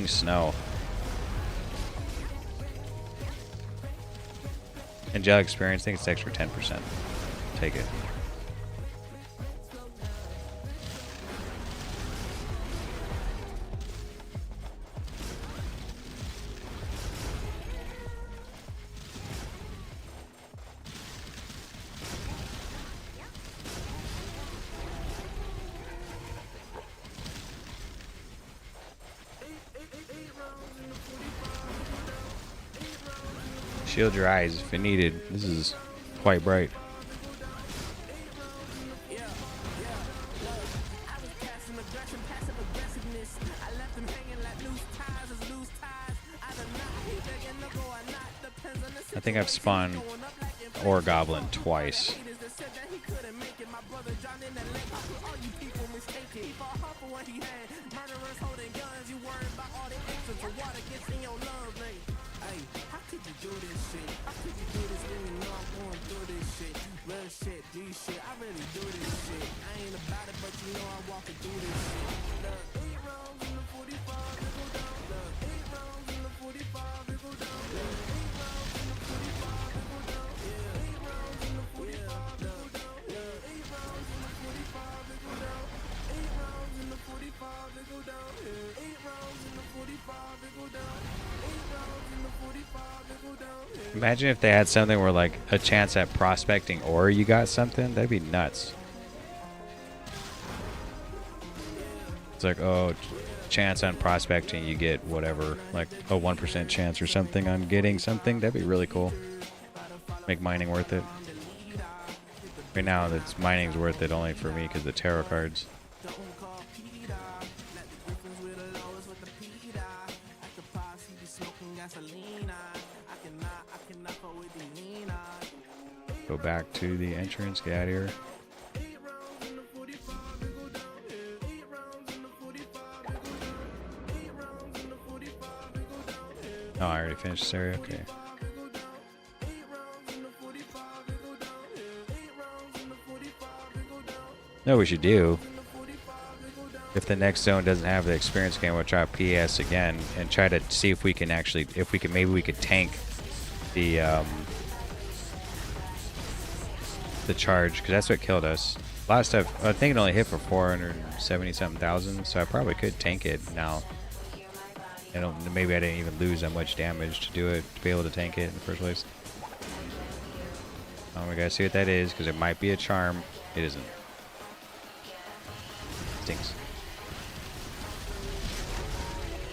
snow. Angelic experience, I think it's extra 10%. Take it. Shield your eyes if it needed. This is quite bright. I think I've spawned Ore Goblin twice. Imagine if they had something where like a chance at prospecting or you got something. That'd be nuts. It's like, oh, chance on prospecting, you get whatever, like a 1% chance or something on getting something. That'd be really cool. Make mining worth it. Right now, that's mining's worth it only for me because the tarot cards. Go back to the entrance, get out of here. Oh, I already finished this area? Okay. No, we should do. If the next zone doesn't have the experience game, we'll try PS again and try to see if we can actually, maybe we could tank the charge, because that's what killed us. Last time, I think it only hit for 470 something thousand, so I probably could tank it now. Maybe I didn't even lose that much damage to do it, to be able to tank it in the first place. We gotta see what that is, because it might be a charm. It isn't. Stinks.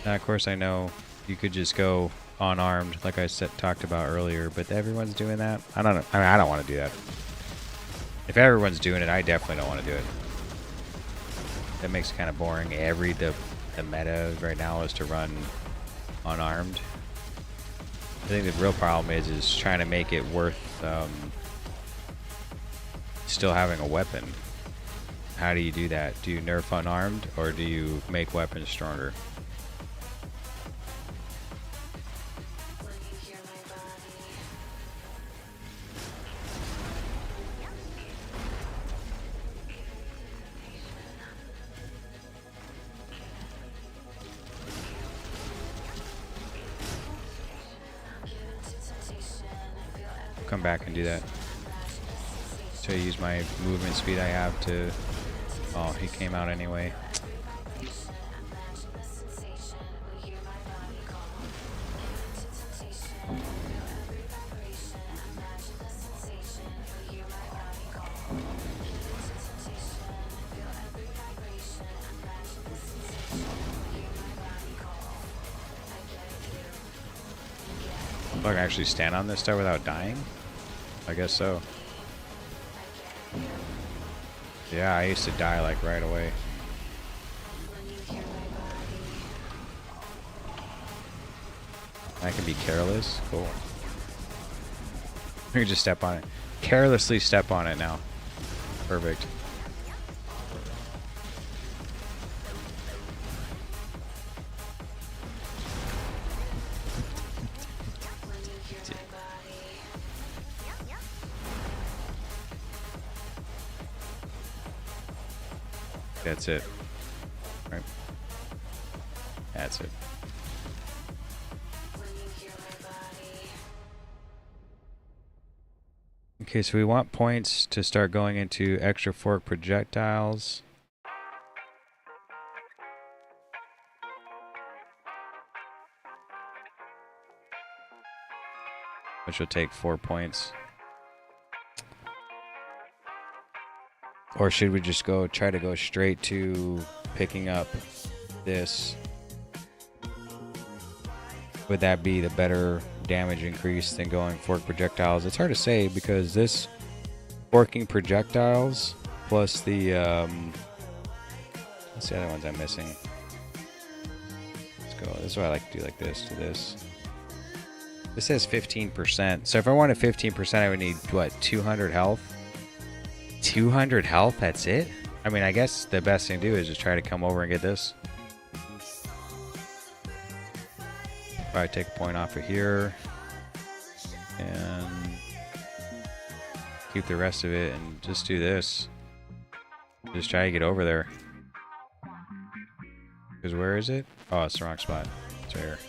Now, of course, I know you could just go unarmed, like I talked about earlier, but everyone's doing that. I don't know. I mean, I don't want to do that. If everyone's doing it, I definitely don't want to do it. That makes it kind of boring. The meta right now is to run unarmed. I think the real problem is trying to make it worth still having a weapon. How do you do that? Do you nerf unarmed, or do you make weapons stronger? Come back and do that. So I use my movement speed I have to... Oh, he came out anyway. Do I can actually stand on this stuff without dying? I guess so. Yeah, I used to die like right away. I can be careless. Cool. I can just step on it. Carelessly step on it now. Perfect. That's it. Right. That's it. Okay, so we want points to start going into extra fork projectiles. Which will take 4 points. Or should we just try to go straight to picking up this? Would that be the better damage increase than going fork projectiles? It's hard to say because this forking projectiles plus the what's the other ones I'm missing? Let's go. This is what I like to do, like this to this. This says 15%. So if I wanted 15%, I would need what, 200 health? 200 health, that's it? I mean, I guess the best thing to do is just try to come over and get this. Probably take a point off of here. And keep the rest of it and just do this. Just try to get over there. Because where is it? Oh, it's the wrong spot. It's right here.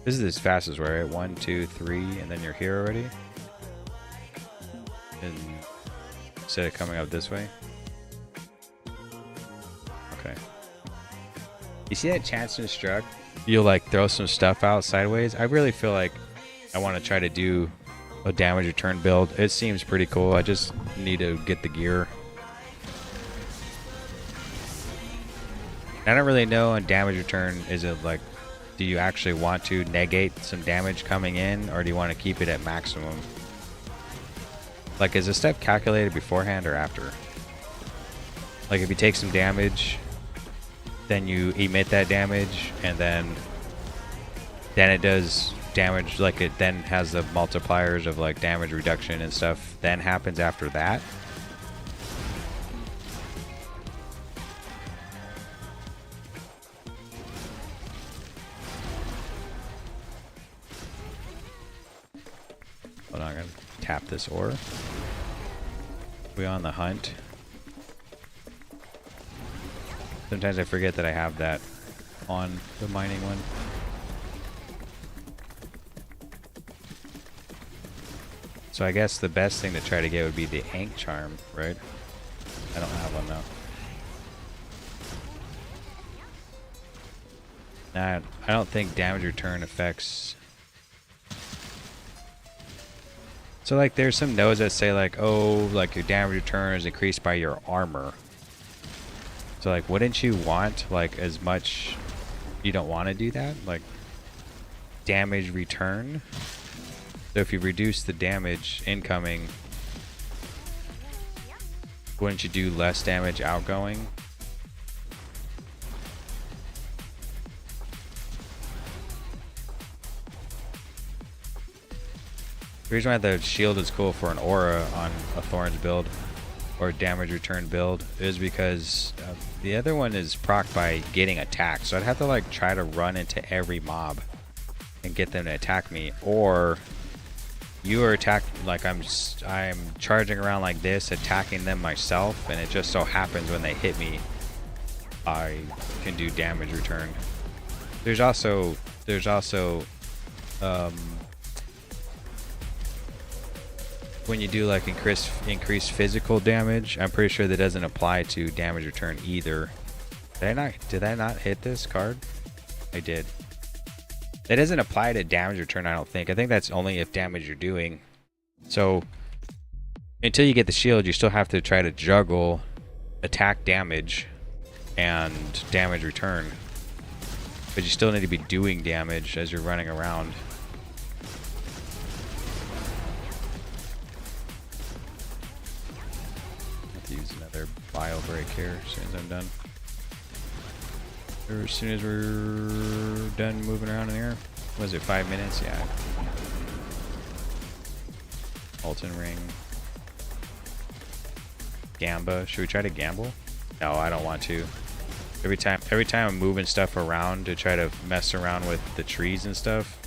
This is as fast as we're at. 1, 2, 3, and then you're here already. And instead of coming up this way. Okay. You see that chance to struck? you'll like throw some stuff out sideways. I really feel like I want to try to do a damage return build. It seems pretty cool. I just need to get the gear. I don't really know on damage return, is it like, do you actually want to negate some damage coming in, or do you want to keep it at maximum? Like, is the step calculated beforehand or after? Like, if you take some damage, then you emit that damage, and then it does damage, like it then has the multipliers of like damage reduction and stuff, then happens after that. Hold on, I'm gonna tap this ore. We on the hunt. Sometimes I forget that I have that on the mining one. So I guess the best thing to try to get would be the Ink Charm, right? I don't have one though. Nah, I don't think damage return affects. So like there's some nodes that say like, oh, like your damage return is increased by your armor. So like, wouldn't you want like as much? You don't want to do that, like damage return. So if you reduce the damage incoming, wouldn't you do less damage outgoing? The reason why the shield is cool for an aura on a Thorns build or damage return build is because the other one is proc by getting attacked. So I'd have to like try to run into every mob and get them to attack me, or you are attacked like I'm charging around like this, attacking them myself, and it just so happens when they hit me, I can do damage return. There's also when you do like increased physical damage, I'm pretty sure that doesn't apply to damage return either. Did I not hit this card? I did. That doesn't apply to damage return, I don't think. I think that's only if damage you're doing. So until you get the shield, you still have to try to juggle attack damage and damage return. But you still need to be doing damage as you're running around. I have to use another bio break here as soon as I'm done. Or as soon as we're done moving around in here. Was it 5 minutes? Yeah. Alton Ring. Gamba. Should we try to gamble? No, I don't want to. Every time I'm moving stuff around to try to mess around with the trees and stuff,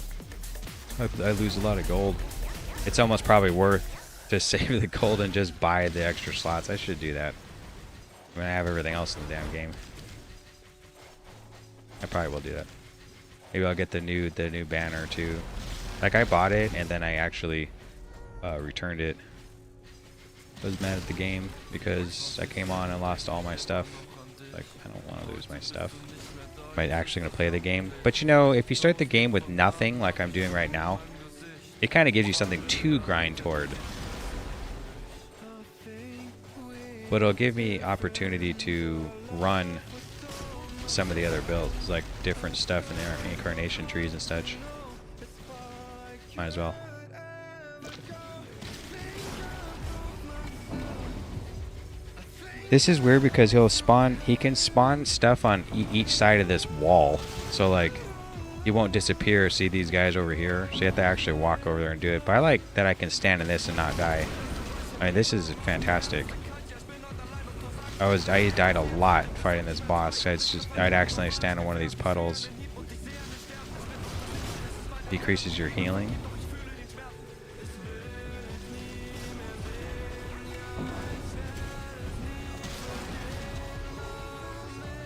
I lose a lot of gold. It's almost probably worth to save the gold and just buy the extra slots. I should do that. I mean, I have everything else in the damn game. I probably will do that. Maybe I'll get the new banner too. Like I bought it and then I actually returned it. I was mad at the game because I came on and lost all my stuff. Like, I don't want to lose my stuff. I'm actually going to play the game. But you know, if you start the game with nothing like I'm doing right now, it kind of gives you something to grind toward. But it'll give me opportunity to run some of the other builds, like different stuff in their incarnation trees and such. Might as well. This is weird because he can spawn stuff on each side of this wall. So like, he won't disappear. See these guys over here? So you have to actually walk over there and do it. But I like that I can stand in this and not die. I mean, this is fantastic. I died a lot fighting this boss. I'd accidentally stand in one of these puddles. Decreases your healing.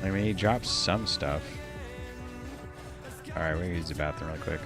I mean, he drops some stuff. Alright, we're gonna use the bathroom real quick.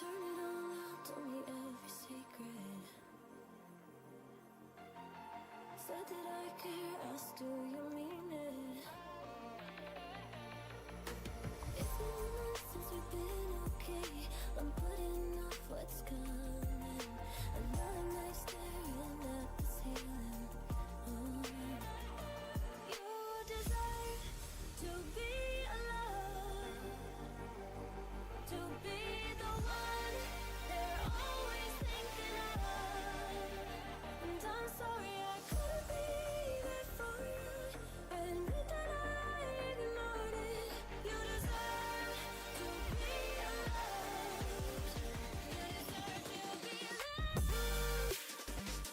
Turn it all out, told me every secret. Said that I care, asked do you mean it? It's been months since we've been okay. I'm putting off what's coming. Another night staring at the ceiling. You deserve to be alone, to be the one they're always thinking of. And I'm sorry I couldn't be there for you. Admit that I ignored it. You deserve to be alone. You deserve to be alone.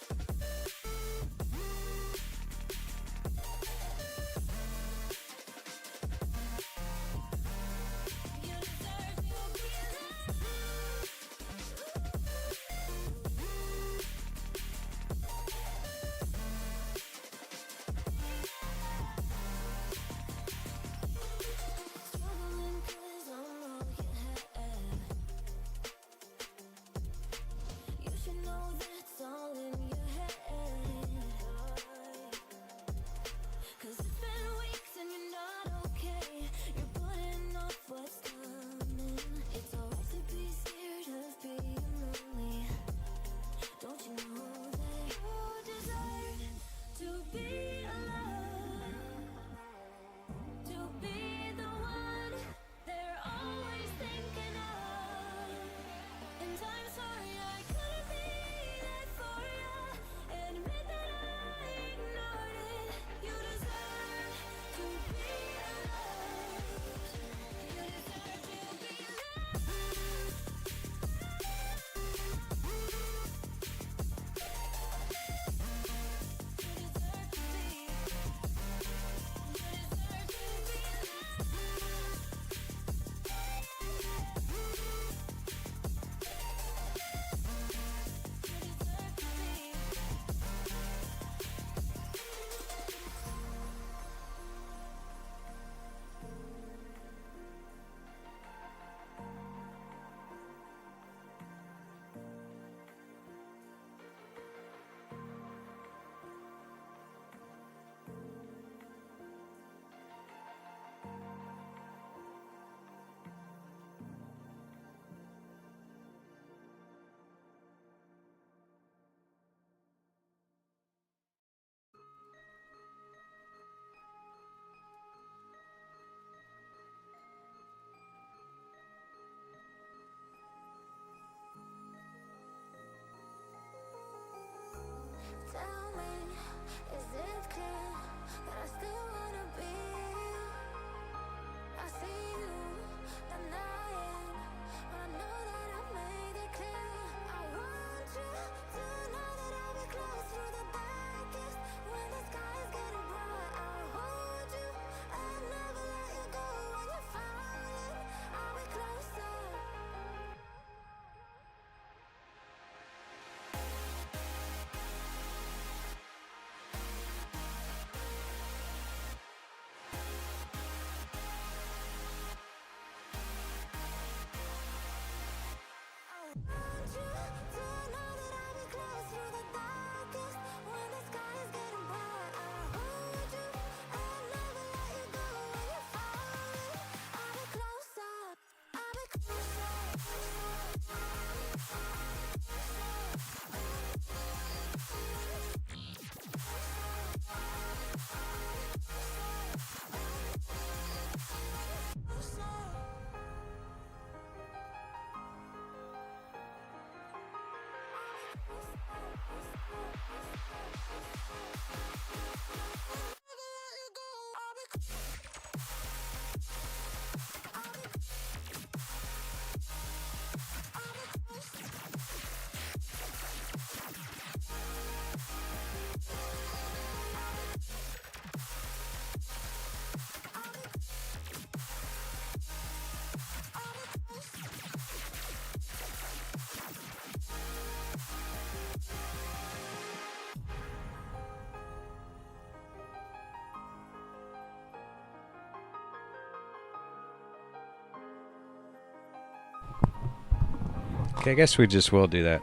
Okay, I guess we just will do that.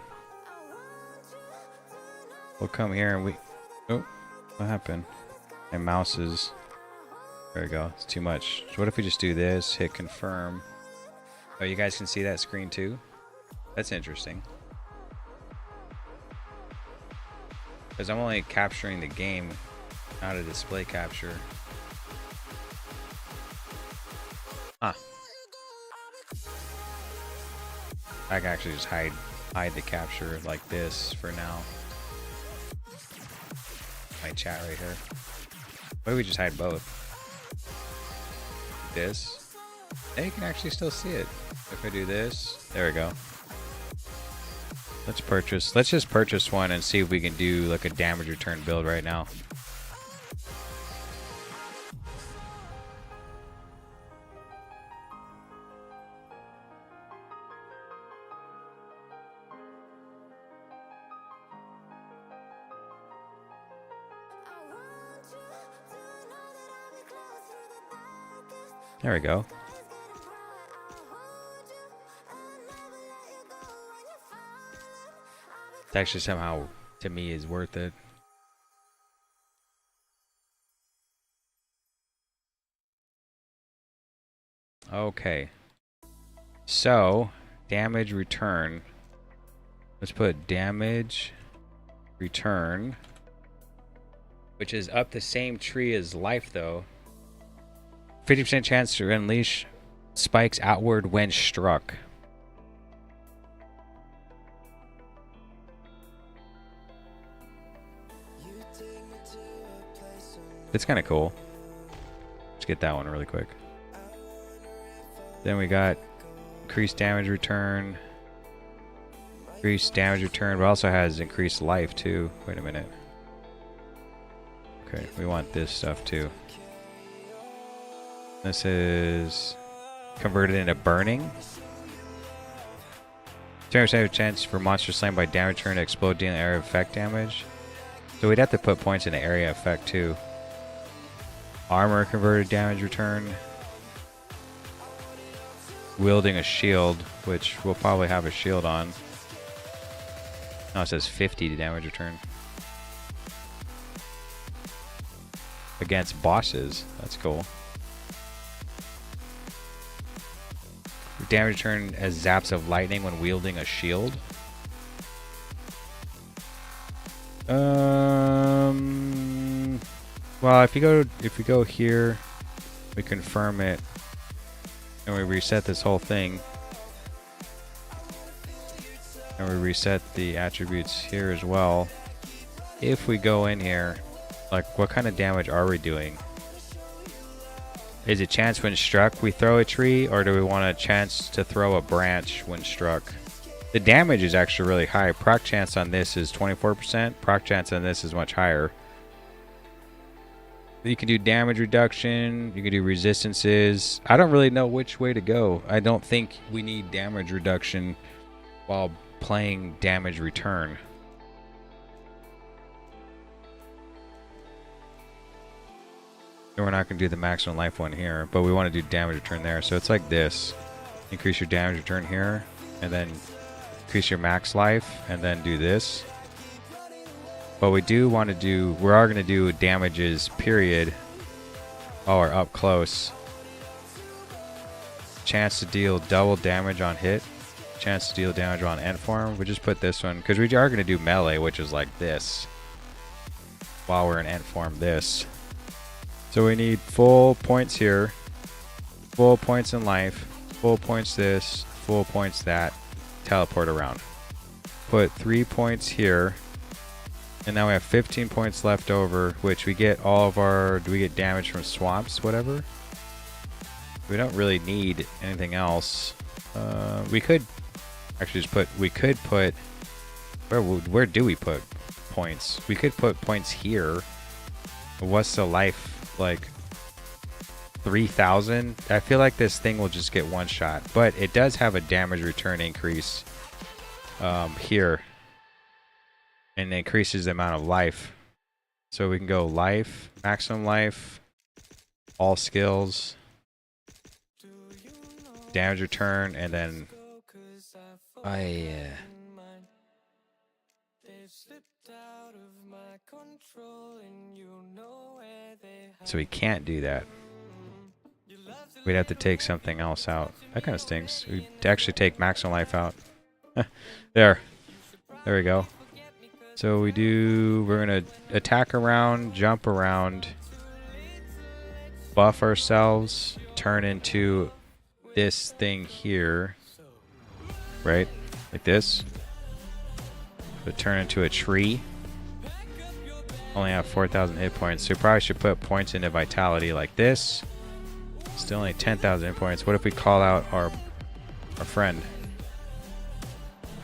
We'll come here and we... Oh, what happened? My mouse is... There we go. It's too much. So what if we just do this, hit confirm. Oh, you guys can see that screen too? That's interesting. Because I'm only capturing the game, not a display capture. Huh. I can actually just hide the capture like this for now. My chat right here. Why do we just hide both? This. Now you can actually still see it. If I do this, there we go. Let's purchase. Let's just purchase one and see if we can do like a damage return build right now. There we go. It's actually somehow, to me, is worth it. Okay. So, damage return. Let's put damage return, which is up the same tree as life, though. 50% chance to unleash spikes outward when struck. It's kind of cool. Let's get that one really quick. Then we got increased damage return. Increased damage return, but also has increased life too. Wait a minute. Okay, we want this stuff too. This is converted into burning. 10% chance for monster slammed by damage turn to explode, dealing area effect damage. So we'd have to put points into area effect too. Armor converted damage return. Wielding a shield, which we'll probably have a shield on. No, it says 50 to damage return. Against bosses. That's cool. Damage return as zaps of lightning when wielding a shield. Well, if we go here, we confirm it, and we reset this whole thing, and we reset the attributes here as well. If we go in here, like, what kind of damage are we doing? Is it chance when struck we throw a tree, or do we want a chance to throw a branch when struck? The damage is actually really high. Proc chance on this is 24%. Proc chance on this is much higher. You can do damage reduction. You can do resistances. I don't really know which way to go. I don't think we need damage reduction while playing damage return. We're not going to do the maximum life one here, but we want to do damage return there. So it's like this. Increase your damage return here, and then increase your max life, and then do this. But we do want to do, we are going to do damages period while we're up close. Chance to deal double damage on hit. Chance to deal damage on end form. We just put this one, because we are going to do melee, which is like this. While we're in end form, this. So we need full points here, full points in life, full points this, full points that, teleport around. Put 3 points here, and now we have 15 points left over, which we get all of our, do we get damage from swamps, whatever? We don't really need anything else. We could actually just put, we could put, where do we put points? We could put points here. What's the life? Like 3,000. I feel like this thing will just get one shot, but it does have a damage return increase here, and it increases the amount of life. So we can go life, maximum life, all skills, damage return, and then I so we can't do that. We'd have to take something else out. That kind of stinks. We'd actually take maximum life out. There we go. So we're gonna attack around, jump around, buff ourselves, turn into this thing here, right? Like this. So turn into a tree. Only have 4,000 hit points. So we probably should put points into vitality like this. Still only 10,000 hit points. What if we call out our friend?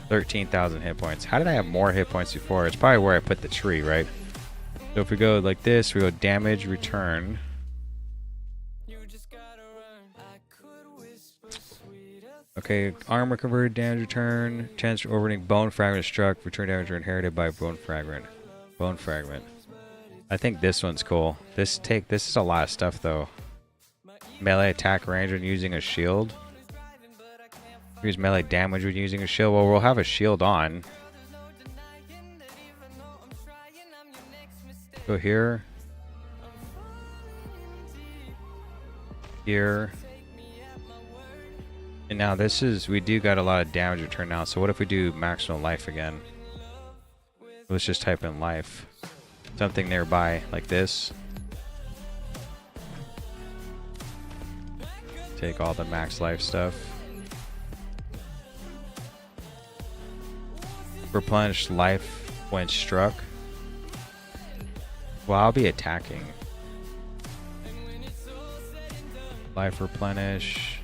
13,000 hit points. How did I have more hit points before? It's probably where I put the tree, right? So if we go like this, we go damage, return. Okay, armor converted, damage return, chance for overturning bone fragment struck, return damage are inherited by bone fragment. Bone fragment. I think this one's cool. This is a lot of stuff though. Melee attack range when using a shield. Use melee damage when using a shield. Well, we'll have a shield on. Go here. Here. And now this is, we do got a lot of damage return now. So what if we do maximum life again? Let's just type in life. Something nearby like this. Take all the max life stuff. Replenish life when struck. Well, I'll be attacking. Life replenish.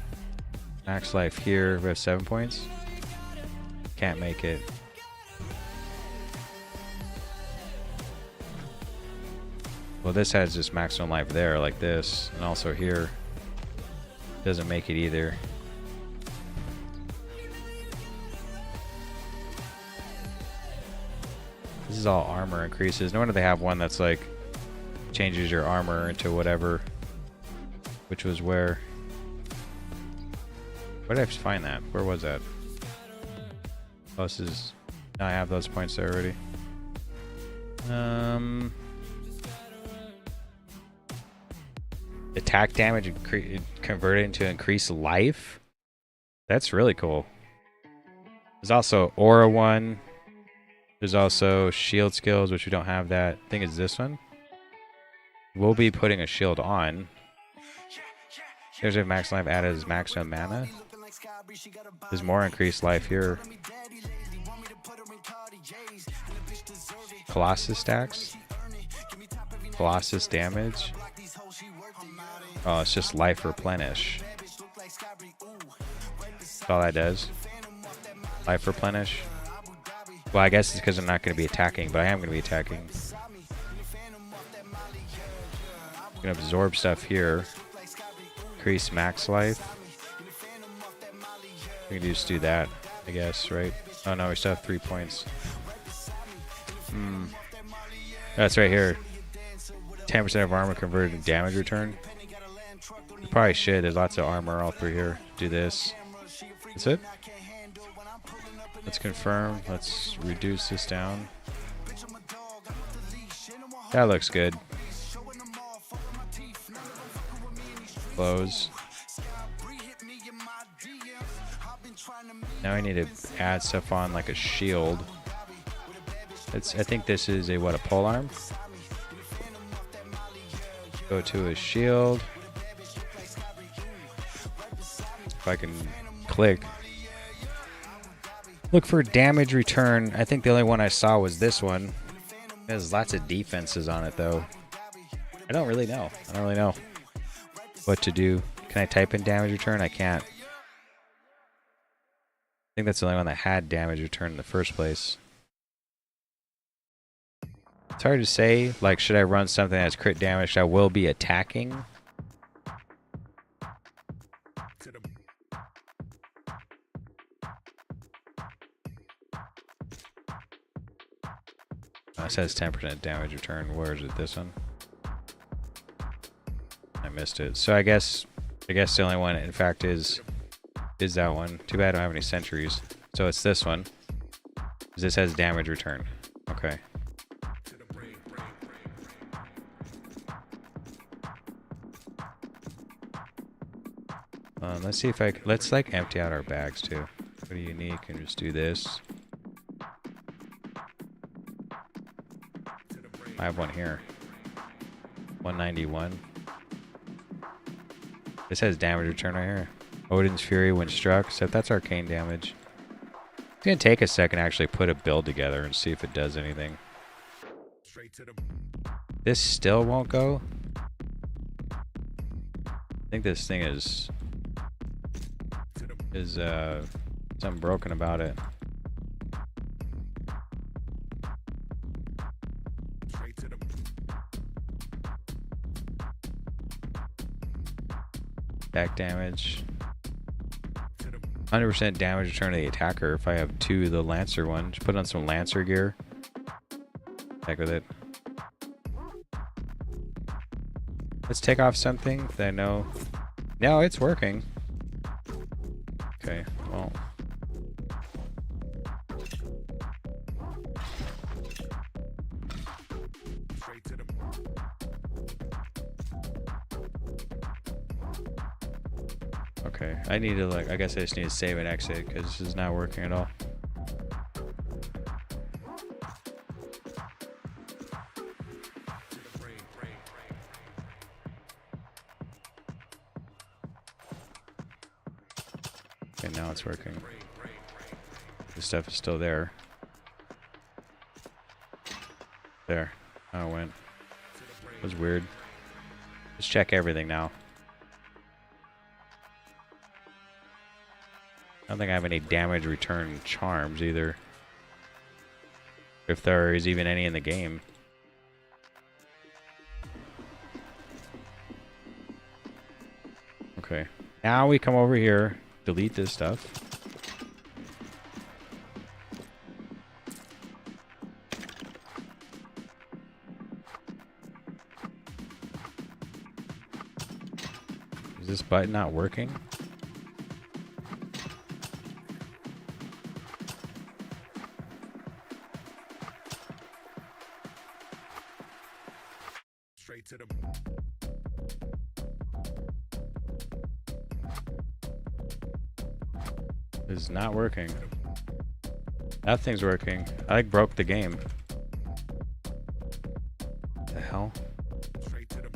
Max life here. We have 7 points. Can't make it. Well, this has just maximum life there, like this, and also here. Doesn't make it either. This is all armor increases. No wonder they have one that's like changes your armor into whatever. Which was where? Where did I find that? Where was that? Oh, this is. No, I have those points there already. Attack damage converted into increased life. That's really cool. There's also aura one. There's also shield skills, which we don't have that. I think it's this one. We'll be putting a shield on. Here's a max life added as maximum mana. There's more increased life here. Colossus stacks. Colossus damage. Oh, it's just life replenish. That's all that does. Life replenish. Well, I guess it's because I'm not going to be attacking, but I am going to be attacking. I'm going to absorb stuff here. Increase max life. We can just do that, I guess, right? Oh no, we still have 3 points. That's right here. 10% of armor converted to damage return. We probably should. There's lots of armor all through here. Do this. That's it. Let's confirm. Let's reduce this down. That looks good. Close. Now I need to add stuff on like a shield. I think this is a what, a pole arm? Go to a shield. If I can click. Look for damage return. I think the only one I saw was this one. There's lots of defenses on it though. I don't really know. I don't really know what to do. Can I type in damage return? I can't. I think that's the only one that had damage return in the first place. It's hard to say. Like, should I run something that's crit damage that will be attacking? Oh, it says 10% damage return. Where is it? This one? I missed it. So I guess the only one, in fact, is that one. Too bad I don't have any sentries. So it's this one. This has damage return. Okay. Let's see if let's like empty out our bags too. Go to unique and just do this. I have one here. 191. This has damage return right here. Odin's Fury when struck, except that's arcane damage. It's gonna take a second to actually put a build together and see if it does anything. This still won't go? I think this thing is something broken about it. Attack damage. 100% damage return to the attacker if I have two of the Lancer one. Just put on some Lancer gear. Heck with it. Let's take off something that I know. No, it's working. Okay, well. Okay, I need to I guess I just need to save and exit because this is not working at all. Okay, now it's working. This stuff is still there. There. Oh, it went. It was weird. Let's check everything now. I don't think I have any damage return charms either. If there is even any in the game. Okay. Now we come over here, delete this stuff. Is this button not working? To the This is not working. Nothing's working. I broke the game. The hell? straight to the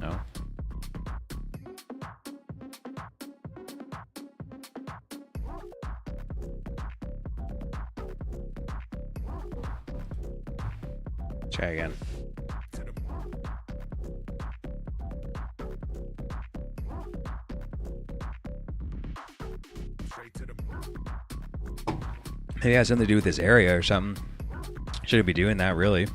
No. Try again. Maybe it has something to do with this area or something. Shouldn't be doing that, really.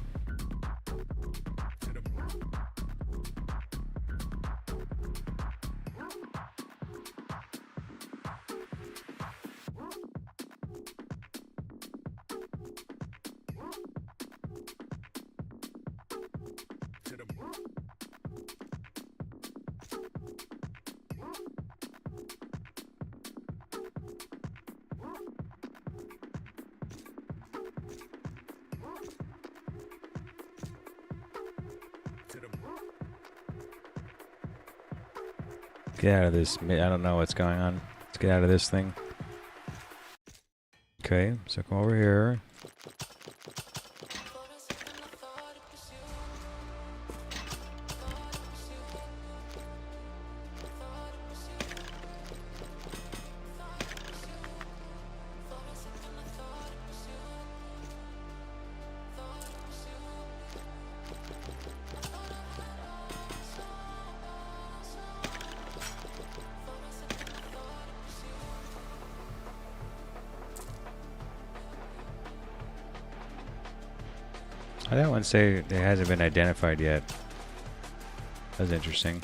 Get out of this. I don't know what's going on. Let's get out of this thing. Okay, so come over here. That one say it hasn't been identified yet. That's interesting.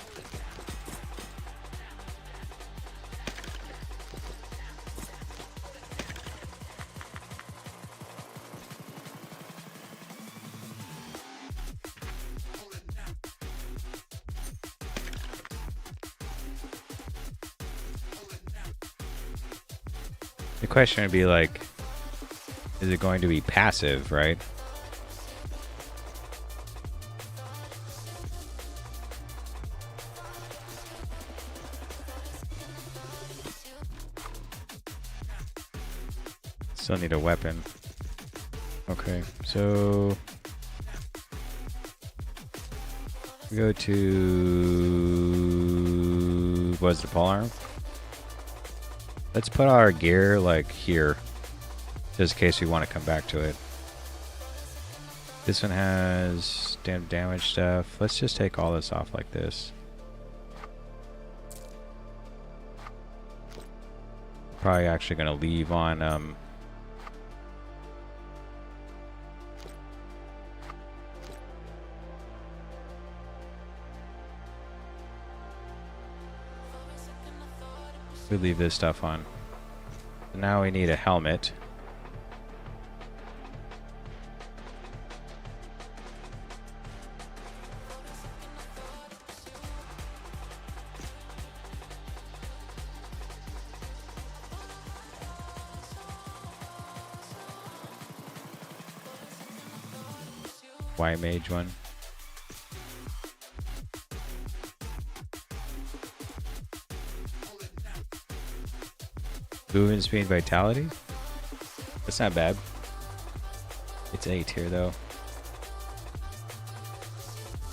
The question would be like, is it going to be passive, right? Still need a weapon. Okay, so we go to what's the polearm? Let's put our gear like here, just in case we want to come back to it. This one has damage stuff. Let's just take all this off like this. Probably actually gonna leave on we leave this stuff on. Now we need a helmet. White mage one. Movement speed, vitality. That's not bad. It's 8 here though.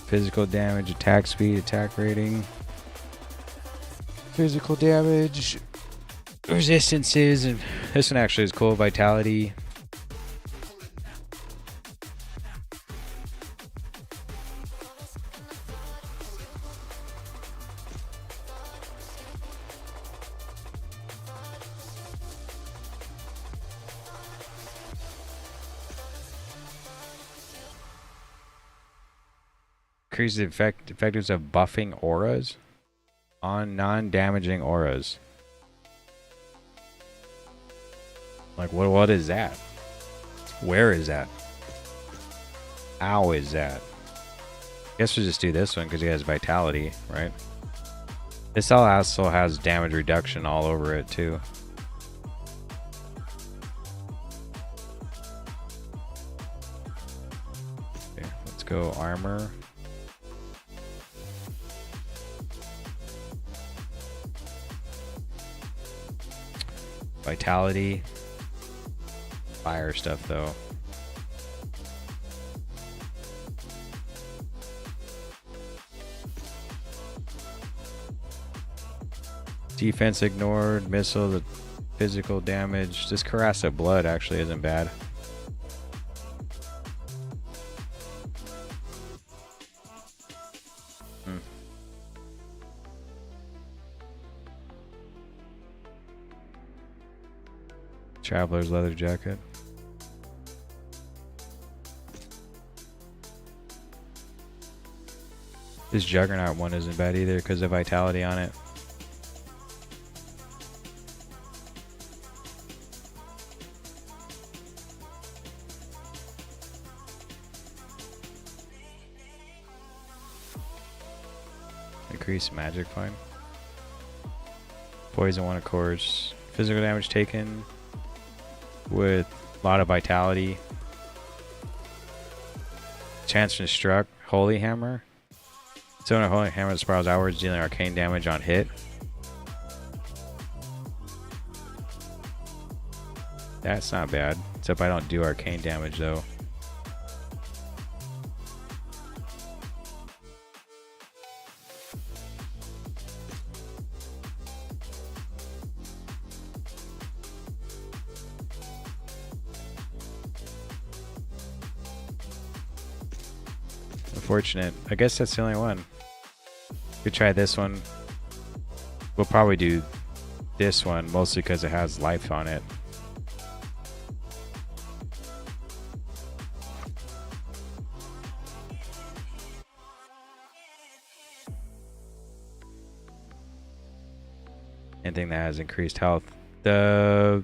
Physical damage, attack speed, attack rating. Physical damage, resistances, and this one actually is cool. Vitality. Increase the effectiveness of buffing auras on non-damaging auras. Like what is that? Where is that? How is that? Guess we'll just do this one because he has vitality, right? This also has damage reduction all over it too. Okay, let's go armor. Vitality. Fire stuff though. Defense ignored, missile, the physical damage. This Karasa blood actually isn't bad. Traveler's leather jacket. This Juggernaut one isn't bad either because of vitality on it. Increase magic, fine. Poison one, of course. Physical damage taken with a lot of vitality. Chance to destruct. Holy Hammer. So when a Holy Hammer spirals outwards, dealing arcane damage on hit. That's not bad. Except I don't do arcane damage though. Unfortunate. I guess that's the only one. Could try this one. We'll probably do this one mostly because it has life on it. Anything that has increased health. That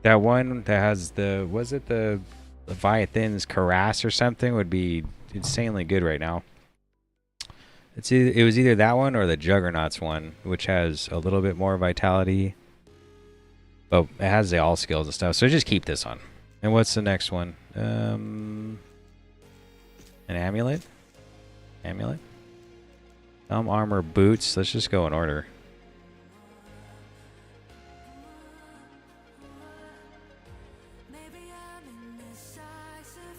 one that has the, was it the Leviathan's Cuirass or something would be insanely good right now. It was either that one or the Juggernaut's one, which has a little bit more vitality. Oh, it has the all skills and stuff. So just keep this on. And what's the next one? An amulet? Amulet? Armor, boots. Let's just go in order. Maybe I'm indecisive,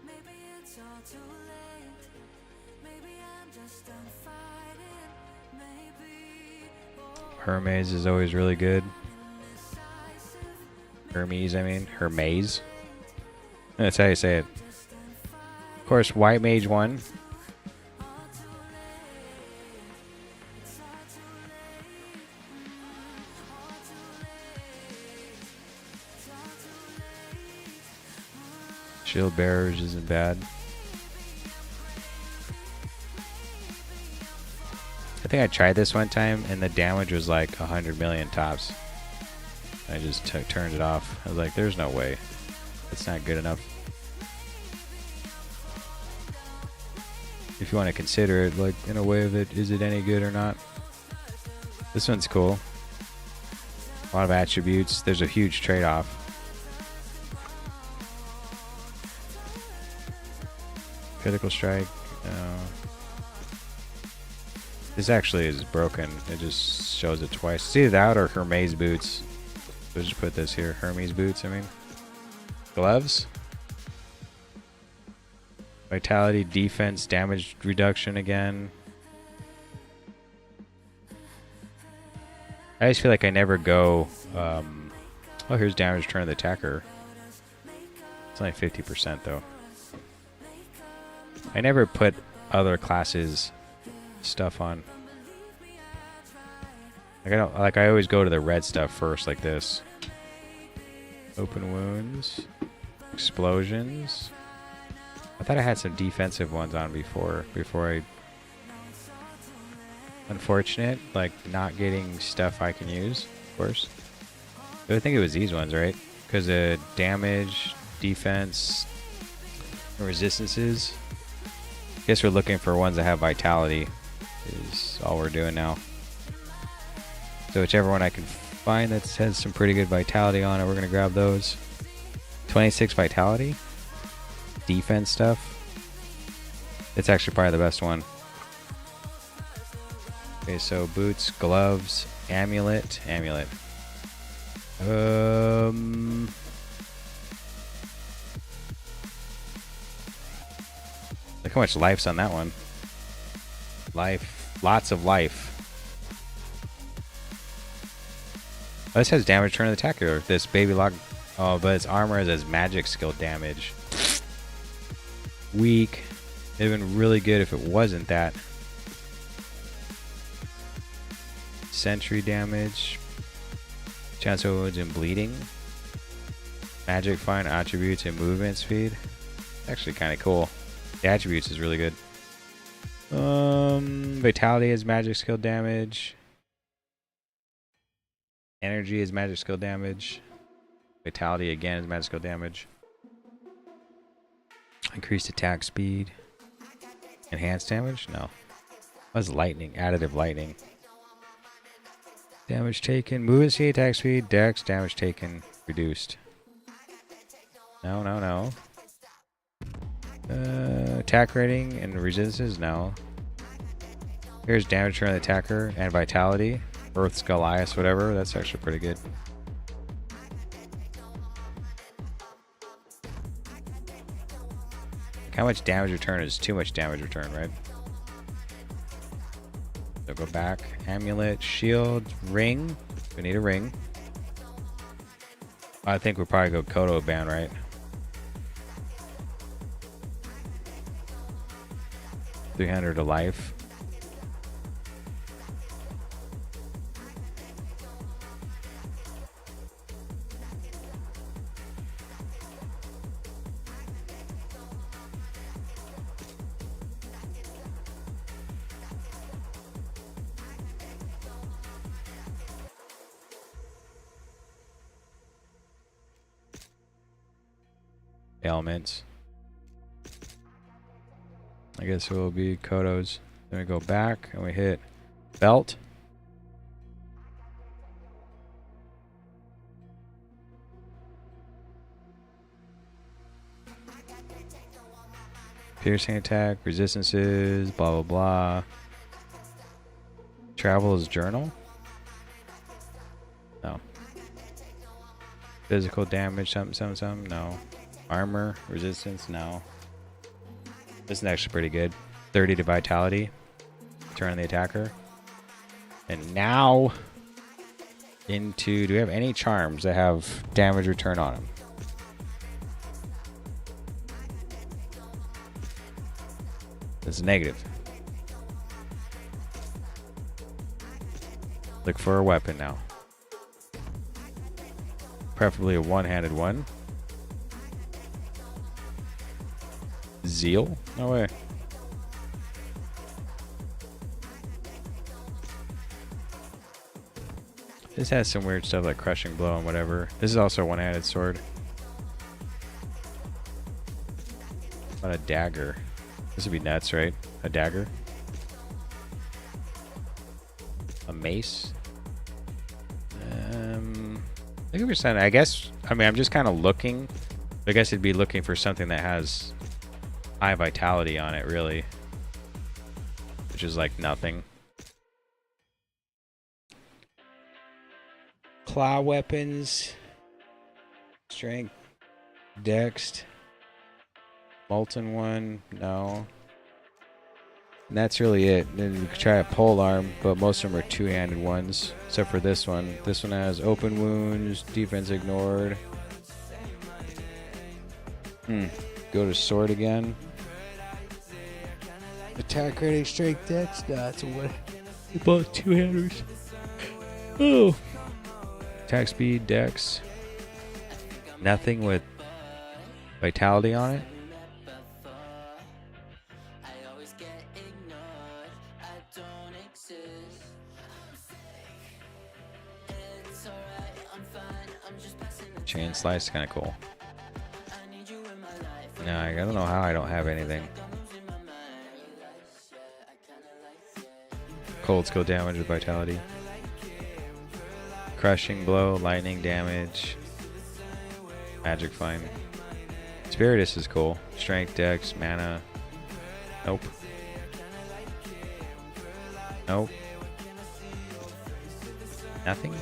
maybe it's all too late. Maybe I'm just done fighting, maybe. Hermes is always really good. Hermes, I mean. Hermes. That's how you say it. Of course, White Mage 1. Shield Bearers isn't bad. I think I tried this one time and the damage was like 100 million tops. I just turned it off. I was like, there's no way. It's not good enough. If you want to consider it, like, in a way of it, is it any good or not? This one's cool. A lot of attributes. There's a huge trade-off. Critical strike. This actually is broken. It just shows it twice. See that or Hermes boots. So just put this here. Hermes boots, I mean. Gloves. Vitality, defense, damage reduction again. I just feel like I never go... oh, here's damage return of the attacker. It's only 50% though. I never put other classes stuff on. Like I always go to the red stuff first, like this. Open wounds, explosions. I thought I had some defensive ones on before I. Unfortunate, like not getting stuff I can use, of course. But I think it was these ones, right? Because of damage, defense, and resistances. Guess we're looking for ones that have vitality is all we're doing now. So whichever one I can find that has some pretty good vitality on it, we're going to grab those. 26 vitality. Defense stuff. It's actually probably the best one. Okay, so boots, gloves, amulet. Look how much life's on that one. Life. Lots of life. Oh, this has damage turn of the attacker. This baby lock. Oh, but its armor has magic skill damage. Weak. It'd have been really good if it wasn't that. Sentry damage. Chance of wounds and bleeding. Magic fine attributes and movement speed. Actually kind of cool. The attributes is really good. Vitality is magic skill damage. Energy is magic skill damage. Vitality again is magic skill damage. Increased attack speed. Enhanced damage? No. What's lightning? Additive lightning. Damage taken. Movement speed, attack speed, dex, damage taken, reduced. No. Attack rating and resistances? No. Here's damage turn on the attacker and vitality. Earth's Goliath, whatever. That's actually pretty good. How much damage return is too much damage return, right? So go back. Amulet, shield, ring. We need a ring. I think we'll probably go Kodo ban, right? $300 to life. Elements. I guess it will be Kodo's. Then we go back and we hit belt. Piercing attack, resistances, blah blah blah. Travel's journal? No. Physical damage, something, no. Armor, resistance, no. This is actually pretty good. 30 to vitality. Turn on the attacker. And now into, do we have any charms that have damage return on them? This is negative. Look for a weapon now. Preferably a one-handed one. Zeal? No way. This has some weird stuff like crushing blow and whatever. This is also a one-handed sword. What about a dagger? This would be nuts, right? A dagger. A mace. 50%. I guess. I mean, I'm just kind of looking. I guess it'd be looking for something that has high vitality on it, really. Which is like nothing. Claw weapons. Strength. Dex. Molten one. No. And that's really it. Then you could try a pole arm, but most of them are two-handed ones, except for this one. This one has open wounds, defense ignored. Go to sword again. Attack rating, strength, dex. Nah, that's a one. Both two-handers. Oh. Attack speed, dex. Nothing with vitality on it. Chain slice, kind of cool. No, I don't know how I don't have anything. Cold skill damage with vitality. Crushing blow, lightning damage. Magic fine. Spiritus is cool. Strength, dex, mana. Nope. Nope. Nothing.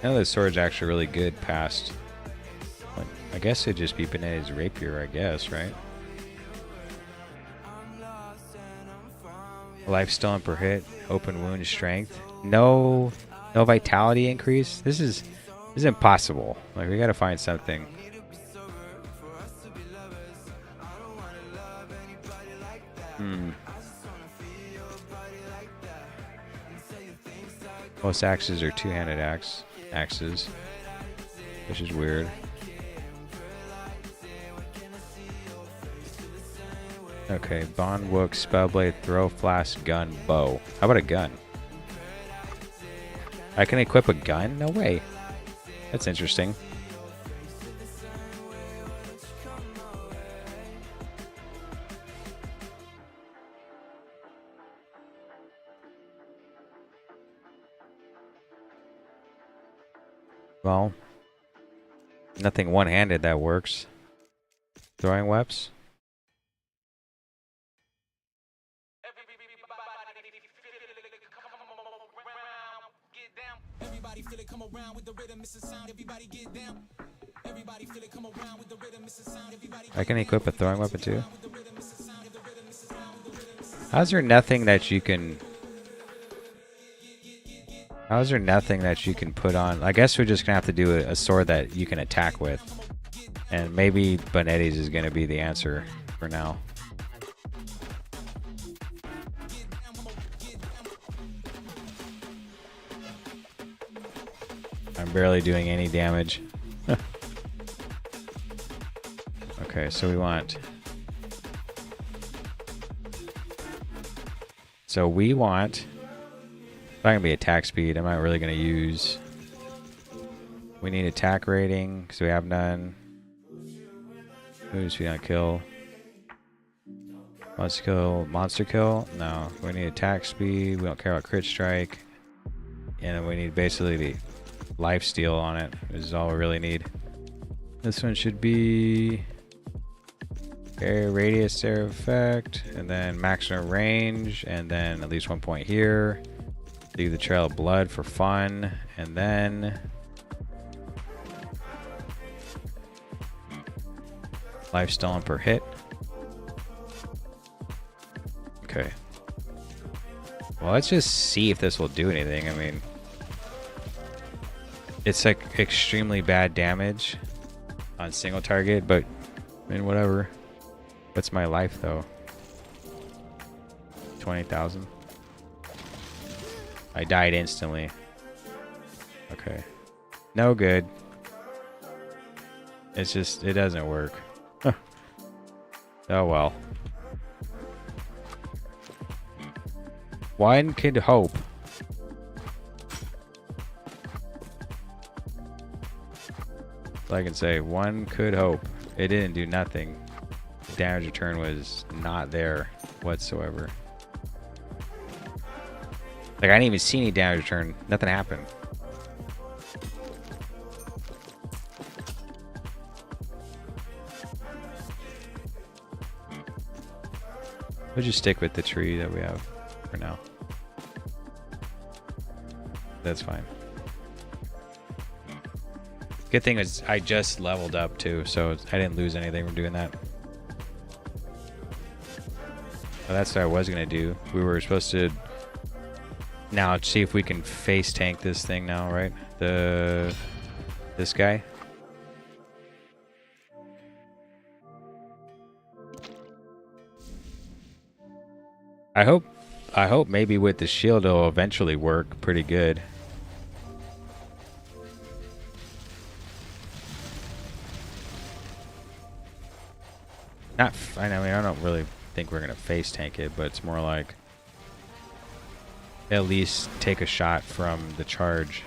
Now this sword's actually really good past. Like, I guess it'd just be Benetti's rapier, I guess, right? Life stolen per hit, open wound, strength. No vitality increase. This is impossible. Like, we gotta find something. Most axes are two-handed axes, which is weird. Okay, bond, wook, spellblade, throw, flask, gun, bow. How about a gun? I can equip a gun? No way. That's interesting. Well, nothing one-handed that works. Throwing webs. Everybody feel it come around with the rhythm, it's a sound. Everybody get down. Everybody feel it come around with the rhythm, it's a sound. Everybody I can equip a throwing weapon too. How's there nothing that you can... How is there nothing that you can put on? I guess we're just going to have to do a sword that you can attack with. And maybe Benetti's is going to be the answer for now. I'm barely doing any damage. Okay, so we want... So we want... It's not going to be attack speed. I'm not really going to use... We need attack rating, because we have none. Who's we going to kill? Monster kill? No. We need attack speed. We don't care about crit strike. And we need basically life steal on it. Is all we really need. This one should be area radius area effect, and then maximum range, and then at least 1 point here. Do the trail of blood for fun, and then life stolen per hit. Okay. Well, let's just see if this will do anything. I mean, it's like extremely bad damage on single target, but I mean, whatever. What's my life though? 20,000. I died instantly. Okay. No good. It's just, it doesn't work. Huh. Oh well. One could hope. All I can say, one could hope. It didn't do nothing. The damage return was not there whatsoever. Like, I didn't even see any damage return. Nothing happened. We'll just stick with the tree that we have for now. That's fine. Good thing is I just leveled up too, so I didn't lose anything from doing that. Well, that's what I was gonna do. We were supposed to now see if we can face tank this thing now, right? This guy. I hope maybe with the shield it'll eventually work pretty good. I mean, I don't really think we're gonna face tank it, but it's more like at least take a shot from the charge.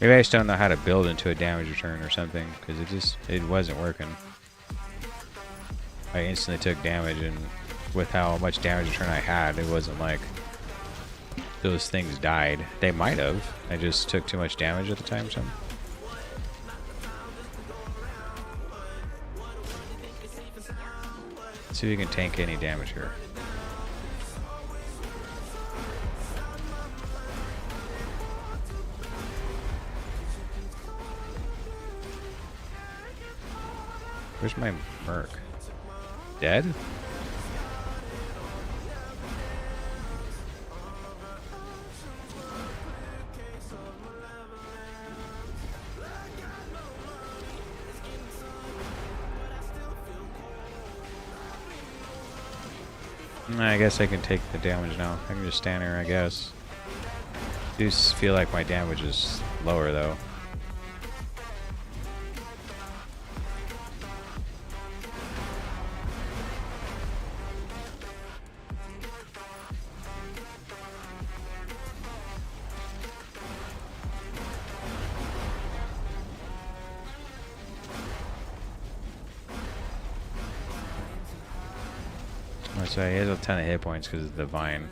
Maybe I just don't know how to build into a damage return or something, because it wasn't working. I instantly took damage, and with how much damage return I had, it wasn't like those things died. They might have. I just took too much damage at the time or something. Let's see if we can tank any damage here. Where's my merc? Dead? I guess I can take the damage now. I can just stand here, I guess. I do feel like my damage is lower though. So he has a ton of hit points because of the vine.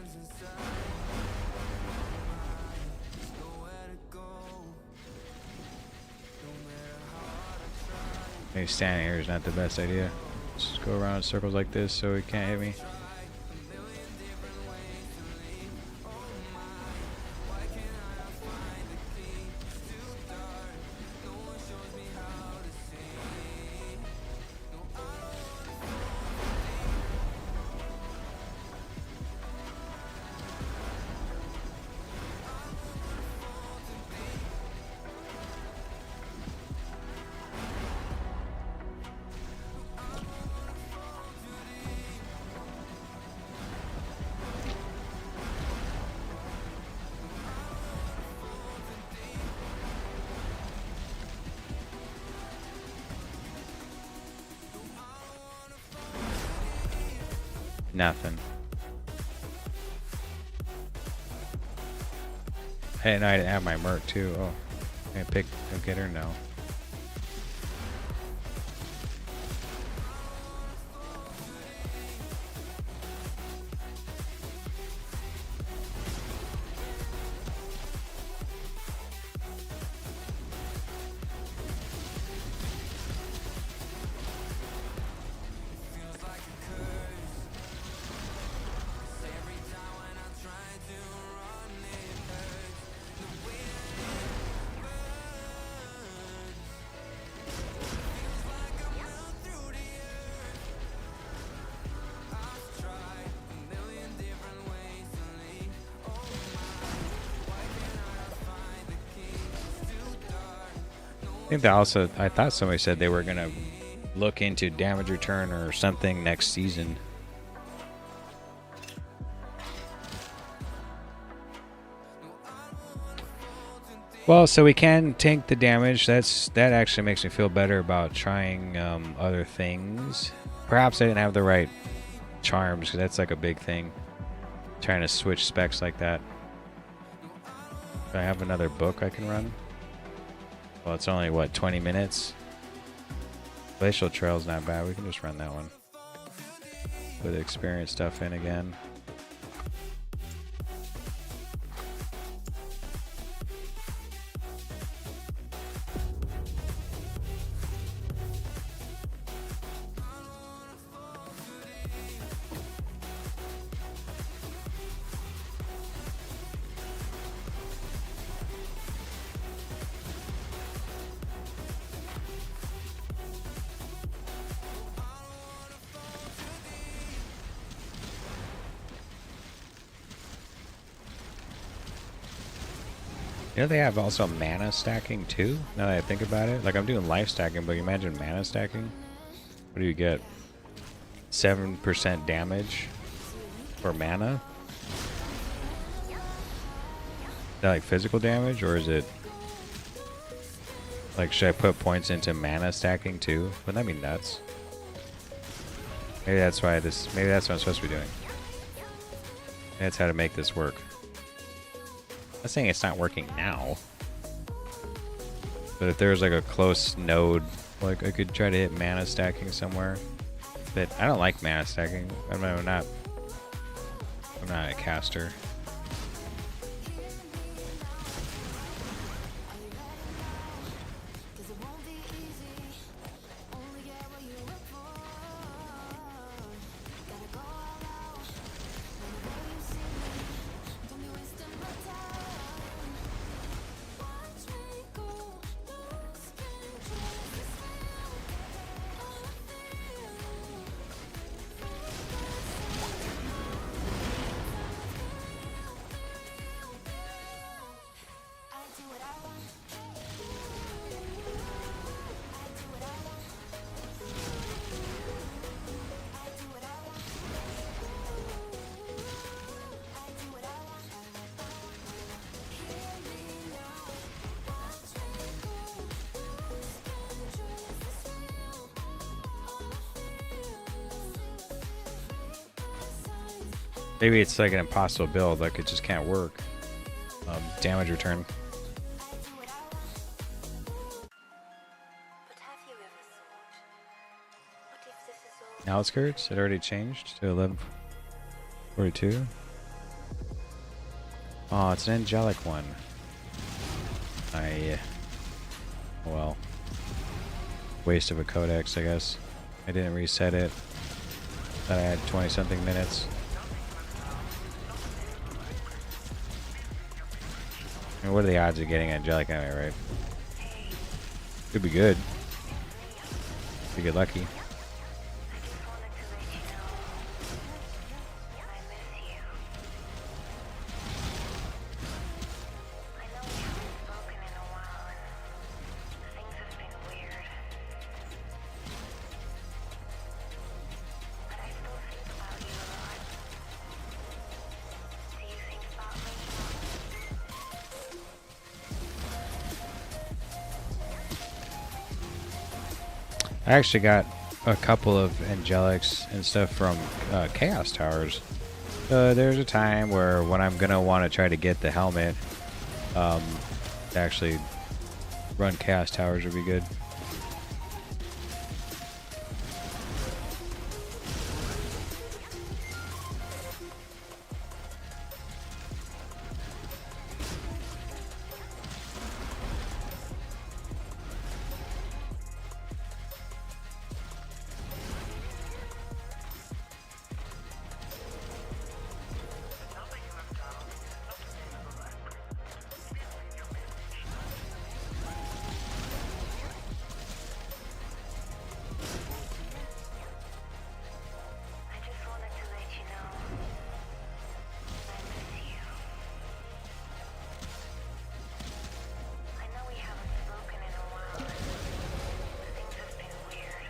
Maybe standing here is not the best idea. Just go around in circles like this so he can't hit me. Nothing. Hey, and I didn't have my Merc too. Oh, can I get her? No. I think that also, I thought somebody said they were gonna look into damage return or something next season. Well, so we can tank the damage. That actually makes me feel better about trying other things. Perhaps I didn't have the right charms, because that's like a big thing. Trying to switch specs like that. Do I have another book I can run? Well, it's only, what, 20 minutes? Glacial Trail's not bad. We can just run that one. Put the experience stuff in again. You know they have also mana stacking too, now that I think about it. Like I'm doing life stacking, but you imagine mana stacking? What do you get? 7% damage for mana? Is that like physical damage, or is it like, should I put points into mana stacking too? Wouldn't that be nuts? Maybe that's why maybe that's what I'm supposed to be doing. Maybe that's how to make this work. I'm not saying it's not working now, but if there's like a close node, like I could try to hit mana stacking somewhere. But I don't like mana stacking. I'm not a caster. Maybe it's like an impossible build, like it just can't work. Damage return. But have you ever thought, what if this is all Outskirts? It already changed to 1142. Oh, it's an Angelic one. Well, waste of a codex, I guess. I didn't reset it. Thought I had 20 something minutes. I mean, what are the odds of getting Angelic anyway, right? Could be good. If you get lucky. I actually got a couple of Angelics and stuff from Chaos Towers. There's a time where when I'm gonna want to try to get the helmet, to actually run Chaos Towers would be good. I just wanted to let you know I miss you. I know we haven't spoken in a while. Things have been weird.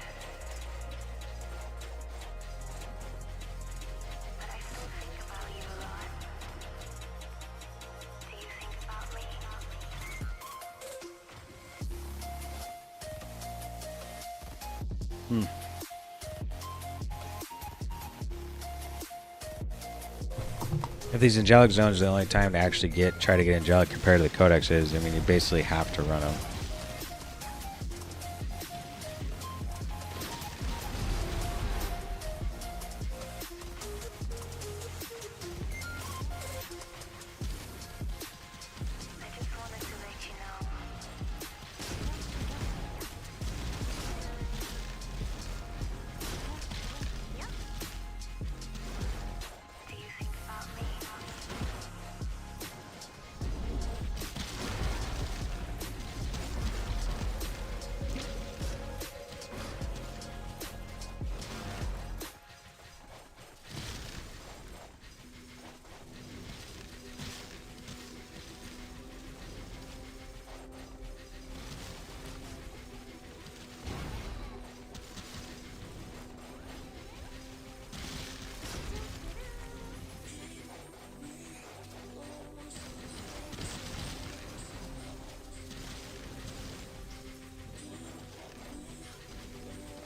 But I still think about you a lot. Do you think about me? If these Angelic zones are the only time to actually try to get Angelic compared to the Codexes, I mean, you basically have to run them. I just wanted to let you know. Do you think about me?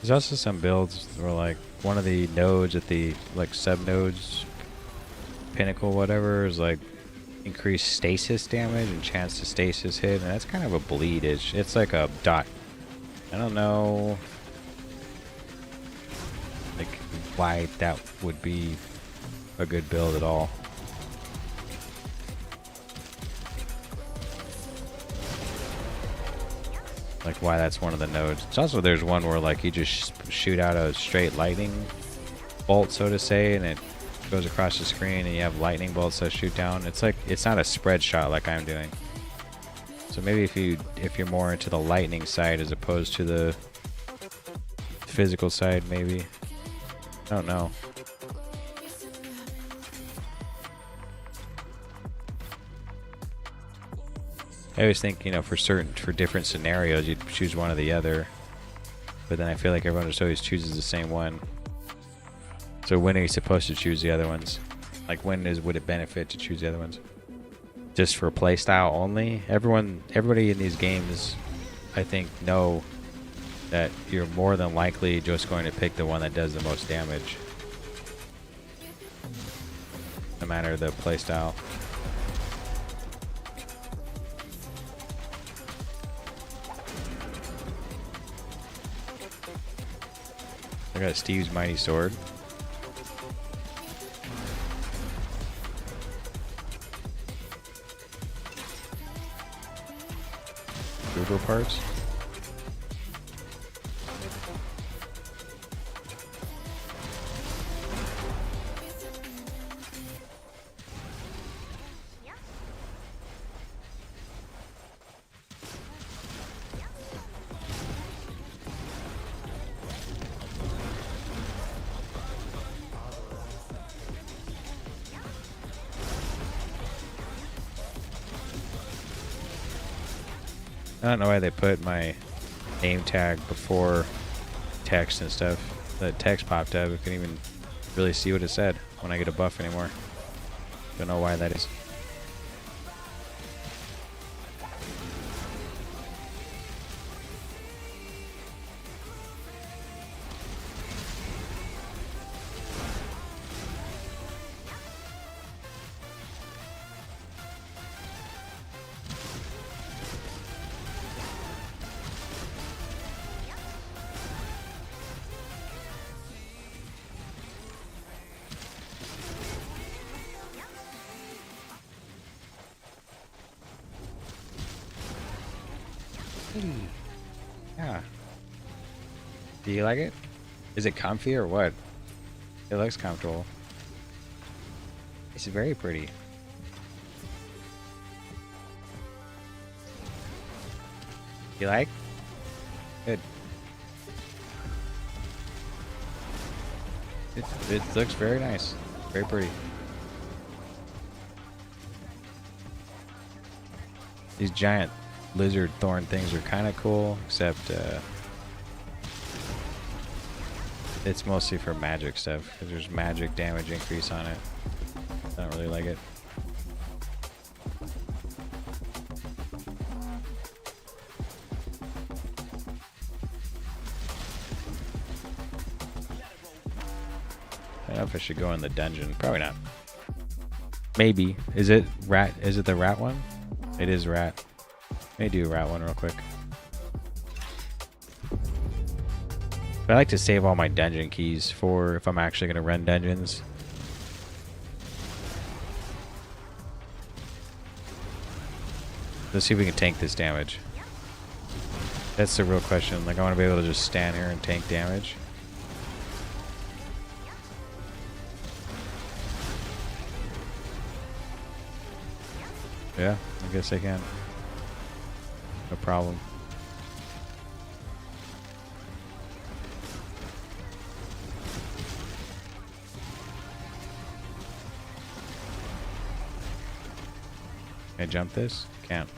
There's also some builds where like one of the nodes at the like sub nodes pinnacle whatever is like increased stasis damage and chance to stasis hit, and that's kind of a bleed. It's like a dot. I don't know like why that would be a good build at all. Like why that's one of the nodes. It's also there's one where like you just shoot out a straight lightning bolt, so to say, and it goes across the screen, and you have lightning bolts that shoot down. It's like it's not a spread shot like I'm doing. So maybe if you're more into the lightning side as opposed to the physical side, maybe. I don't know. I always think, you know, for different scenarios, you'd choose one or the other. But then I feel like everyone just always chooses the same one. So when are you supposed to choose the other ones? Like when would it benefit to choose the other ones? Just for playstyle only? Everybody in these games, I think, know that you're more than likely just going to pick the one that does the most damage. No matter the playstyle. I got Steve's mighty sword. Google parts. I don't know why they put my name tag before text and stuff. The text popped up. I couldn't even really see what it said when I get a buff anymore. Don't know why that is. Do you like it? Is it comfy or what? It looks comfortable. It's very pretty. You like? Good. It looks very nice. Very pretty. These giant lizard thorn things are kind of cool, except it's mostly for magic stuff, because there's magic damage increase on it. I don't really like it. I don't know if I should go in the dungeon. Probably not. Maybe. Is it rat? Is it the rat one? It is rat. Let me do rat one real quick. I like to save all my dungeon keys for if I'm actually going to run dungeons. Let's see if we can tank this damage. That's the real question. Like, I want to be able to just stand here and tank damage. Yeah, I guess I can. No problem. Can I jump this? Can't.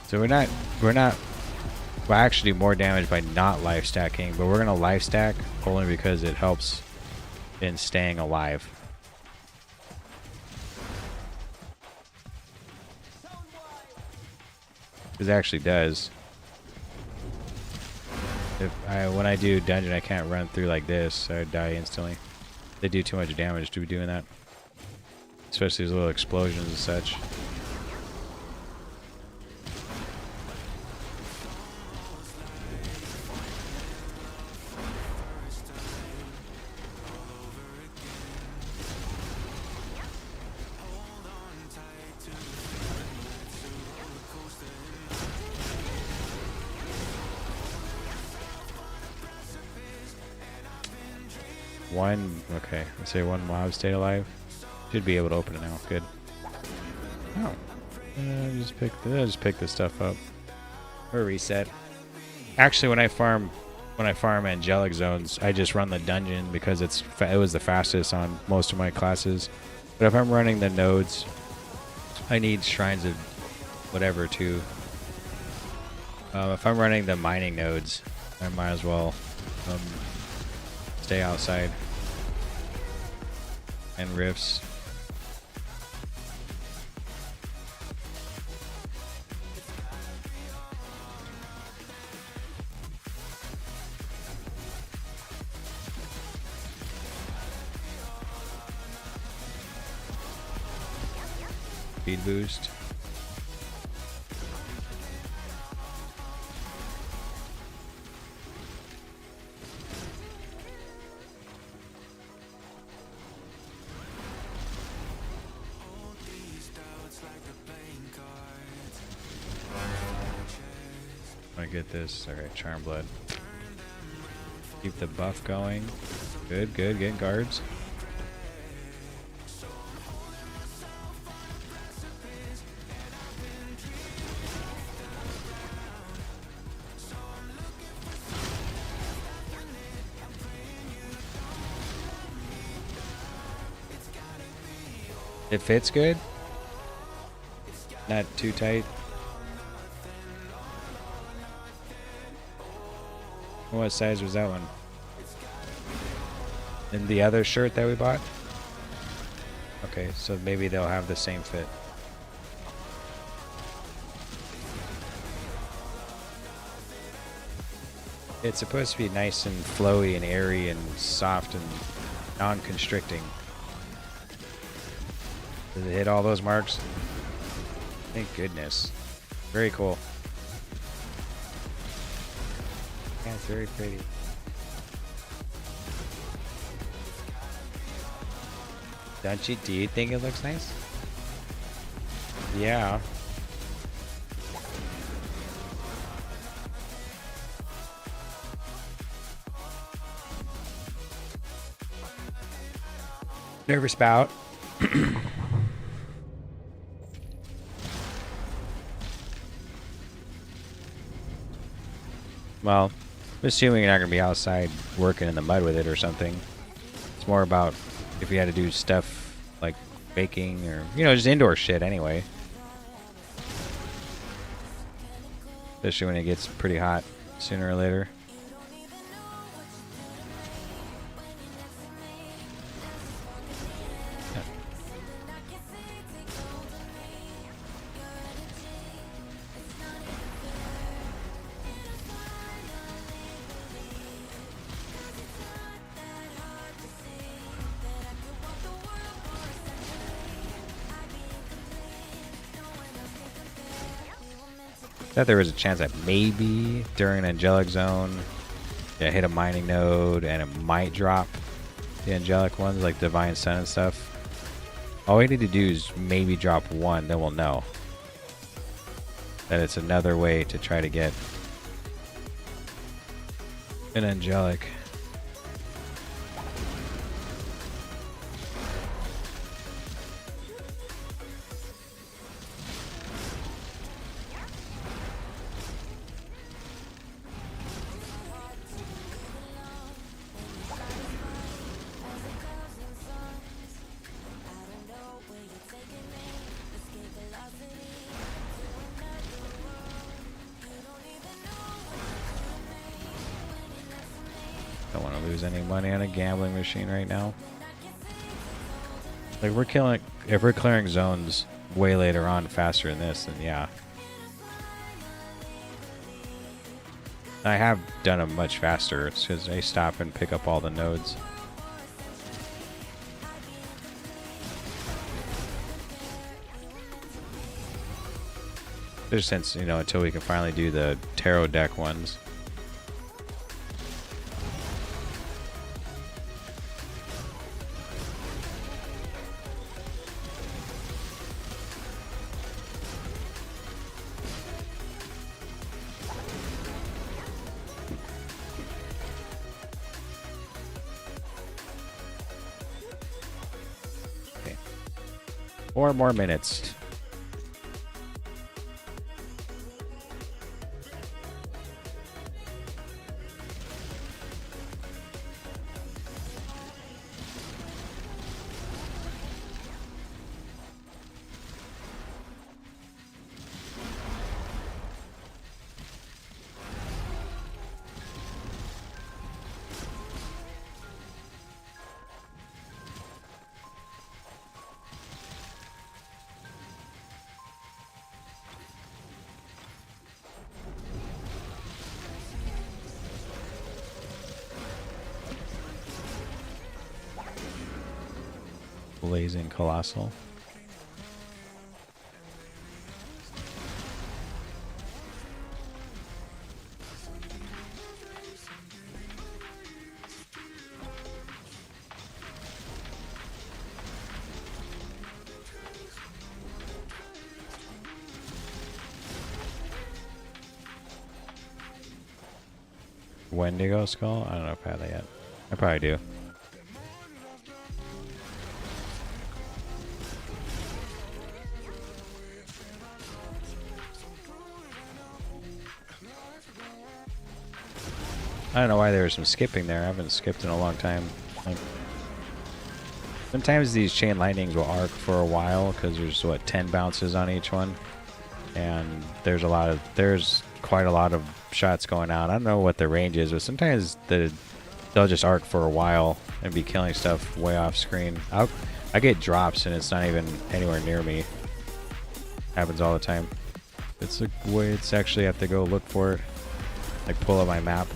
So we're actually more damage by not life stacking, but we're gonna life stack only because it helps in staying alive. It actually does. When I do dungeon, I can't run through like this, so I die instantly. They do too much damage to be doing that, especially these little explosions and such. Okay, let's say one mob stayed alive. Should be able to open it now. Good. Oh, just pick this stuff up. Or reset. Actually, when I farm angelic zones, I just run the dungeon because it was the fastest on most of my classes. But if I'm running the nodes, I need shrines of whatever too. If I'm running the mining nodes, I might as well stay outside. And rifts. Speed boost. I get this. Alright, charm blood. Keep the buff going. Good, good. Getting guards. It fits good. Not too tight. What size was that one? And the other shirt that we bought? Okay, so maybe they'll have the same fit. It's supposed to be nice and flowy and airy and soft and non-constricting. Does it hit all those marks? Thank goodness. Very cool. Yeah, it's very pretty. Don't you? Do you think it looks nice? Yeah. Nervous bout. Well, I'm assuming you're not going to be outside working in the mud with it or something. It's more about if you had to do stuff like baking or, you know, just indoor shit anyway. Especially when it gets pretty hot sooner or later. Thought there was a chance that maybe during Angelic Zone, yeah, hit a mining node and it might drop the Angelic ones like Divine Sun and stuff. All we need to do is maybe drop one, then we'll know that it's another way to try to get an Angelic. Don't want to lose any money on a gambling machine right now. Like if we're clearing zones way later on faster than this, then yeah. I have done them much faster. It's because they stop and pick up all the nodes. Just since, you know, until we can finally do the tarot deck ones. Okay. 4 more minutes. Blazing Colossal. Wendigo Skull? I don't know if I have that yet. I probably do. I don't know why there was some skipping there. I haven't skipped in a long time. Like, sometimes these chain lightnings will arc for a while because there's what 10 bounces on each one, and there's quite a lot of shots going out. I don't know what the range is, but sometimes they'll just arc for a while and be killing stuff way off screen. I get drops and it's not even anywhere near me. Happens all the time. It's a way it's actually have to go look for it. Like pull up my map.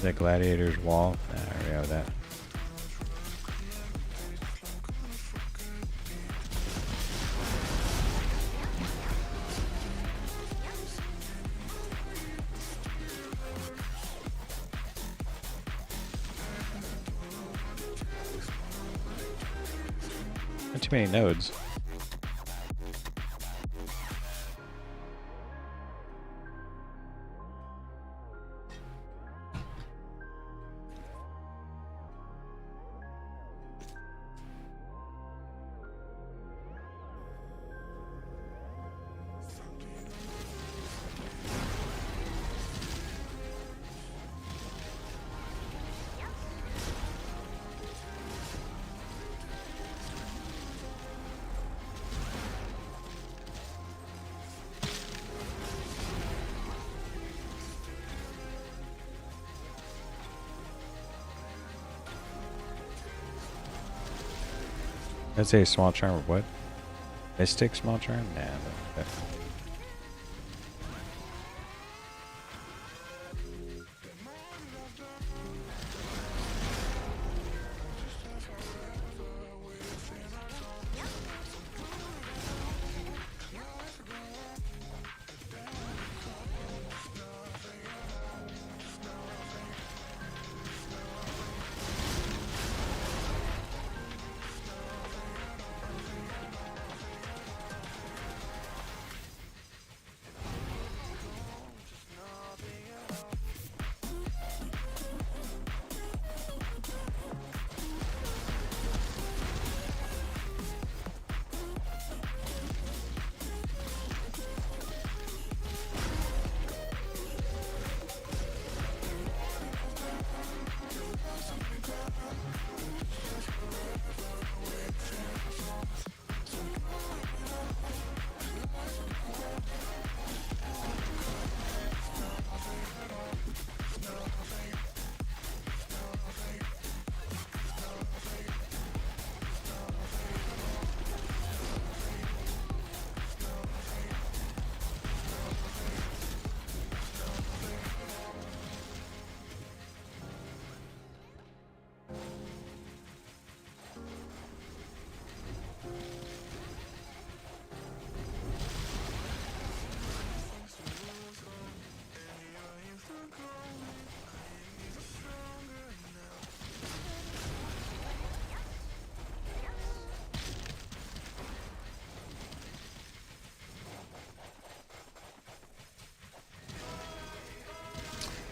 The gladiator's wall. Nah, I already have that. Not too many nodes. I'd say small charm or what? Mystic small charm? Nah. No.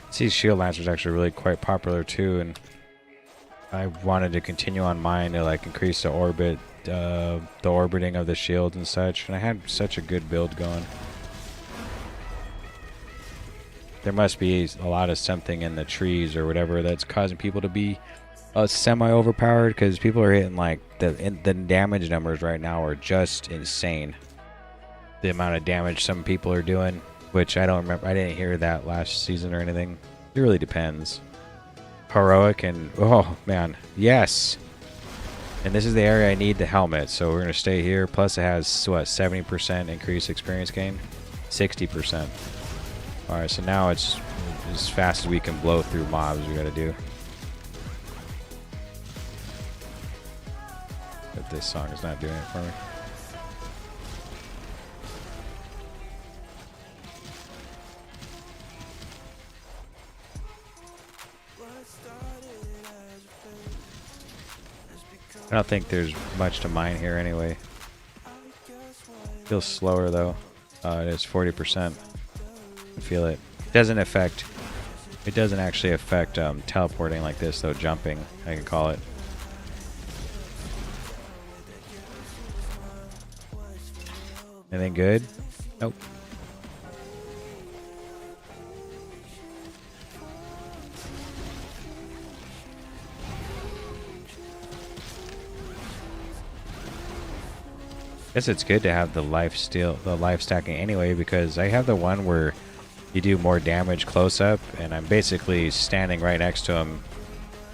See, Shield Lance was actually really quite popular too, and I wanted to continue on mine to like increase the orbit, the orbiting of the shield and such. And I had such a good build going. There must be a lot of something in the trees or whatever that's causing people to be semi overpowered, because people are hitting like the damage numbers right now are just insane. The amount of damage some people are doing, which I don't remember. I didn't hear that last season or anything. It really depends. Heroic and oh man, yes. And this is the area I need the helmet, so we're gonna stay here. Plus, it has what, 70% increased experience gain, 60%. All right, so now it's as fast as we can blow through mobs. We gotta do. But this song is not doing it for me. I don't think there's much to mine here anyway. Feels slower though. It is 40%. I feel it. It doesn't affect. It doesn't actually affect teleporting like this though. Jumping, I can call it. Anything good? Nope. Guess it's good to have the life stacking anyway, because I have the one where you do more damage close up, and I'm basically standing right next to him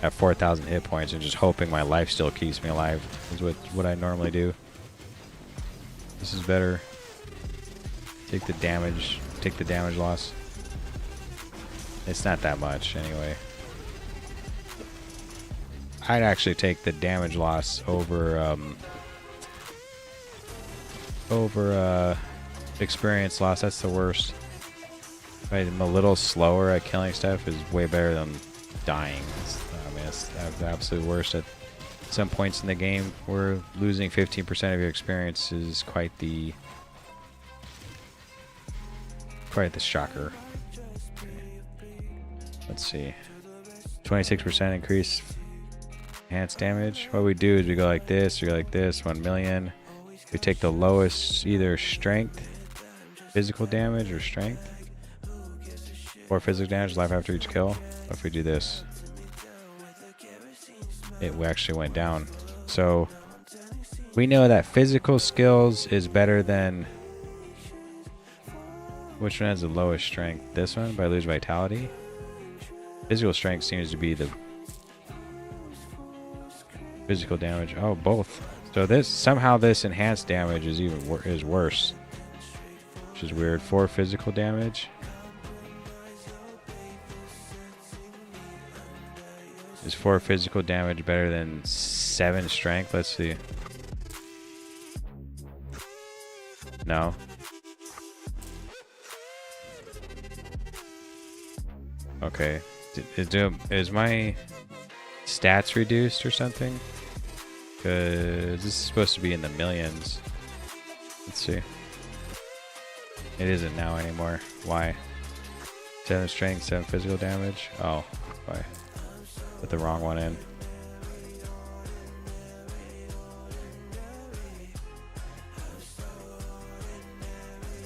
at 4,000 hit points and just hoping my life still keeps me alive. Is what I normally do. This is better. Take the damage loss. It's not that much anyway. I'd actually take the damage loss over experience loss. That's the worst. If I'm a little slower at killing stuff is way better than dying. I mean, it's the absolute worst at some points in the game where losing 15% of your experience is quite the shocker. Let's see. 26% increase enhanced damage. What we do is we go like this, 1 million. We take the lowest, either strength, physical damage, or strength. Or physical damage, life after each kill. If we do this, it actually went down. So we know that physical skills is better than... Which one has the lowest strength? This one, by lose vitality. Physical strength seems to be the physical damage. Oh, both. So this somehow this enhanced damage is even is worse, which is weird. 4 physical damage. Is 4 physical damage better than 7 strength? Let's see. No. Okay. Is my stats reduced or something? Because this is supposed to be in the millions. Let's see. It isn't now anymore. Why? 7 strength, 7 physical damage. Oh, why? Put the wrong one in.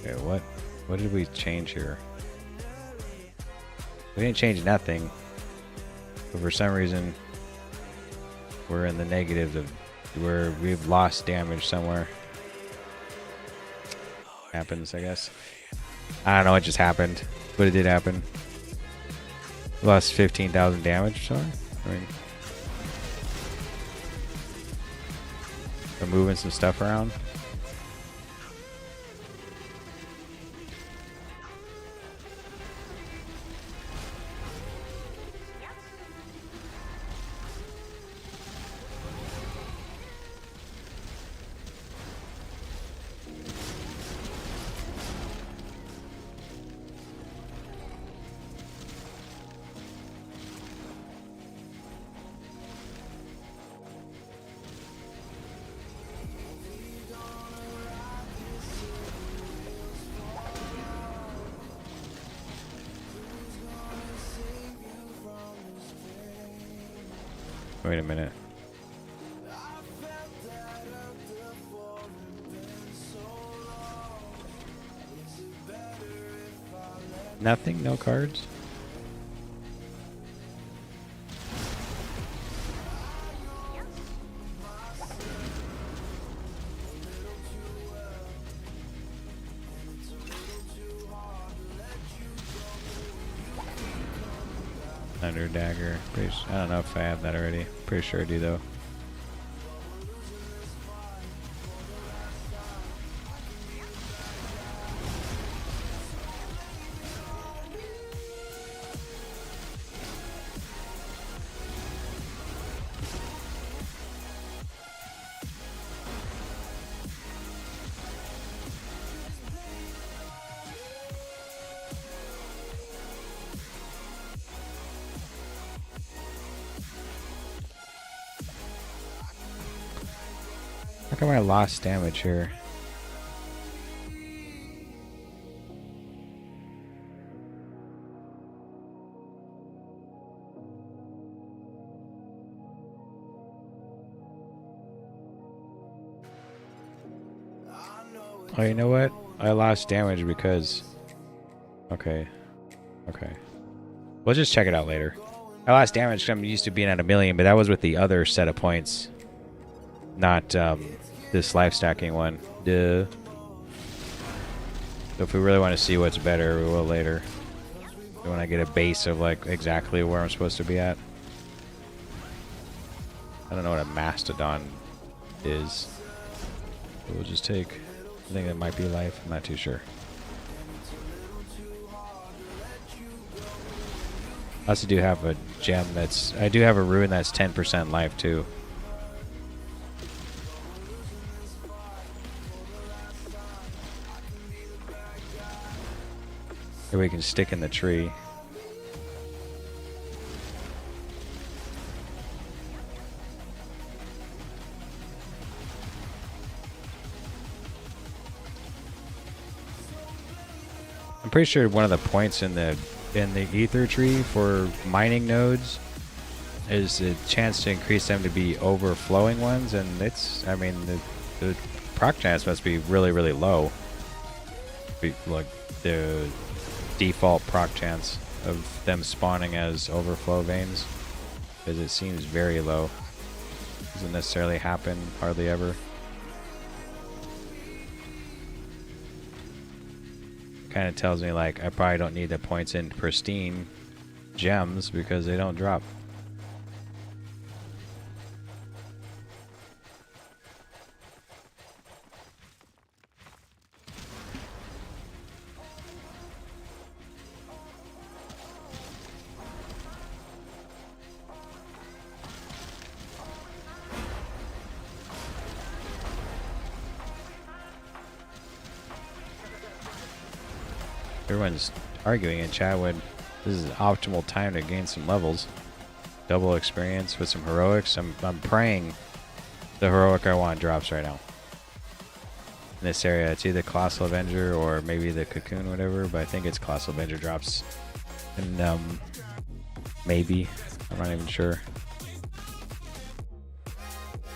Okay, what did we change here? We didn't change nothing, but for some reason we're in the negative of where we've lost damage somewhere. Happens, I guess. I don't know what just happened, but it did happen. We lost 15,000 damage or something. I mean, we're moving some stuff around. Wait a minute. Nothing? No cards? Thunder Dagger. I don't know if I have that already. Pretty sure I do though. How come I lost damage here? Oh, you know what? I lost damage because... Okay. Okay. We'll just check it out later. I lost damage because I'm used to being at 1,000,000, but that was with the other set of points. Not this life stacking one. Duh. So if we really want to see what's better, we will later. When I get a base of like exactly where I'm supposed to be at. I don't know what a mastodon is. But we'll just take... I think that might be life. I'm not too sure. I also do have a gem that's... I do have a rune that's 10% life too. Here we can stick in the tree. I'm pretty sure one of the points in the ether tree for mining nodes is a chance to increase them to be overflowing ones, and it's, I mean, the proc chance must be really, really low. Like the default proc chance of them spawning as overflow veins, because it seems very low. Doesn't necessarily happen hardly ever. Kind of tells me like I probably don't need the points in pristine gems because they don't drop. Everyone's arguing in chat when this is an optimal time to gain some levels. Double experience with some heroics. I'm praying the heroic I want drops right now. In this area, it's either Colossal Avenger or maybe the Cocoon, whatever, but I think it's Colossal Avenger drops. And maybe. I'm not even sure.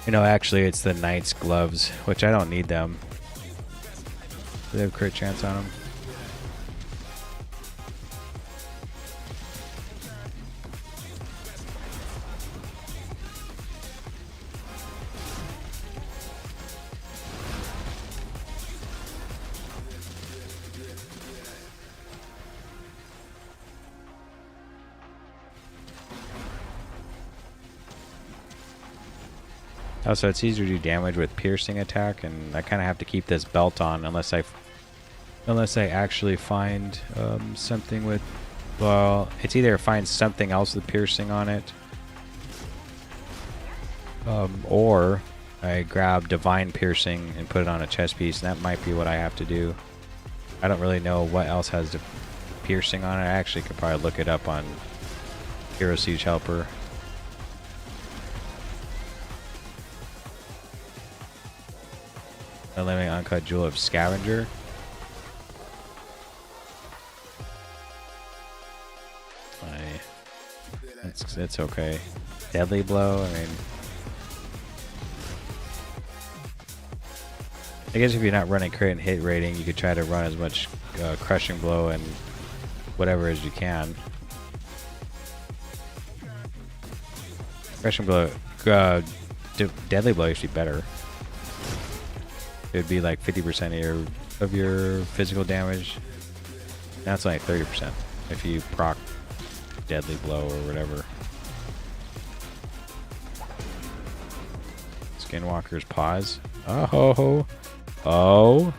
You know, actually it's the Knight's Gloves, which I don't need them. They have crit chance on them. Also, it's easier to do damage with piercing attack, and I kind of have to keep this belt on unless I actually find something with, well, it's either find something else with piercing on it, or I grab divine piercing and put it on a chest piece, and that might be what I have to do. I don't really know what else has the piercing on it. I actually could probably look it up on Hero Siege Helper. Eliminate Uncut Jewel of Scavenger. It's okay. Deadly Blow, I mean, I guess if you're not running crit and hit rating, you could try to run as much Crushing Blow and whatever as you can. Crushing Blow, Deadly Blow used to be better. It would be like 50% of your physical damage. Now it's only 30% if you proc Deadly Blow or whatever. Skinwalker's Paws. Oh, oh,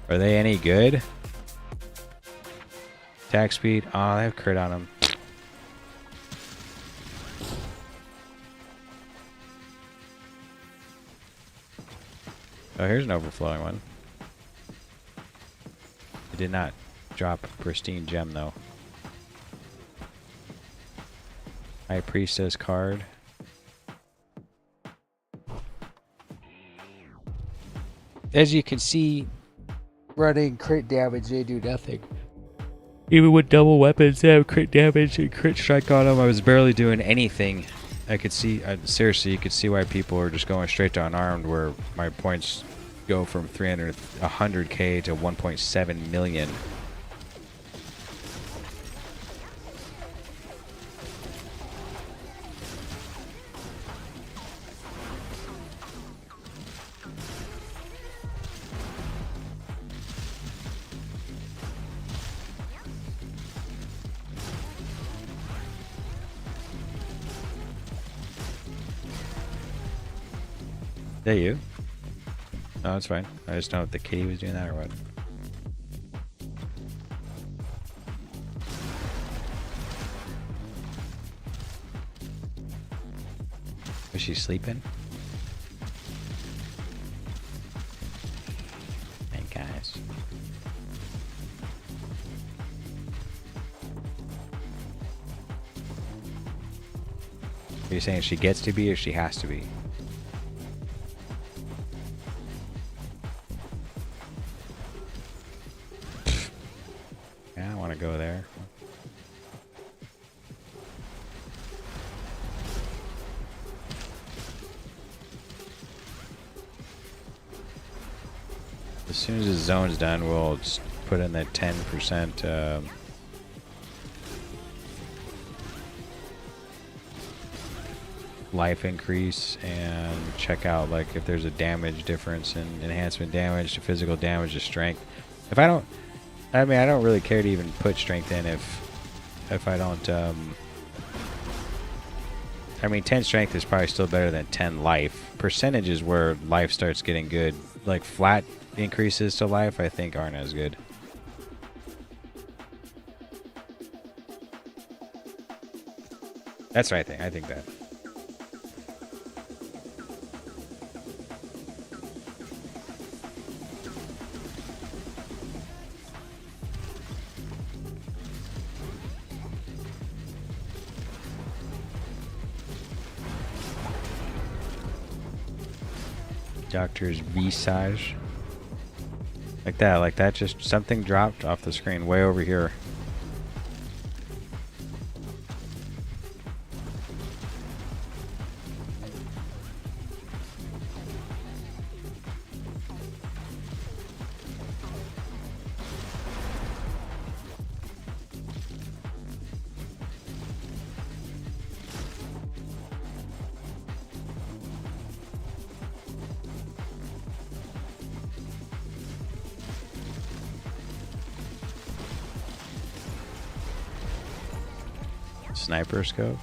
are they any good? Attack speed. Oh, they have crit on them. Oh, here's an overflowing one. It did not drop a pristine gem, though. High Priestess card. As you can see, running crit damage, they do nothing. Even with double weapons, they have crit damage and crit strike on them. I was barely doing anything. I could see, seriously, you could see why people are just going straight to unarmed, where my points go from 100k to 1.7 million. That you? No, it's fine. I just don't know if the kitty was doing that or what. Is she sleeping? Hey guys. Are you saying she gets to be or she has to be? Yeah, I want to go there. As soon as the zone's done, we'll just put in that 10% life increase and check out like if there's a damage difference in enhancement damage to physical damage to strength. If I don't, I mean, I don't really care to even put strength in if I don't. I mean, 10 strength is probably still better than 10 life. Percentages where life starts getting good, like flat increases to life, I think aren't as good. That's right thing. I think that. Doctor's visage. Like that, just something dropped off the screen way over here. Sniper scope.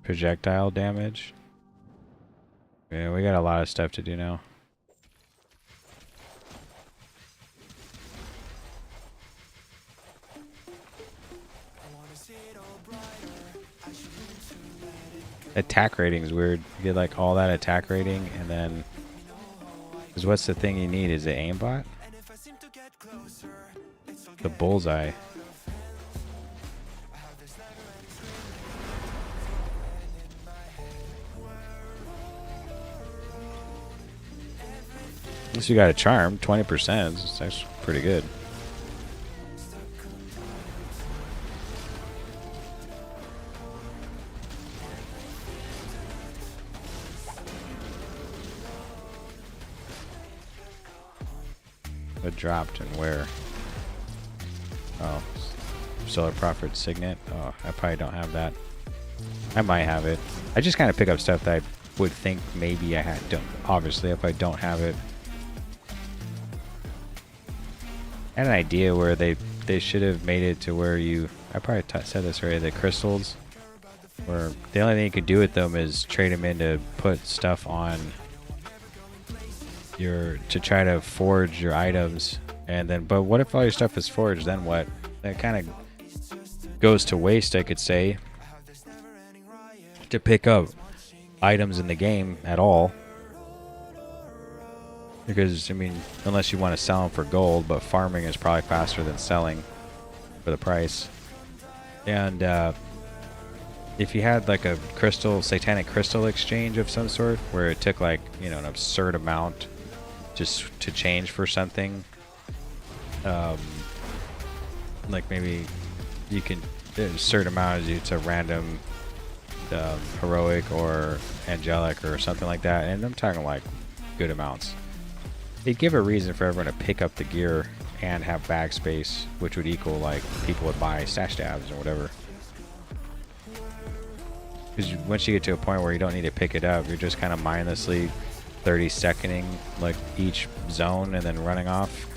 Projectile damage. Yeah, we got a lot of stuff to do now. Attack rating is weird. You get like all that attack rating and then... Because what's the thing you need? Is it aimbot? The bullseye. Unless you got a charm, 20%. It's actually pretty good. What dropped and where? Oh, Solar Prophet Signet. Oh, I probably don't have that. I might have it. I just kind of pick up stuff that I would think maybe I had. Don't, obviously, if I don't have it. I had an idea where they should have made it to where you... I probably said this already. The crystals, where the only thing you could do with them is trade them in to put stuff on your... to try to forge your items. And then, but what if all your stuff is forged? Then what? That kind of goes to waste, I could say, to pick up items in the game at all. Because, I mean, unless you want to sell them for gold, but farming is probably faster than selling for the price. And if you had like a crystal, satanic crystal exchange of some sort, where it took like, you know, an absurd amount just to change for something, like maybe you can, a certain amount, it's a random heroic or angelic or something like that, and I'm talking like good amounts. They'd give a reason for everyone to pick up the gear and have bag space, which would equal like people would buy stash tabs or whatever. Because once you get to a point where you don't need to pick it up, you're just kind of mindlessly 30-seconding like each zone and then running off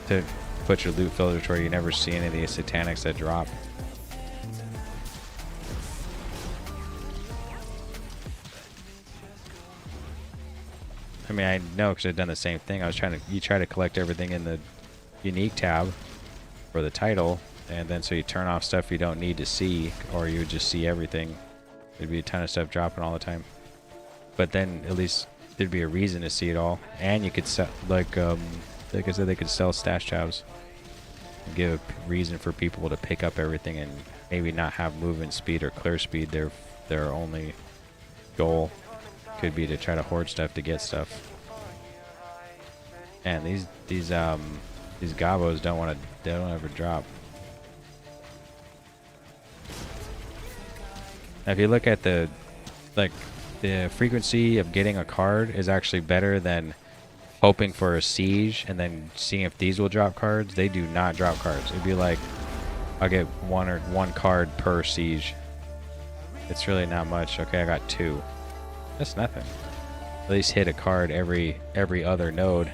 to put your loot filter to where you never see any of these satanics that drop. I mean, I know because I've done the same thing. I was you try to collect everything in the unique tab for the title, and then so you turn off stuff you don't need to see, or you would just see everything. There'd be a ton of stuff dropping all the time. But then at least there'd be a reason to see it all, and you could sell, like I said, they could sell stash tabs and give a reason for people to pick up everything and maybe not have movement speed or clear speed. Their only goal could be to try to hoard stuff to get stuff. And these gobos they don't ever drop. Now if you look at the frequency of getting a card is actually better than hoping for a siege and then seeing if these will drop cards. They do not drop cards. It'd be like I'll get one card per siege. It's really not much. Okay, I got 2. That's nothing. At least hit a card every other node.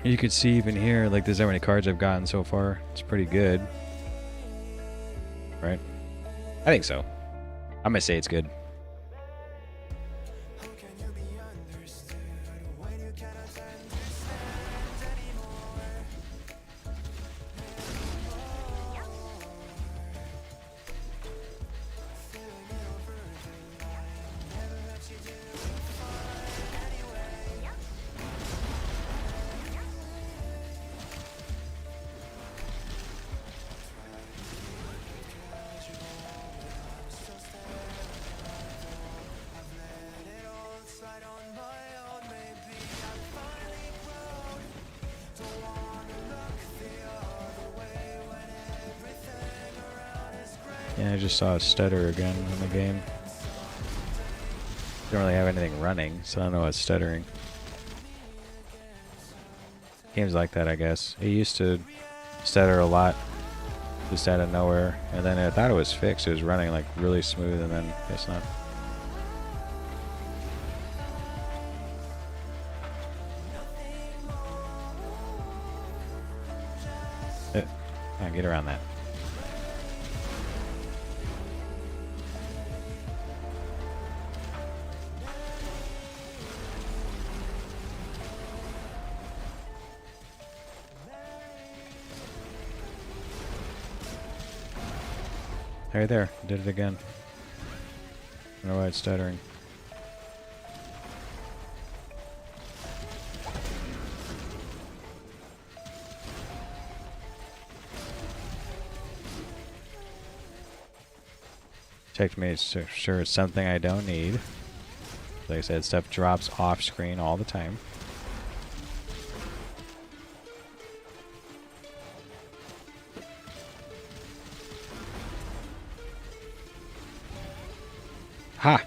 You could see even here, like there's how many cards I've gotten so far. It's pretty good. Right? I think so. I'm gonna say it's good. Yeah, I just saw a stutter again in the game. Don't really have anything running, so I don't know what's stuttering. Games like that, I guess. It used to stutter a lot, just out of nowhere, and then I thought it was fixed. It was running like really smooth, and then it's not. Get around that. Right there, did it again. I don't know why it's stuttering. Checked me, sure it's something I don't need. Like I said, stuff drops off screen all the time. Ha!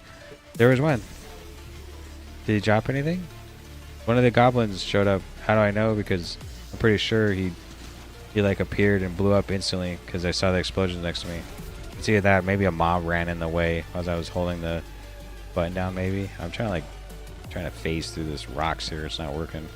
There was one. Did he drop anything? One of the goblins showed up. How do I know? Because I'm pretty sure he like appeared and blew up instantly because I saw the explosions next to me. It's either that, maybe a mob ran in the way as I was holding the button down. Maybe I'm trying to phase through this rocks here. It's not working.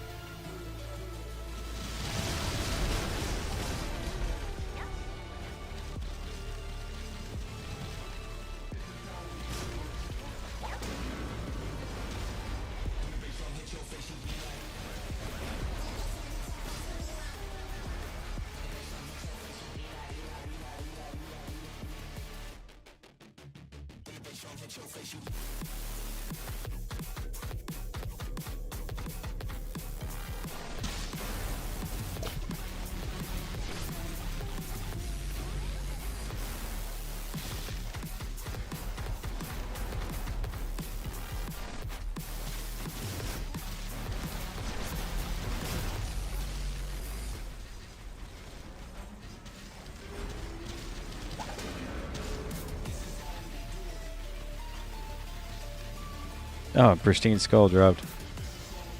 Oh, pristine skull dropped.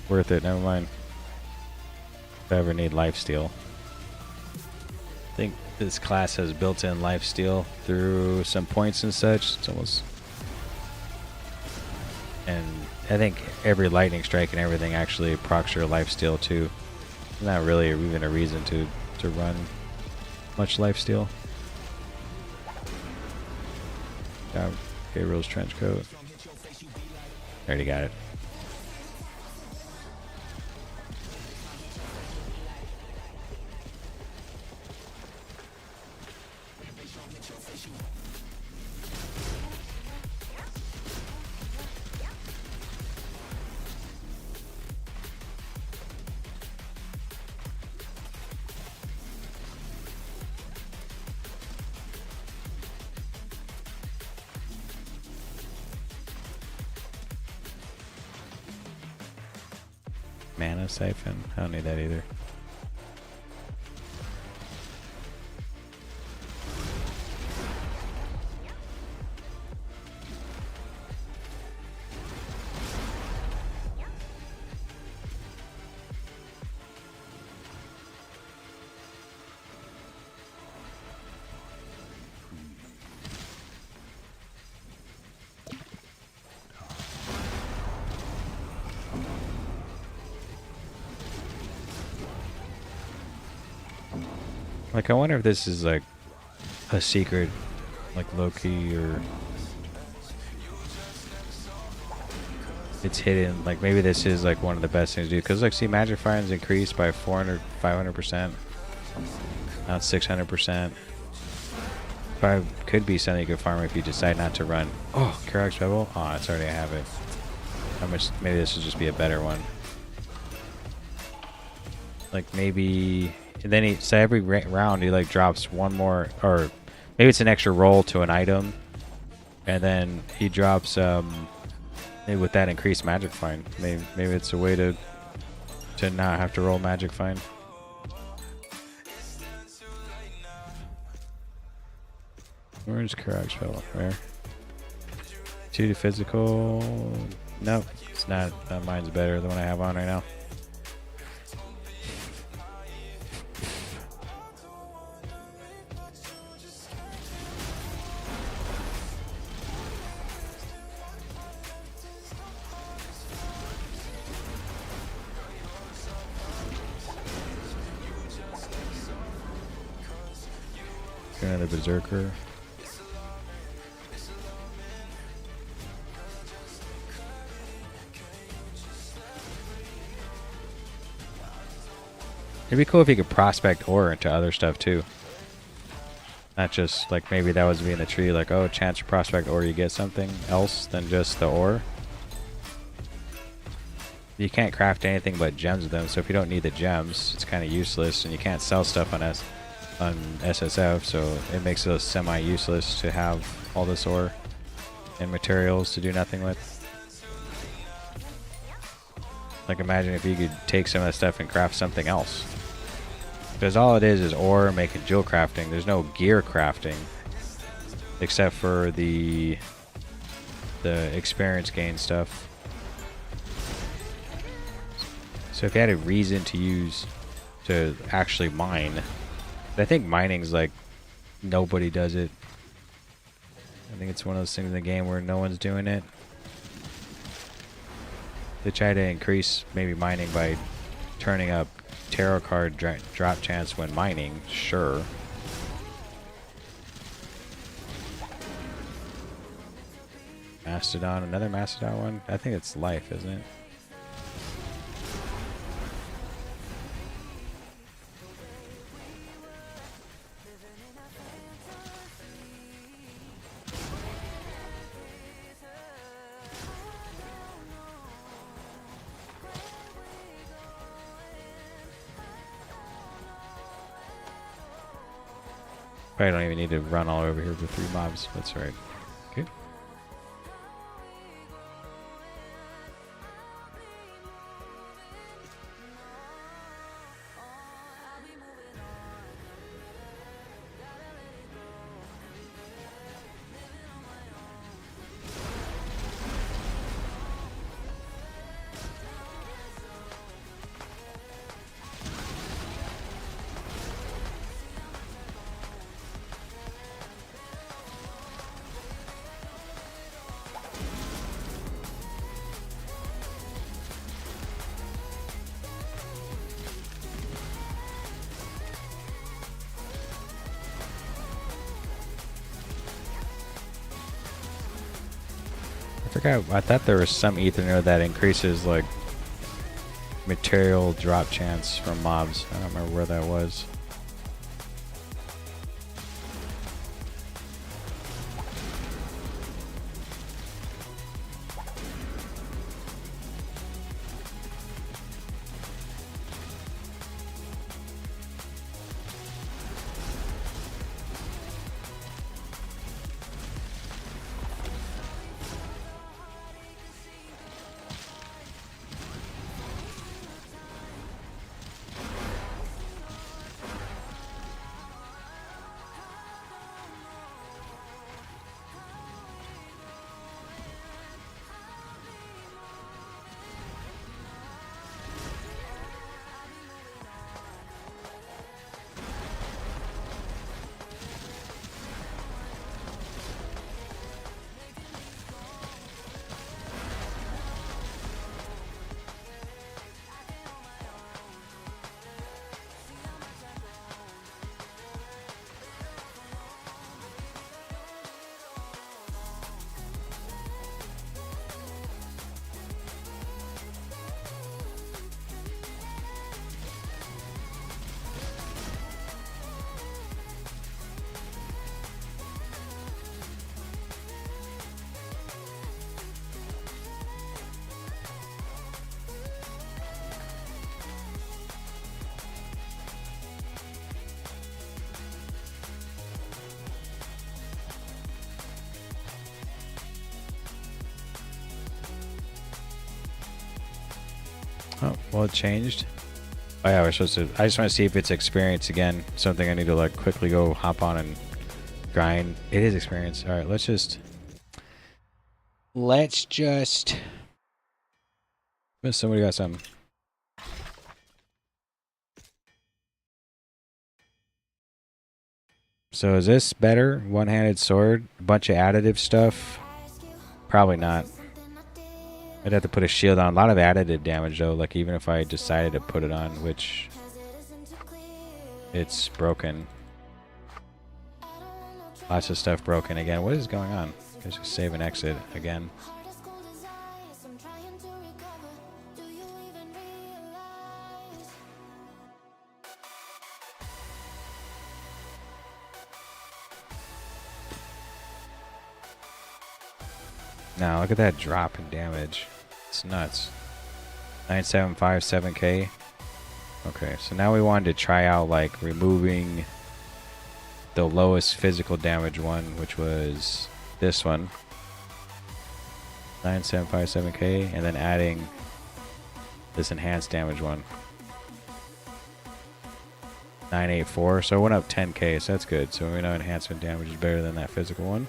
Worth it, never mind. If I ever need lifesteal. I think this class has built-in lifesteal through some points and such. It's almost... And I think every lightning strike and everything actually procs your lifesteal too. Not really even a reason to run much lifesteal. Got Gabriel's trench coat. Already got it. Mana Siphon? I don't need that either. Like, I wonder if this is like a secret, like low-key, or it's hidden. Like, maybe this is like one of the best things to do. Because, like, see, Magic Fire's increased by 400, 500%. Now it's 600%. Probably could be something you could farm if you decide not to run. Oh, Karax Pebble? Oh, it's already I have it. How much? Maybe this would just be a better one. Like, maybe... And then so every round he like drops one more, or maybe it's an extra roll to an item, and then he drops maybe with that increased magic find. Maybe it's a way to not have to roll magic find. Where's Karax Pebble? Where? 2 to physical. Nope, it's not. Mine's better. The one I have on right now. Another Berserker. It'd be cool if you could prospect ore into other stuff too. Not just like maybe that was being the tree, like, oh, chance to prospect ore, you get something else than just the ore. You can't craft anything but gems with them, so if you don't need the gems, it's kind of useless, and you can't sell stuff on SSF, so it makes it semi-useless to have all this ore and materials to do nothing with. Like, imagine if you could take some of that stuff and craft something else. Because all it is ore making jewel crafting. There's no gear crafting, except for the experience gain stuff. So if you had a reason to actually mine, I think mining's like nobody does it. I think it's one of those things in the game where no one's doing it. They try to increase maybe mining by turning up tarot card drop chance when mining, sure. Mastodon, another Mastodon one? I think it's life, isn't it? Probably don't even need to run all over here with 3 mobs. That's right. Okay. I thought there was some ether node that increases like material drop chance from mobs. I don't remember where that was. Well, it changed. Oh yeah, we're supposed to. I just want to see if it's experience again. Something I need to like quickly go hop on and grind. It is experience. All right, let's just. Somebody got something. So is this better? One-handed sword, a bunch of additive stuff. Probably not. I'd have to put a shield on. A lot of additive damage though. Like even if I decided to put it on, which it's broken. Lots of stuff broken again. What is going on? Just save and exit again. Now look at that drop in damage. It's nuts. 9757K. Okay, so now we wanted to try out like removing the lowest physical damage one, which was this one. 9757K, and then adding this enhanced damage one. 984, so it went up 10K, so that's good. So we know enhancement damage is better than that physical one.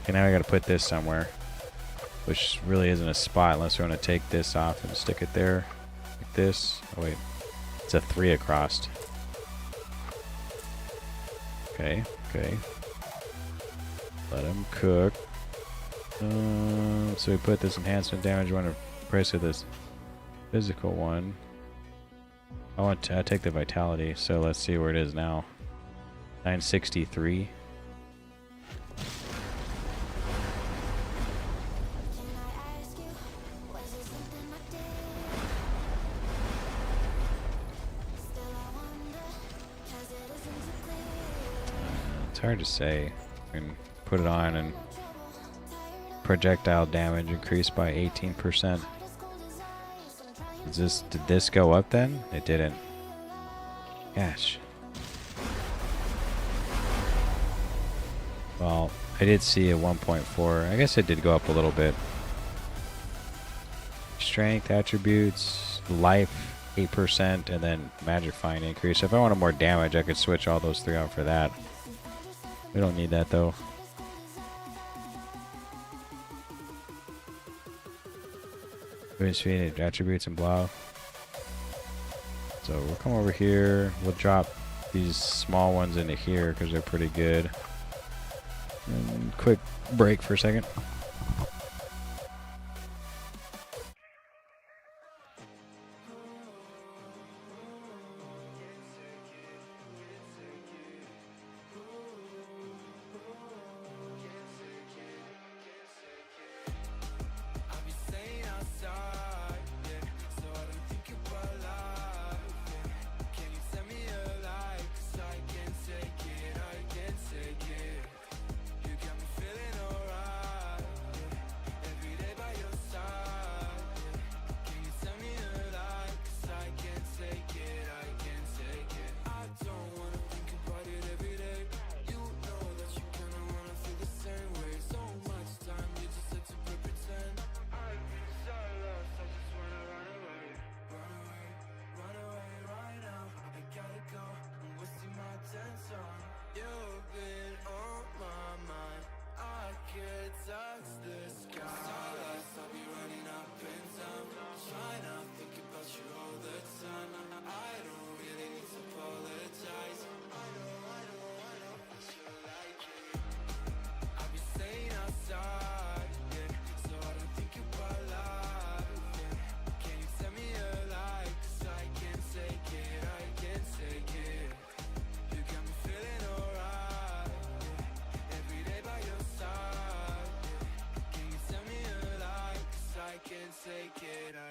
Okay, now we gotta put this somewhere, which really isn't a spot unless we want to take this off and stick it there, like this. Oh wait, it's a 3 across. Okay, okay. Let them cook. So we put this enhancement damage one in place of this physical one. I want to take the vitality, so let's see where it is now. 963. It's hard to say. I can put it on and projectile damage increased by 18%. Did this go up then? It didn't. Gosh. Well, I did see a 1.4. I guess it did go up a little bit. Strength attributes, life 8%, and then magic find increase. If I wanted more damage, I could switch all those 3 out for that. We don't need that though. Speed attributes and blah. So we'll come over here. We'll drop these small ones into here because they're pretty good. And quick break for a second.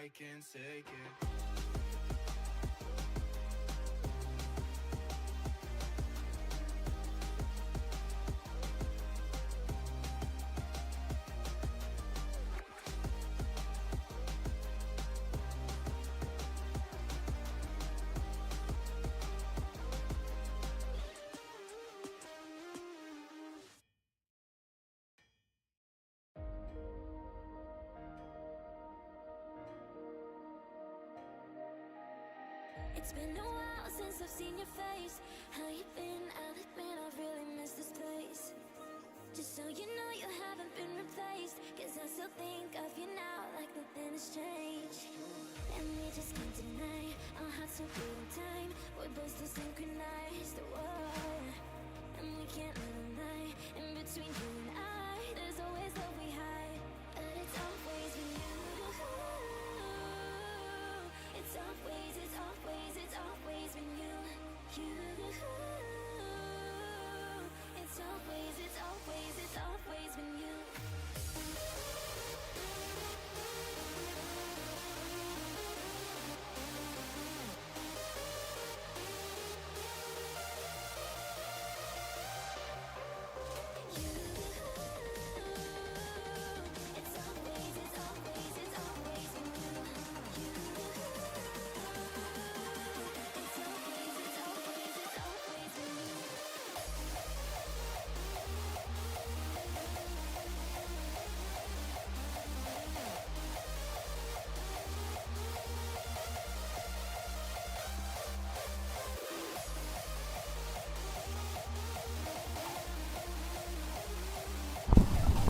I can take it. It's been a while since I've seen your face. How you been? I'll admit I really miss this place. Just so you know you haven't been replaced, 'cause I still think of you now like nothing has changed. And we just can't deny our hearts are beating time. We're both still synchronized, whoa. And we can't let a lie in between you and I. There's always love we hide, but it's always been you. It's always been you. It's always been you.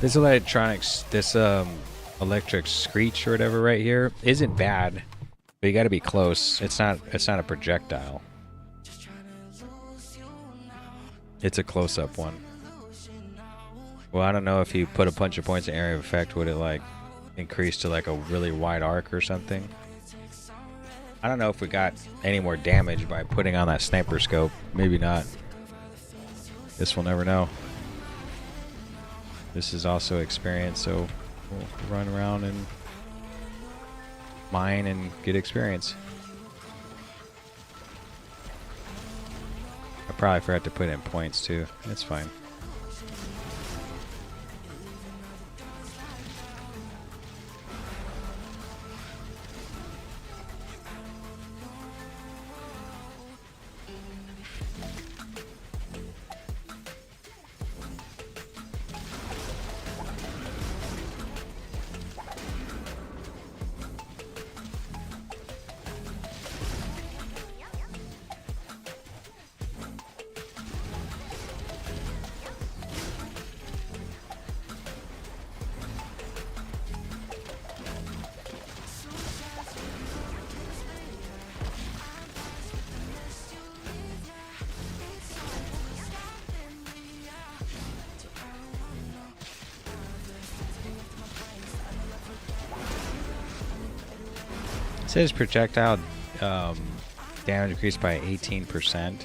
This electronics, this electric screech or whatever right here isn't bad, but you got to be close. It's not a projectile. It's a close-up one. Well, I don't know if you put a bunch of points in area of effect, would it like increase to like a really wide arc or something? I don't know if we got any more damage by putting on that sniper scope. Maybe not. Guess we'll never know. This is also experience, so we'll run around and mine and get experience. I probably forgot to put in points too. That's fine. It says projectile damage increased by 18%.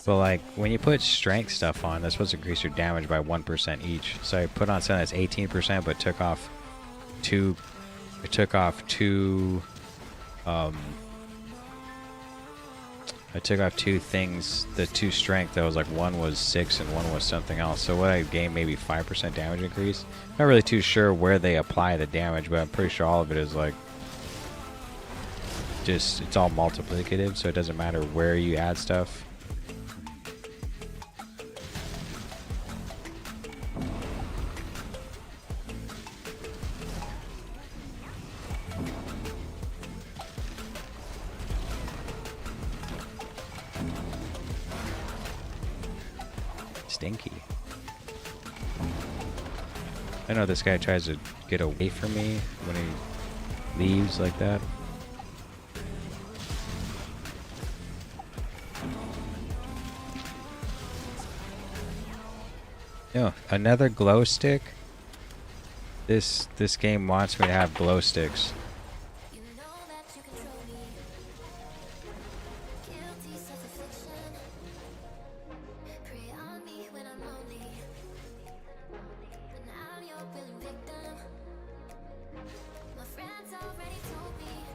But like when you put strength stuff on, that's supposed to increase your damage by 1% each. So I put on something that's 18%, but took off two. It took off two. I took off two things. The two strength that was like one was 6 and one was something else. So what I gained maybe 5% damage increase. Not really too sure where they apply the damage, but I'm pretty sure all of it is like just it's all multiplicative, so it doesn't matter where you add stuff. Stinky. I know this guy tries to get away from me when he leaves like that. Yo, another glow stick? This game wants me to have glow sticks. You know that you control me. Guilty self-affliction. Prey on me when I'm lonely. But now you're a willing victim. My friends already told me,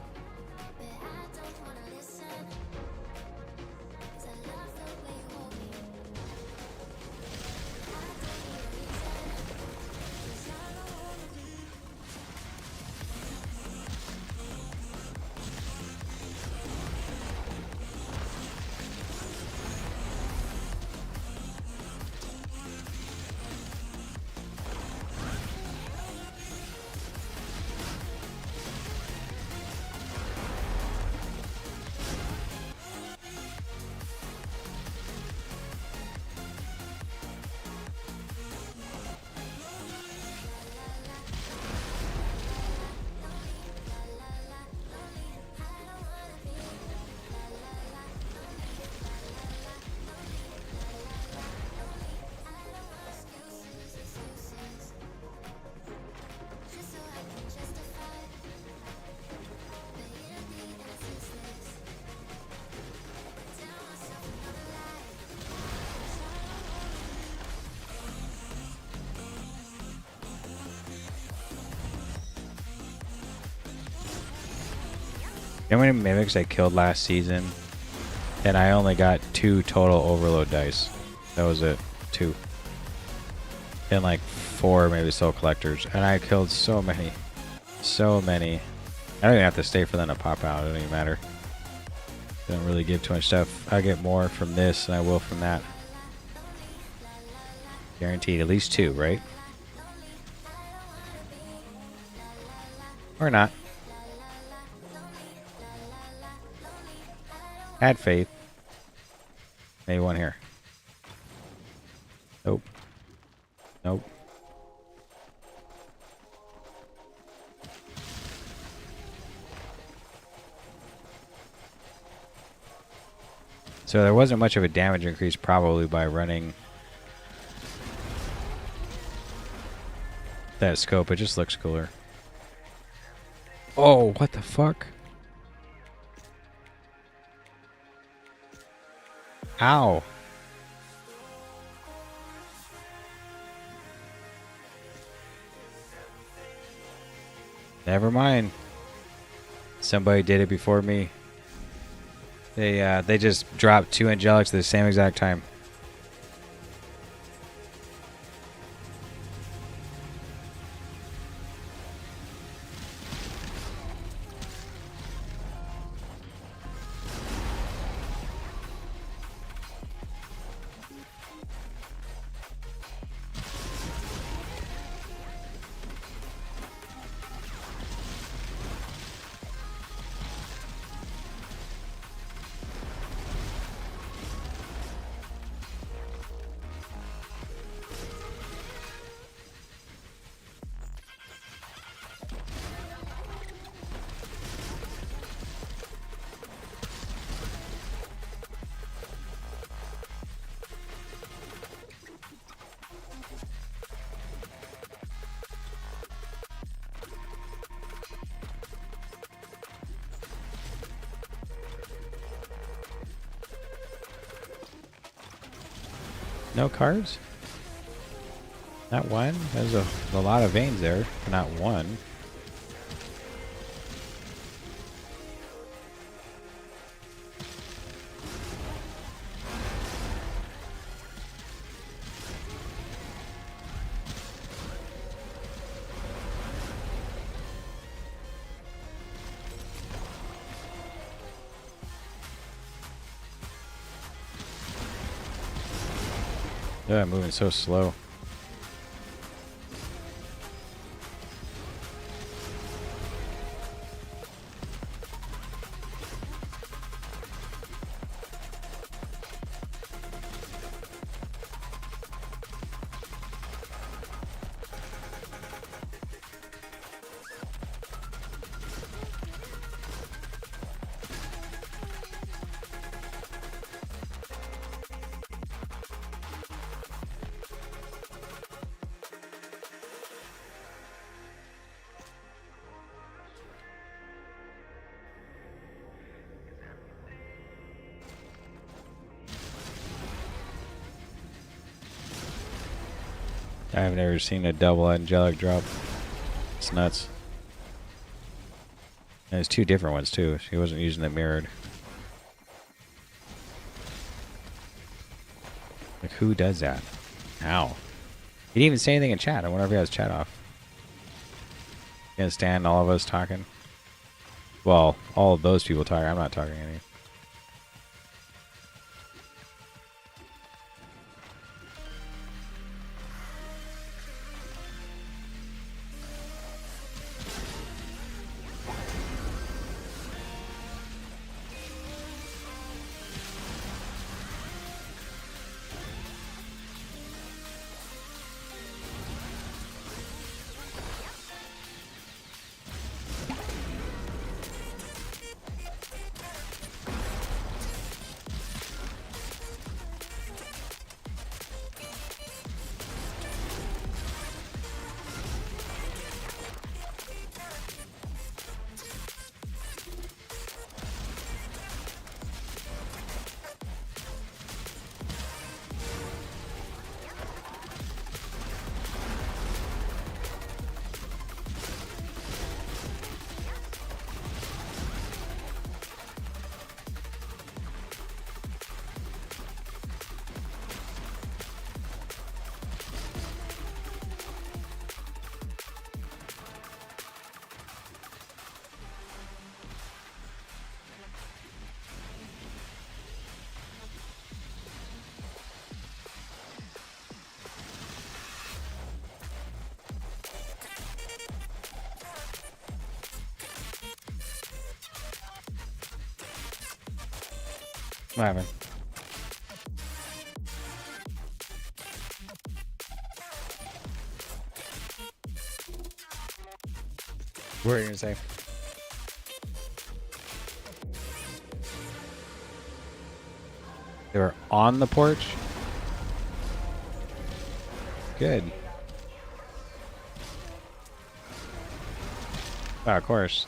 but I don't wanna listen. 'Cause I love the way you hold me. I don't need a reason. 'Cause I don't wanna be. You know how many mimics I killed last season? And I only got 2 total overload dice. That was it. 2. And like 4 maybe soul collectors. And I killed so many. So many. I don't even have to stay for them to pop out. It doesn't even matter. They don't really give too much stuff. I get more from this than I will from that. Guaranteed at least 2, right? Or not. Had faith. Maybe 1 here. Nope. Nope. So there wasn't much of a damage increase probably by running that scope. It just looks cooler. Oh, what the fuck? Ow. Never mind. Somebody did it before me. They just dropped 2 Angelics at the same exact time. No cards? Not 1? There's a lot of veins there, but not 1. Yeah, I'm moving so slow. I've never seen a double Angelic drop. It's nuts. And there's 2 different ones too. She wasn't using the mirrored. Like, who does that? Ow. He didn't even say anything in chat. I wonder if he has chat off. Can't stand all of us talking. Well, all of those people talking. I'm not talking any. What happened? What are you gonna say? They were on the porch? Good. Oh, of course.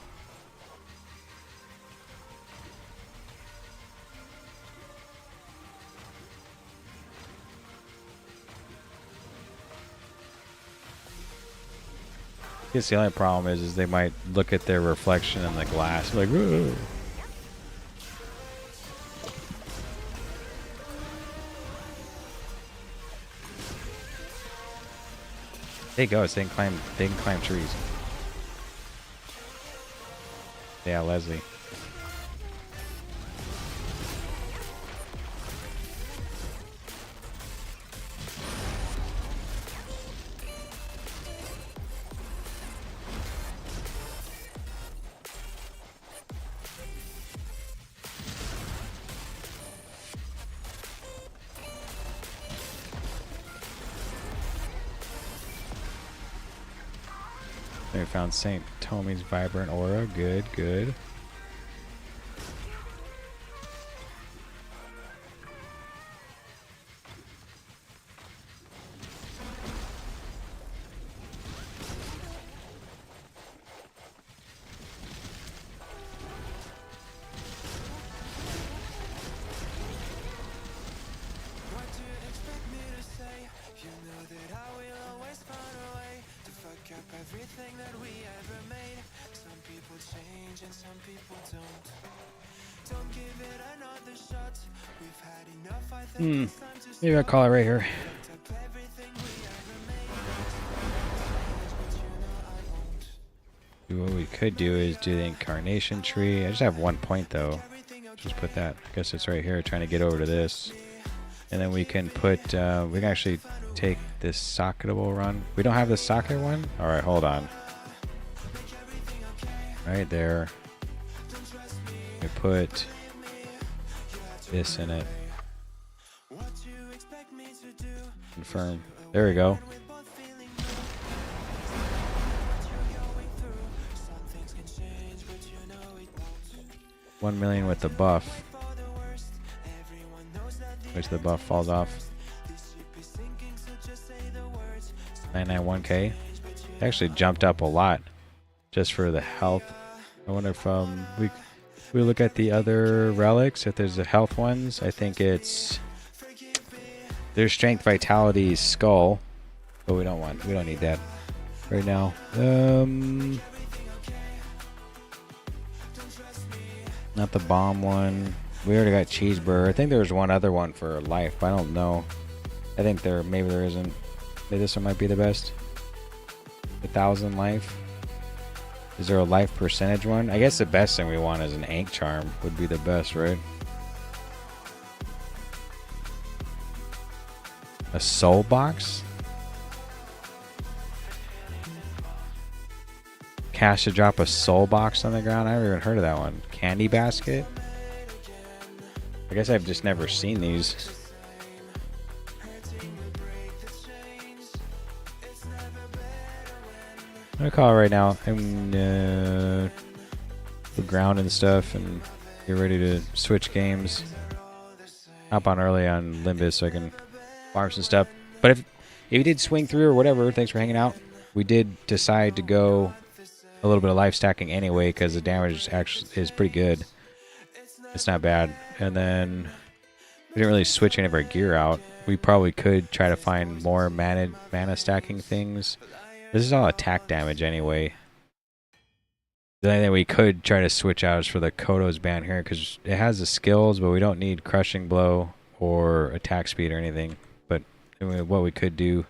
I guess the only problem is they might look at their reflection in the glass like, whoa. They go, so they can climb trees. Yeah, Leslie. We found St. Tomy's Vibrant Aura. Good, good. What do you expect me to say? You know that I will always find a way to fuck up everything that we ever made. Some people change and some people don't. Don't give it another shot. We've had enough. I think it's time to Maybe I'll call it right here. fuck up everything we ever made. But you know I won't. What we could do is do the incarnation tree. I just have 1 point though. Just put that. I guess it's right here. Trying to get over to this, and then we can put. We can actually take this socketable run. We don't have the socket one. All right, hold on. Right there. We put this in it. What you expect me to do? Confirm. There we go. We're both feeling what you're going through. Some things can change, but you know it won't. 1 million with the buff, For the worst, everyone knows that the which the buff falls off. this ship is sinking, so just say the words. 991k. Actually jumped up a lot just for the health. I wonder if we look at the other relics, if there's the health ones. I think it's there's strength, vitality, skull, but we don't need that right now. Not the bomb one. We already got cheeseburger. I think there's one other one for life, but I don't know. I think maybe there isn't. Maybe this one might be the best. 1,000 life. Is there a life percentage one? I guess the best thing we want is an Ink Charm would be the best, right? A soul box? Cash to drop a soul box on the ground? I haven't even heard of that one. Candy basket? I guess I've just never seen these. I'm gonna call it right now. I'm the ground and stuff and get ready to switch games. Hop on early on Limbus so I can farm some stuff. But if you did swing through or whatever, thanks for hanging out. We did decide to go a little bit of life stacking anyway because the damage actually is pretty good. It's not bad. And then we didn't really switch any of our gear out. We probably could try to find more mana stacking things. This is all attack damage anyway. The only thing we could try to switch out is for the Kodo's band here because it has the skills, but we don't need crushing blow or attack speed or anything. But I mean, what we could do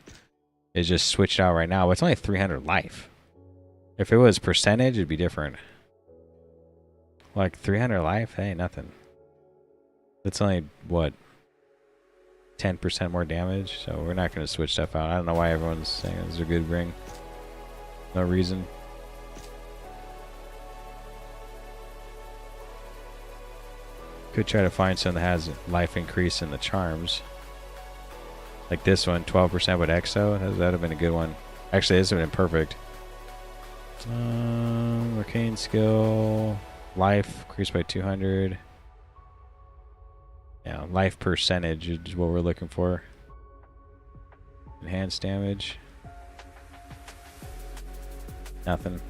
is just switch it out right now. But it's only 300 life. If it was percentage, it'd be different. Like 300 life, that ain't nothing. It's only what, 10% more damage, so we're not going to switch stuff out. I don't know why everyone's saying this is a good ring. No reason. Could try to find some that has life increase in the charms. Like this one, 12% with Exo. That would have been a good one. Actually, this would have been perfect. Arcane skill. Life increased by 200. Yeah, life percentage is what we're looking for. Enhanced damage. Nothing.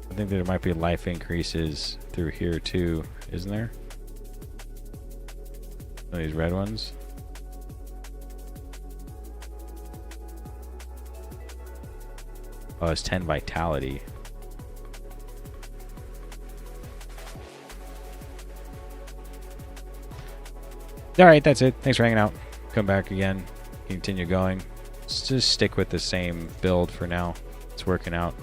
I think there might be life increases through here too, isn't there? Some of these red ones. Oh, it's 10 vitality. Alright, that's it. Thanks for hanging out. Come back again. Continue going. Let's just stick with the same build for now. It's working out.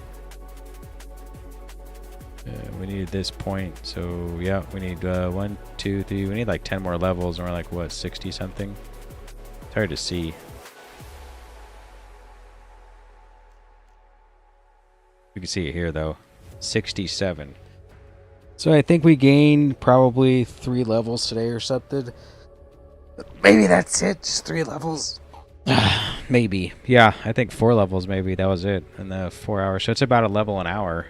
We needed this point, so yeah, we need 1, 2, 3. We need like 10 more levels, and we're like what, 60 something? It's hard to see. We can see it here though, 67. So I think we gained probably 3 levels today or something. Maybe that's it, just 3 levels. Maybe, yeah, I think 4 levels maybe. That was it in the 4 hours. So it's about a level an hour.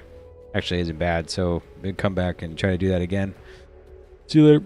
Actually isn't bad, so we'll come back and try to do that again. See you later.